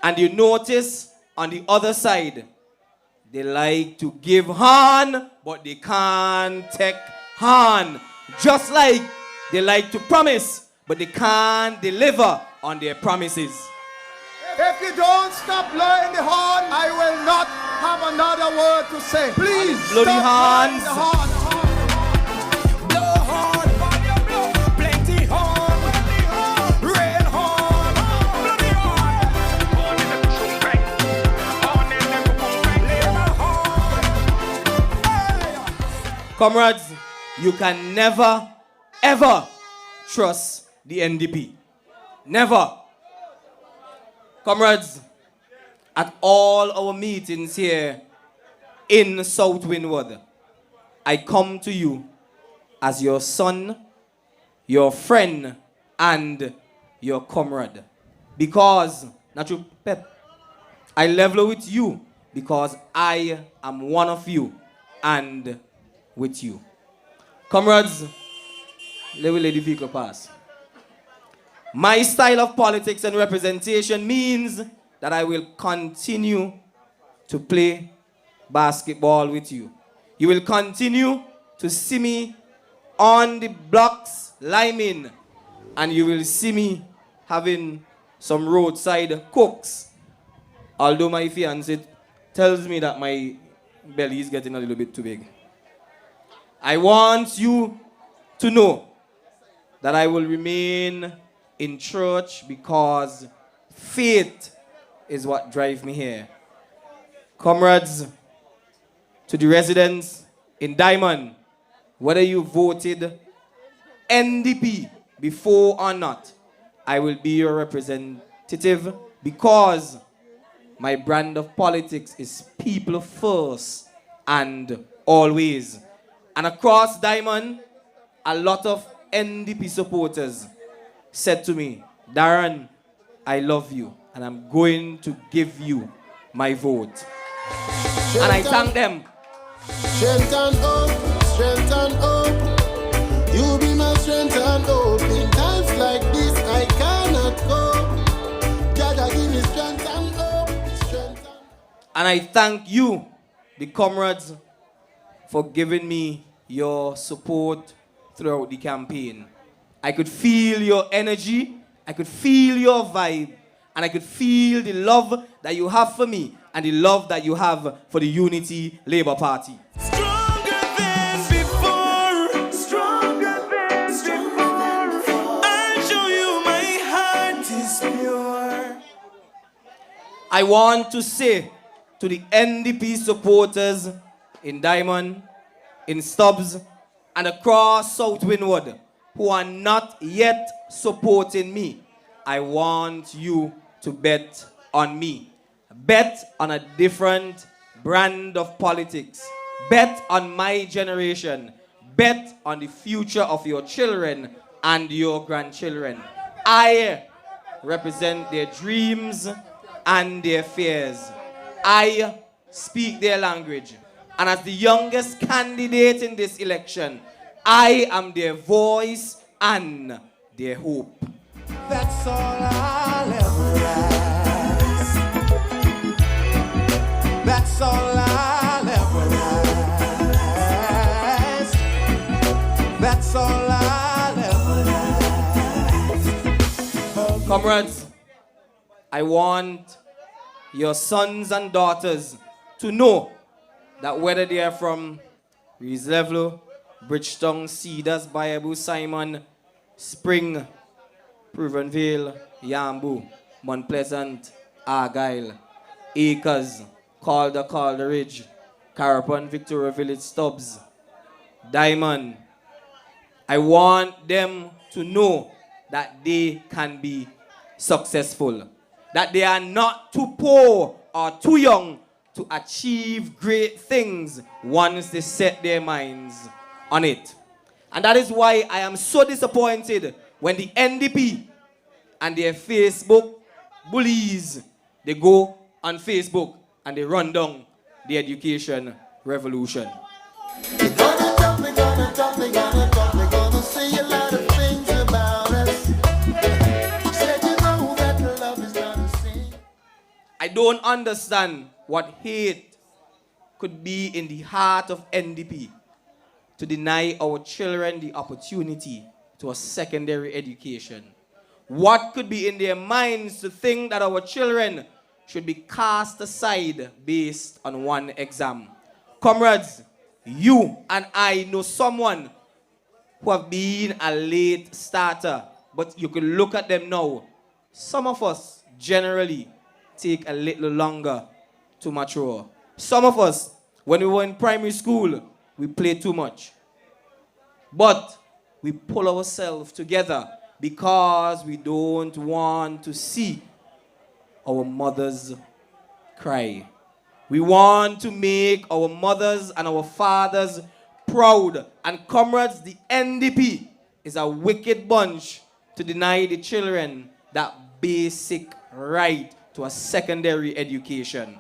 And you notice on the other side, they like to give hand, but they can't take hand. Just like they like to promise, but they can't deliver on their promises. If you don't stop blowing the horn, I will not have another word to say. Please Bloody stop blowing hands. the horn. Comrades, you can never, ever trust the NDP. Never. Comrades, at all our meetings here in South Windward, I come to you as your son, your friend, and your comrade. Because, not you, pet, I level with you because I am one of you and with you. Comrades, let me let the vehicle pass. My style of politics and representation means that I will continue to play basketball with you. You will continue to see me on the blocks liming, and you will see me having some roadside cooks. Although my fiancé tells me that my belly is getting a little bit too big. I want you to know that I will remain in church because faith is what drives me here. Comrades, to the residents in Diamond, whether you voted NDP before or not, I will be your representative because my brand of politics is people first and always. And across Diamond, a lot of NDP supporters said to me, Darren, I love you and I'm going to give you my vote. And I thank them. Strength and hope, strength and hope. You be my strength and hope. In times like this, I cannot cope. God, give me strength and hope. And I thank you, the comrades, for giving me your support throughout the campaign. I could feel your energy, I could feel your vibe, and I could feel the love that you have for me and the love that you have for the Unity Labour Party. Stronger than before. Stronger than before. I'll show you my heart is pure. I want to say to the NDP supporters in Diamond, in Stubbs, and across South Windward who are not yet supporting me, I want you to bet on me. Bet on a different brand of politics. Bet on my generation. Bet on the future of your children and your grandchildren. I represent their dreams and their fears. I speak their language. And as the youngest candidate in this election, I am their voice and their hope. That's all I'll ever ask. That's all I'll ever ask. That's all I'll ever ask. Comrades, I want your sons and daughters to know that whether they are from Reeslevlo, Bridgetown, Cedars, Bayaboo, Simon, Spring, Provenville, Yambu, Mount Pleasant, Argyle, Acres, Calder Ridge, Carapan, Victoria Village, Stubbs, Diamond. I want them to know that they can be successful, that they are not too poor or too young to achieve great things once they set their minds on it. And that is why I am so disappointed when the NDP and their Facebook bullies, they go on Facebook and they run down the education revolution. We're gonna say a lot of things about us. Said you know that love is not a sin. I don't understand what hate could be in the heart of NDP to deny our children the opportunity to a secondary education. What could be in their minds to think that our children should be cast aside based on one exam? Comrades, you and I know someone who have been a late starter, but you can look at them now. Some of us generally take a little longer to mature. Some of us, when we were in primary school, we played too much. But we pull ourselves together because we don't want to see our mothers cry. We want to make our mothers and our fathers proud. And comrades, the NDP is a wicked bunch to deny the children that basic right to a secondary education.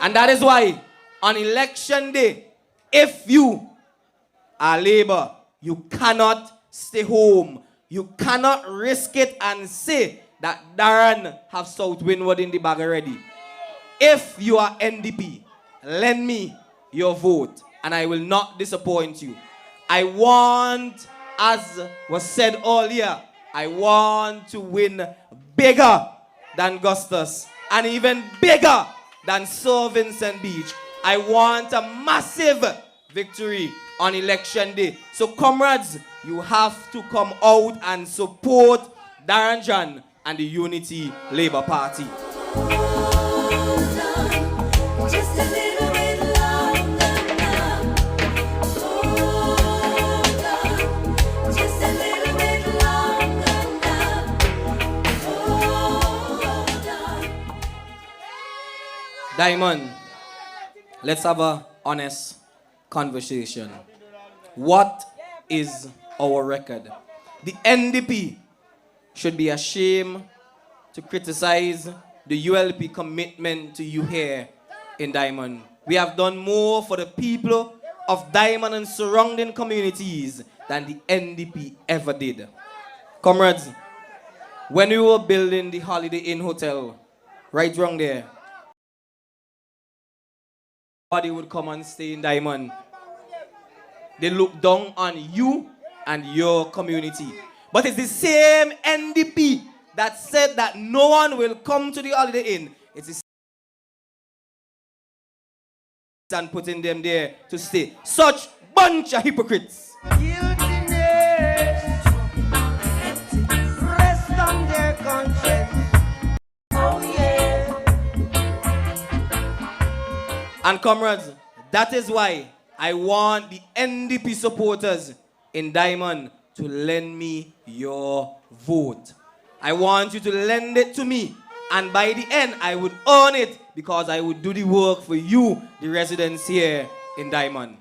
And that is why on election day, if you are Labour, you cannot stay home. You cannot risk it and say that Darren have South Windward in the bag already. If you are NDP, lend me your vote and I will not disappoint you. I want, as was said earlier, I want to win bigger than Gustus and even bigger than Sir Vincent Beach. I want a massive victory on election day. So comrades, you have to come out and support Darren John and the Unity Labour Party. Just a little bit longer now. Hold on. Just a little bit longer now. Hold on. Diamond, let's have a honest conversation. What is our record? The NDP should be ashamed to criticize the ULP commitment to you here in Diamond. We have done more for the people of Diamond and surrounding communities than the NDP ever did. Comrades, when we were building the Holiday Inn Hotel, right around there, nobody would come and stay in Diamond. They look down on you and your community. But it's the same NDP that said that no one will come to the Holiday Inn. It's the same and putting them there to stay. Such bunch of hypocrites. Guiltiness rest on their conscience. Oh yeah. And comrades, that is why I want the NDP supporters in Diamond to lend me your vote. I want you to lend it to me. And by the end, I would earn it because I would do the work for you, the residents here in Diamond.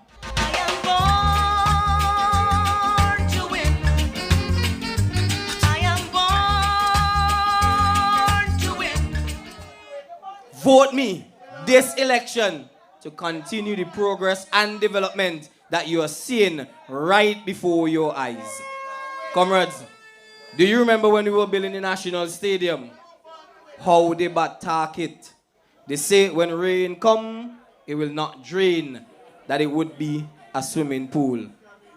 Vote me this election to continue the progress and development that you are seeing right before your eyes. Comrades, do you remember when we were building the National Stadium? How they attack it? They say when rain come, it will not drain, that it would be a swimming pool.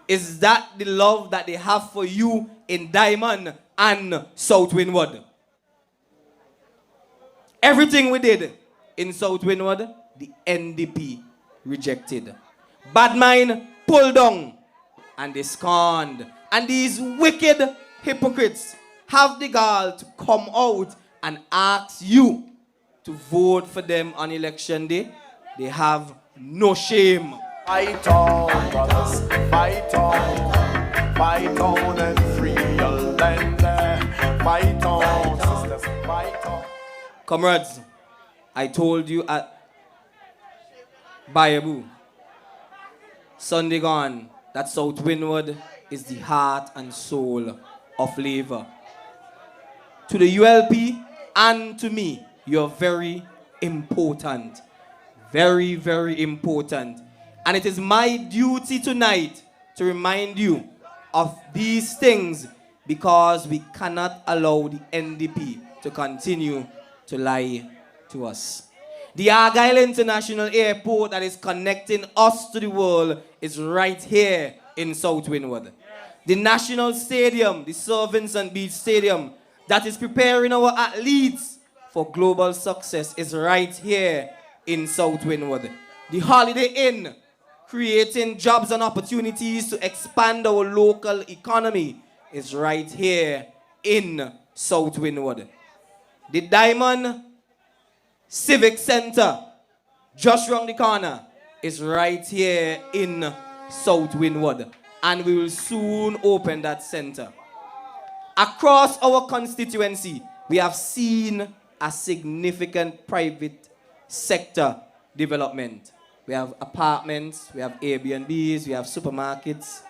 Is that the love that they have for you in Diamond and South Windward? Everything we did in South Windward, the NDP rejected. Bad mind pulled down and they scorned. And these wicked hypocrites have the gall to come out and ask you to vote for them on election day. They have no shame. Fight on, brothers, fight on and free your land. Fight on, sisters, fight on. Comrades, I told you at Bayabu, Sunday gone, that South Windward is the heart and soul of Labour. To the ULP and to me, you're very important. Very, very important. And it is my duty tonight to remind you of these things because we cannot allow the NDP to continue to lie to us. The Argyle International Airport that is connecting us to the world is right here in South Windward. The National Stadium, the Sir Vincent Beach Stadium, that is preparing our athletes for global success is right here in South Windward. The Holiday Inn, creating jobs and opportunities to expand our local economy, is right here in South Windward. The Diamond Civic Center, just round the corner, is right here in South Windward. And we will soon open that center. Across our constituency, we have seen a significant private sector development. We have apartments, we have Airbnbs, we have supermarkets,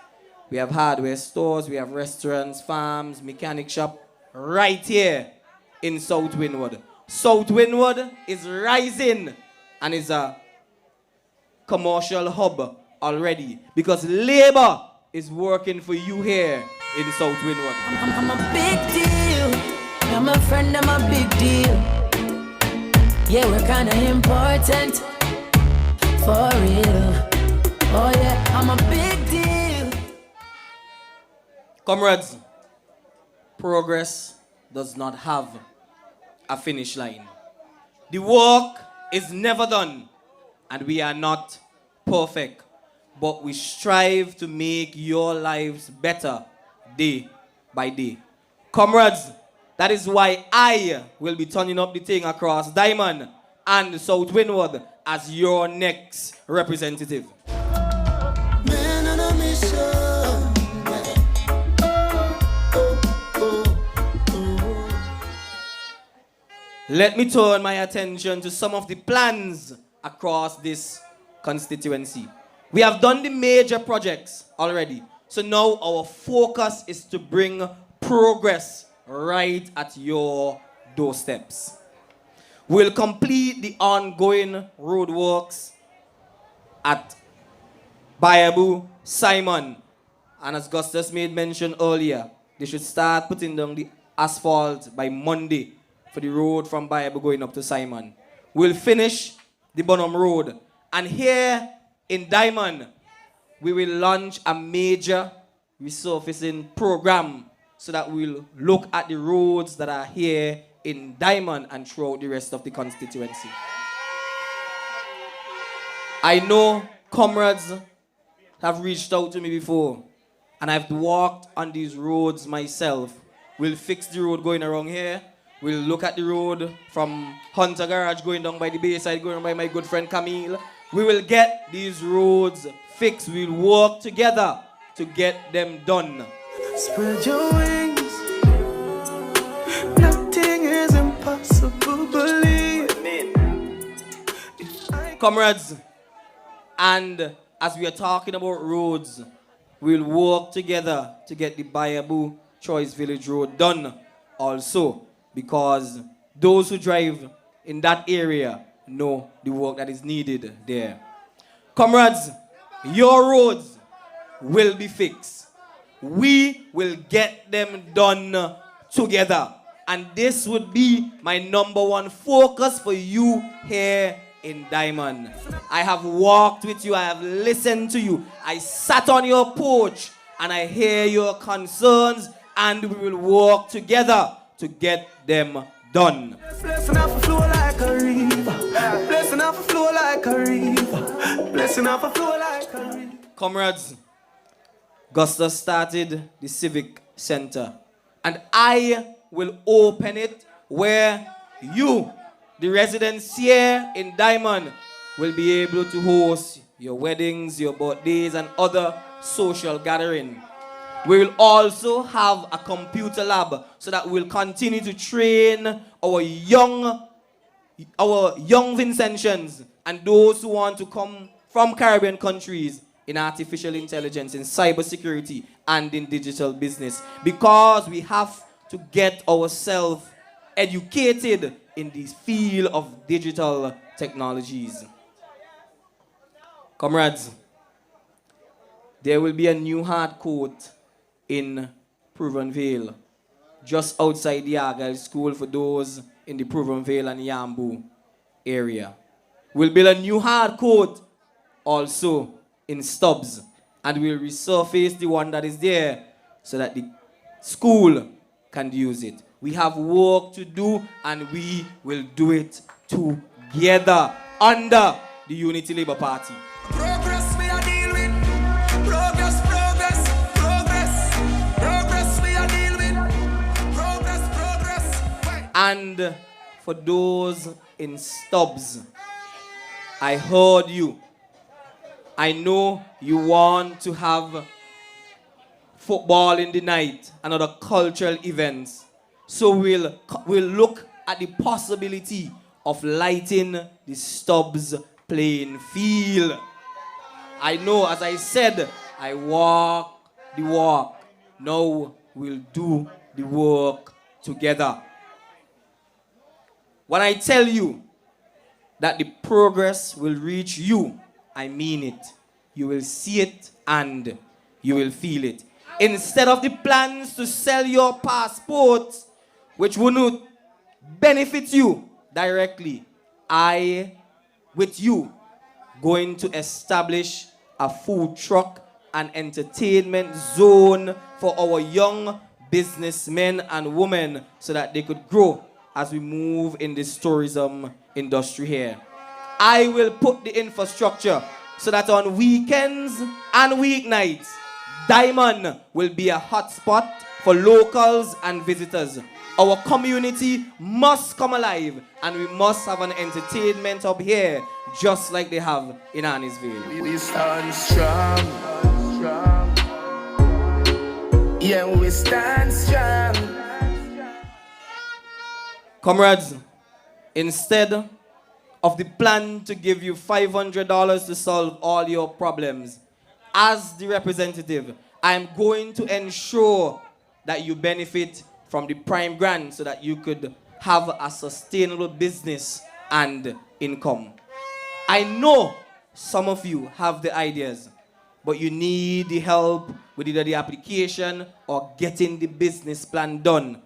we have hardware stores, we have restaurants, farms, mechanic shop, right here in South Windward. South Windward is rising and is a commercial hub already because labor is working for you here in South Windward. I'm a big deal. You're my friend, I'm a big deal. Yeah, we're kinda important. For real. Oh yeah, I'm a big deal. Comrades, progress does not have a finish line. The work is never done, and we are not perfect, but we strive to make your lives better day by day. Comrades, that is why I will be turning up the thing across Diamond and South Windward as your next representative. Man on a mission. Let me turn my attention to some of the plans across this constituency. We have done the major projects already, so now our focus is to bring progress right at your doorsteps. We'll complete the ongoing roadworks at Bayabu, Simon, and as Gustus made mention earlier, they should start putting down the asphalt by Monday for the road from Bayabu going up to Simon. We'll finish the Bonham Road, and here in Diamond, we will launch a major resurfacing program so that we'll look at the roads that are here in Diamond and throughout the rest of the constituency. I know comrades have reached out to me before, and I've walked on these roads myself. We'll fix the road going around here. We'll look at the road from Hunter Garage going down by the Bayside, going by my good friend Camille. We will get these roads fixed. We'll work together to get them done. Spread your wings. Nothing is impossible, believe me. Comrades, and as we are talking about roads, we'll work together to get the Bayabu Choice Village Road done also, because those who drive in that area know the work that is needed there. Comrades, your roads will be fixed. We will get them done together. And this would be my #1 focus for you here in Diamond. I have walked with you, I have listened to you, I sat on your porch and I hear your concerns, and we will work together to get them done. Blessing off a flow like a river. Blessing off a flow like a river. Blessing off a flow like a river. Comrades, Gusta started the Civic Center, and I will open it where you, the residents here in Diamond, will be able to host your weddings, your birthdays, and other social gatherings. We will also have a computer lab so that we'll continue to train our young Vincentians and those who want to come from Caribbean countries in artificial intelligence, in cybersecurity, and in digital business, because we have to get ourselves educated in the field of digital technologies. Comrades, there will be a new hard court in Proven Vale, just outside the Argyle School for those in the Proven Vale and Yambu area. We'll build a new hard court also in Stubbs, and we'll resurface the one that is there so that the school can use it. We have work to do, and we will do it together under the Unity Labour Party. Progress we are deal with. Progress, progress, progress. Progress we are deal with. Progress, progress. And for those in Stubbs, I heard you. I know you want to have football in the night and other cultural events. So we'll look at the possibility of lighting the Stubbs playing field. I know, as I said, I walk the walk. Now we'll do the work together. When I tell you that the progress will reach you, I mean it. You will see it and you will feel it. Instead of the plans to sell your passports, which will not benefit you directly, I, with you, going to establish a food truck and entertainment zone for our young businessmen and women so that they could grow as we move in this tourism industry here. I will put the infrastructure so that on weekends and weeknights, Diamond will be a hotspot for locals and visitors. Our community must come alive and we must have an entertainment hub here just like they have in Annisville. We stand strong. Yeah, we stand strong. Comrades, instead of the plan to give you $500 to solve all your problems, as the representative, I'm going to ensure that you benefit from the prime grant so that you could have a sustainable business and income. I know some of you have the ideas, but you need the help with either the application or getting the business plan done.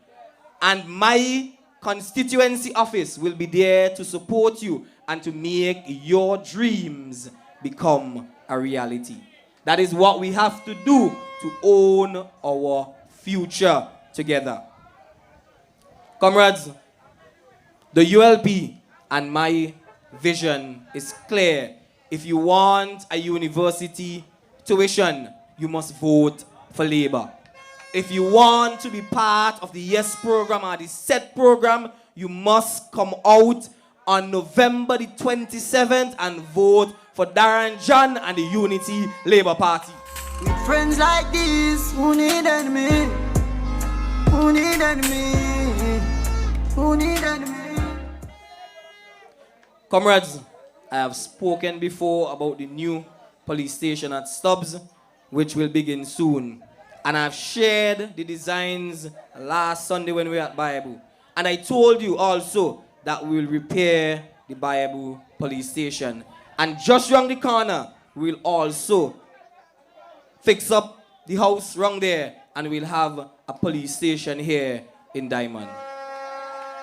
And my constituency office will be there to support you and to make your dreams become a reality. That is what we have to do to own our future together. Comrades, the ULP and my vision is clear. If you want a university tuition, you must vote for Labour. If you want to be part of the YES program or the SET program, you must come out on November the 27th and vote for Darren John and the Unity Labour Party. With friends like these, who need enemy? Who need enemy? Who need enemy? Comrades, I have spoken before about the new police station at Stubbs, which will begin soon. And I've shared the designs last Sunday when we were at Bible. And I told you also that we will repair the Bible police station. And just around the corner, we'll also fix up the house around there and we'll have a police station here in Diamond.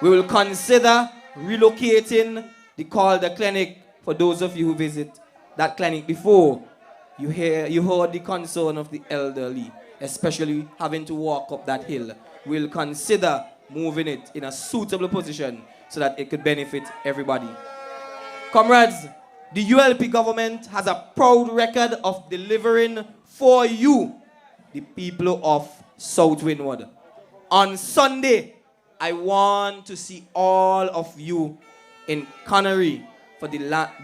We will consider relocating the Calder Clinic for those of you who visit that clinic before. You heard the concern of the elderly, especially having to walk up that hill. We'll consider moving it in a suitable position so that it could benefit everybody. Comrades, the ULP government has a proud record of delivering for you, the people of South Windward. On Sunday, I want to see all of you in Connery for the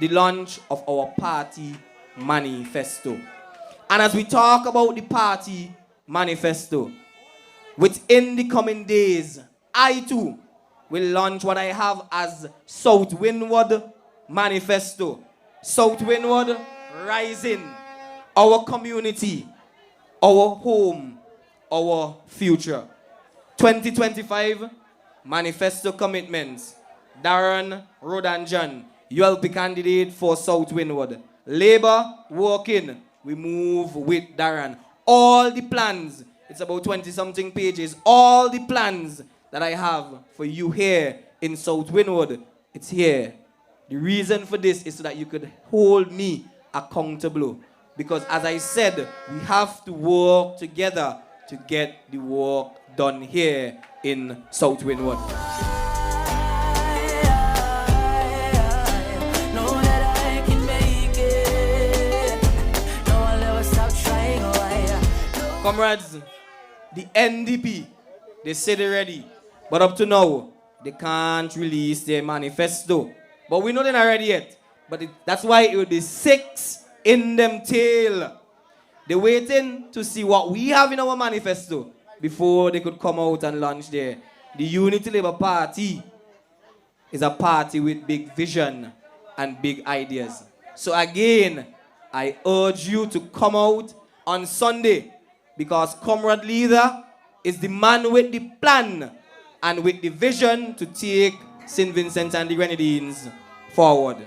launch of our party manifesto. And as we talk about the party manifesto, within the coming days, I too will launch what I have as South Windward Manifesto. South Windward Rising, our community, our home, our future. 2025 Manifesto Commitments. Darren Rodanjan, ULP candidate for South Windward. Labour working, we move with Darren. All the plans, it's about 20-something pages, all the plans that I have for you here in South Windward, it's here. The reason for this is so that you could hold me accountable. Because as I said, we have to work together to get the work done here in South Windward. Comrades, the NDP, they say they're ready. But up to now, they can't release their manifesto. But we know they're not ready yet. But that's why it will be 6 in them tail. They're waiting to see what we have in our manifesto before they could come out and launch the Unity Labour Party is a party with big vision and big ideas. So again, I urge you to come out on Sunday because Comrade Leader is the man with the plan and with the vision to take St. Vincent and the Grenadines forward.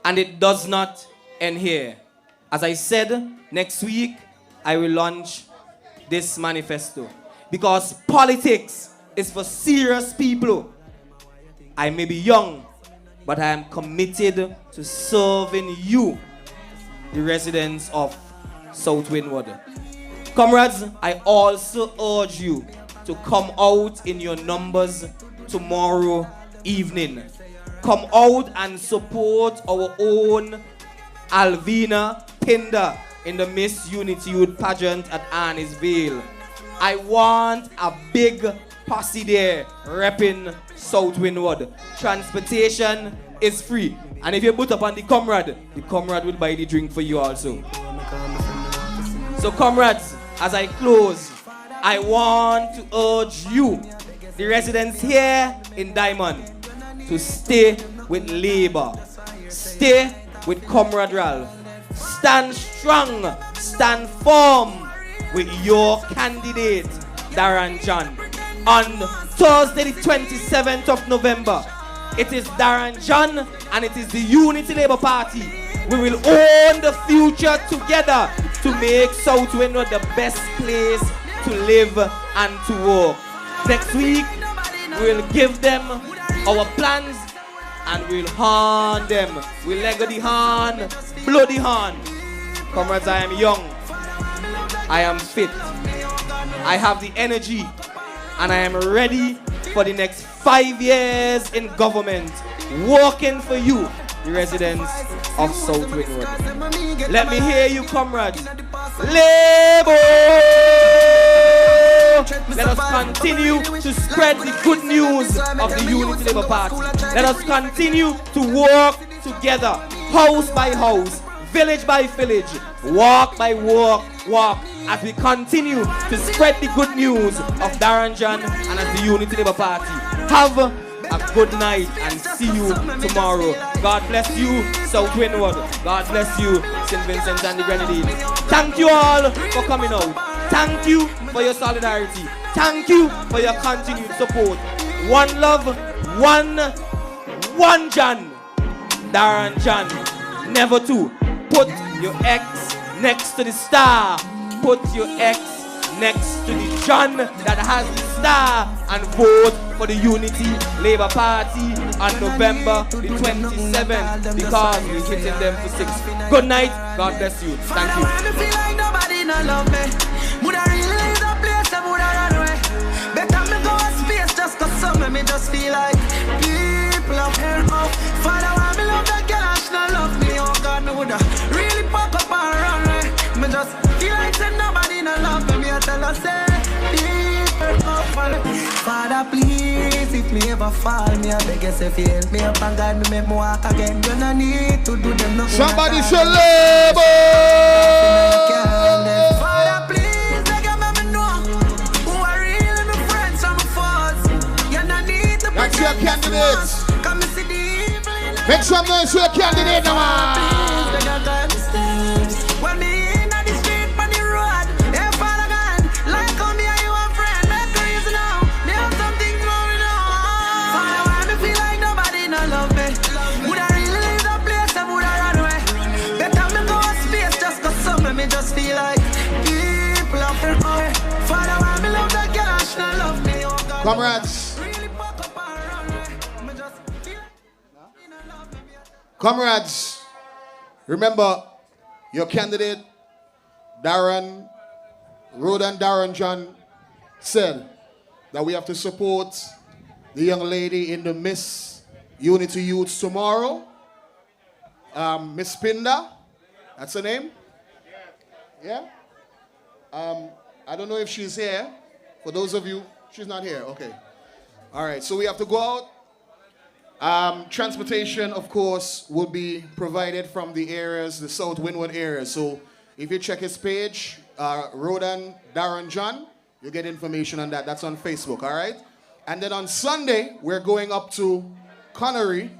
And it does not end here. As I said, next week I will launch this manifesto because politics is for serious people. I may be young, but I am committed to serving you, the residents of South Windward. Comrades, I also urge you to come out in your numbers tomorrow evening. Come out and support our own Alvina Pinder in the Miss Unity Youth pageant at Arnisvale. I want a big posse there repping South Windward. Transportation is free. And if you put up on the comrade will buy the drink for you also. So comrades, as I close, I want to urge you, the residents here in Diamond, to stay with Labour. Stay with Comrade Ralph. Stand strong, stand firm with your candidate, Darren John. On Thursday, the 27th of November, it is Darren John and it is the Unity Labour Party. We will own the future together to make South Windward the best place to live and to work. Next week, we'll give them our plans and we'll horn them. We'll leg the horn, blow the horn. Comrades, I am young. I am fit. I have the energy and I am ready for the next 5 years in government, working for you, the residents of South Windward. Let me hear you, comrades. Labour! Let us continue to spread the good news of the Unity Labour Party. Let us continue to work together, house by house, village by village, walk by walk, as we continue to spread the good news of Darren John and as the Unity Labour Party. Have a good night and see you tomorrow. God bless you, South Windward. God bless you, St. Vincent and the Grenadines. Thank you all for coming out. Thank you for your solidarity. Thank you for your continued support. One love, one John. Darren John. Never two. Put your X next to the star. Put your X next to the John that has the star and vote for the Unity Labour Party on November the 27th because we're hitting them for 6. Good night. God bless you. Thank you. Would I really leave the place and would I run away? Better me go a space just cause some of me just feel like people up here up. Father, why me love that girl and she not love me? Oh God, me woulda really pop up and run away. Me just feel like say nobody not love me. Me I tell her say people up. Father, please, if me ever fall, me I beg you say if you help me up and guide me, make me walk again. You no need to do them nothing. Somebody say Labour! That's your candidates. Make some noise for your candidate now. When me in the street on the road, if I again, like come here, you a friend, make me easy now. There's something going on. Father, why me feel like nobody no love me? Would I really leave the place and would I run away? Better me go a space just cause some of me just feel like people up here. Father, why me love that girl and she not love me? Comrades. Comrades, remember your candidate, Darren John, said that we have to support the young lady in the Miss Unity Youth tomorrow. Miss Pinder, that's her name? Yeah? I don't know if she's here. For those of you, she's not here, okay. All right, so we have to go out. Transportation, of course, will be provided from the areas, the South Windward area. So if you check his page, Darren John, You get information on that. That's on Facebook, all right? And then on Sunday, we're going up to Connery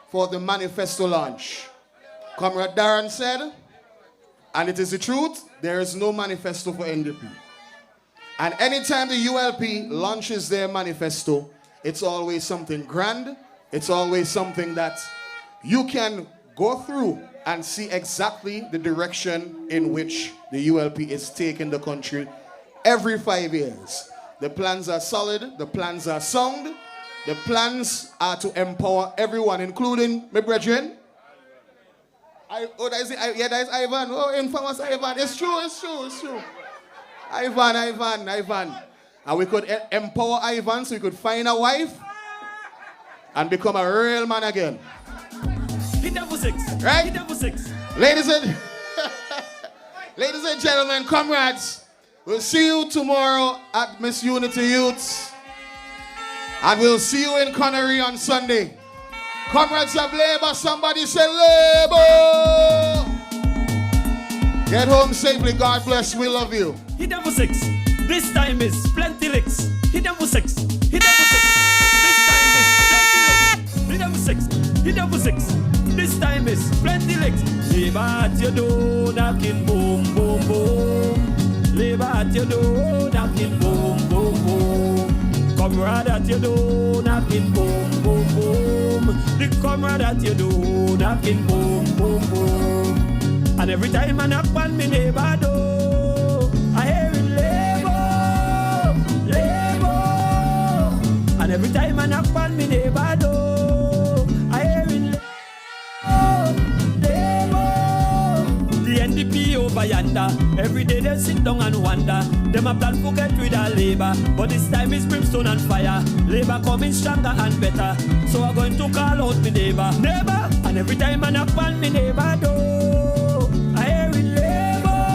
for the manifesto launch. Comrade Darren said, and it is the truth, there is no manifesto for NDP. And anytime the ULP launches their manifesto, it's always something grand. It's always something that you can go through and see exactly the direction in which the ULP is taking the country every 5 years. The plans are solid, the plans are sound, the plans are to empower everyone, including my brethren. That is Ivan. Oh, infamous Ivan. It's true. Ivan. And we could empower Ivan so he could find a wife and become a real man again. Right? Ladies and gentlemen, comrades, we'll see you tomorrow at Miss Unity Youths. And we'll see you in Connery on Sunday. Comrades of Labour, somebody say Labour! Get home safely. God bless. We love you. Hit them for 6. This time is plenty licks. Hit them for 6. Hit them for 6. This time is plenty licks. Hit them for 6. Hit them for 6. This time is plenty licks. Labour at your door, knocking boom, boom, boom. Labour at your door, knocking boom, boom, boom. Comrade at your door, knocking boom, boom, boom. The comrade at your door, knocking boom, boom, boom. And every time I knock on me neighbor door, I hear it Labour, Labour. And every time I knock on me neighbor door, I hear it Labour. The NDP over yonder, every day they sit down and wonder. Them a plan to get rid of Labour, but this time it's brimstone and fire. Labour coming stronger and better, so I'm going to call out me neighbor. And every time I knock on me neighbor door, I hear it Labour.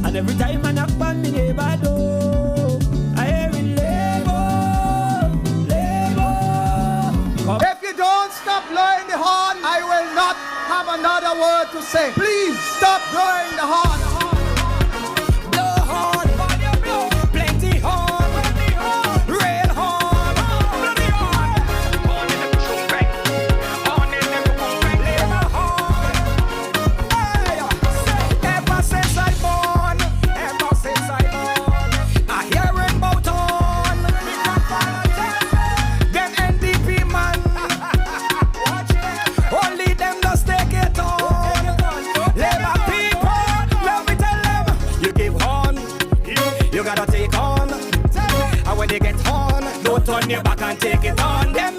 And every time I knock on me neighbor door, I hear it Labour. If you don't stop blowing the horn, I will not have another word to say. Please stop blowing the horn. Blow horn, plenty horn, real horn, bloody horn. Horn in the boom bang, horn in the boom bang, Labour horn. Hey, ever since I born, I hearing about horn. Them NDP man, only them just take it on. Labour people, let me tell them, you give horn, you gotta take on. And when they get on, don't turn your back and take it on. Them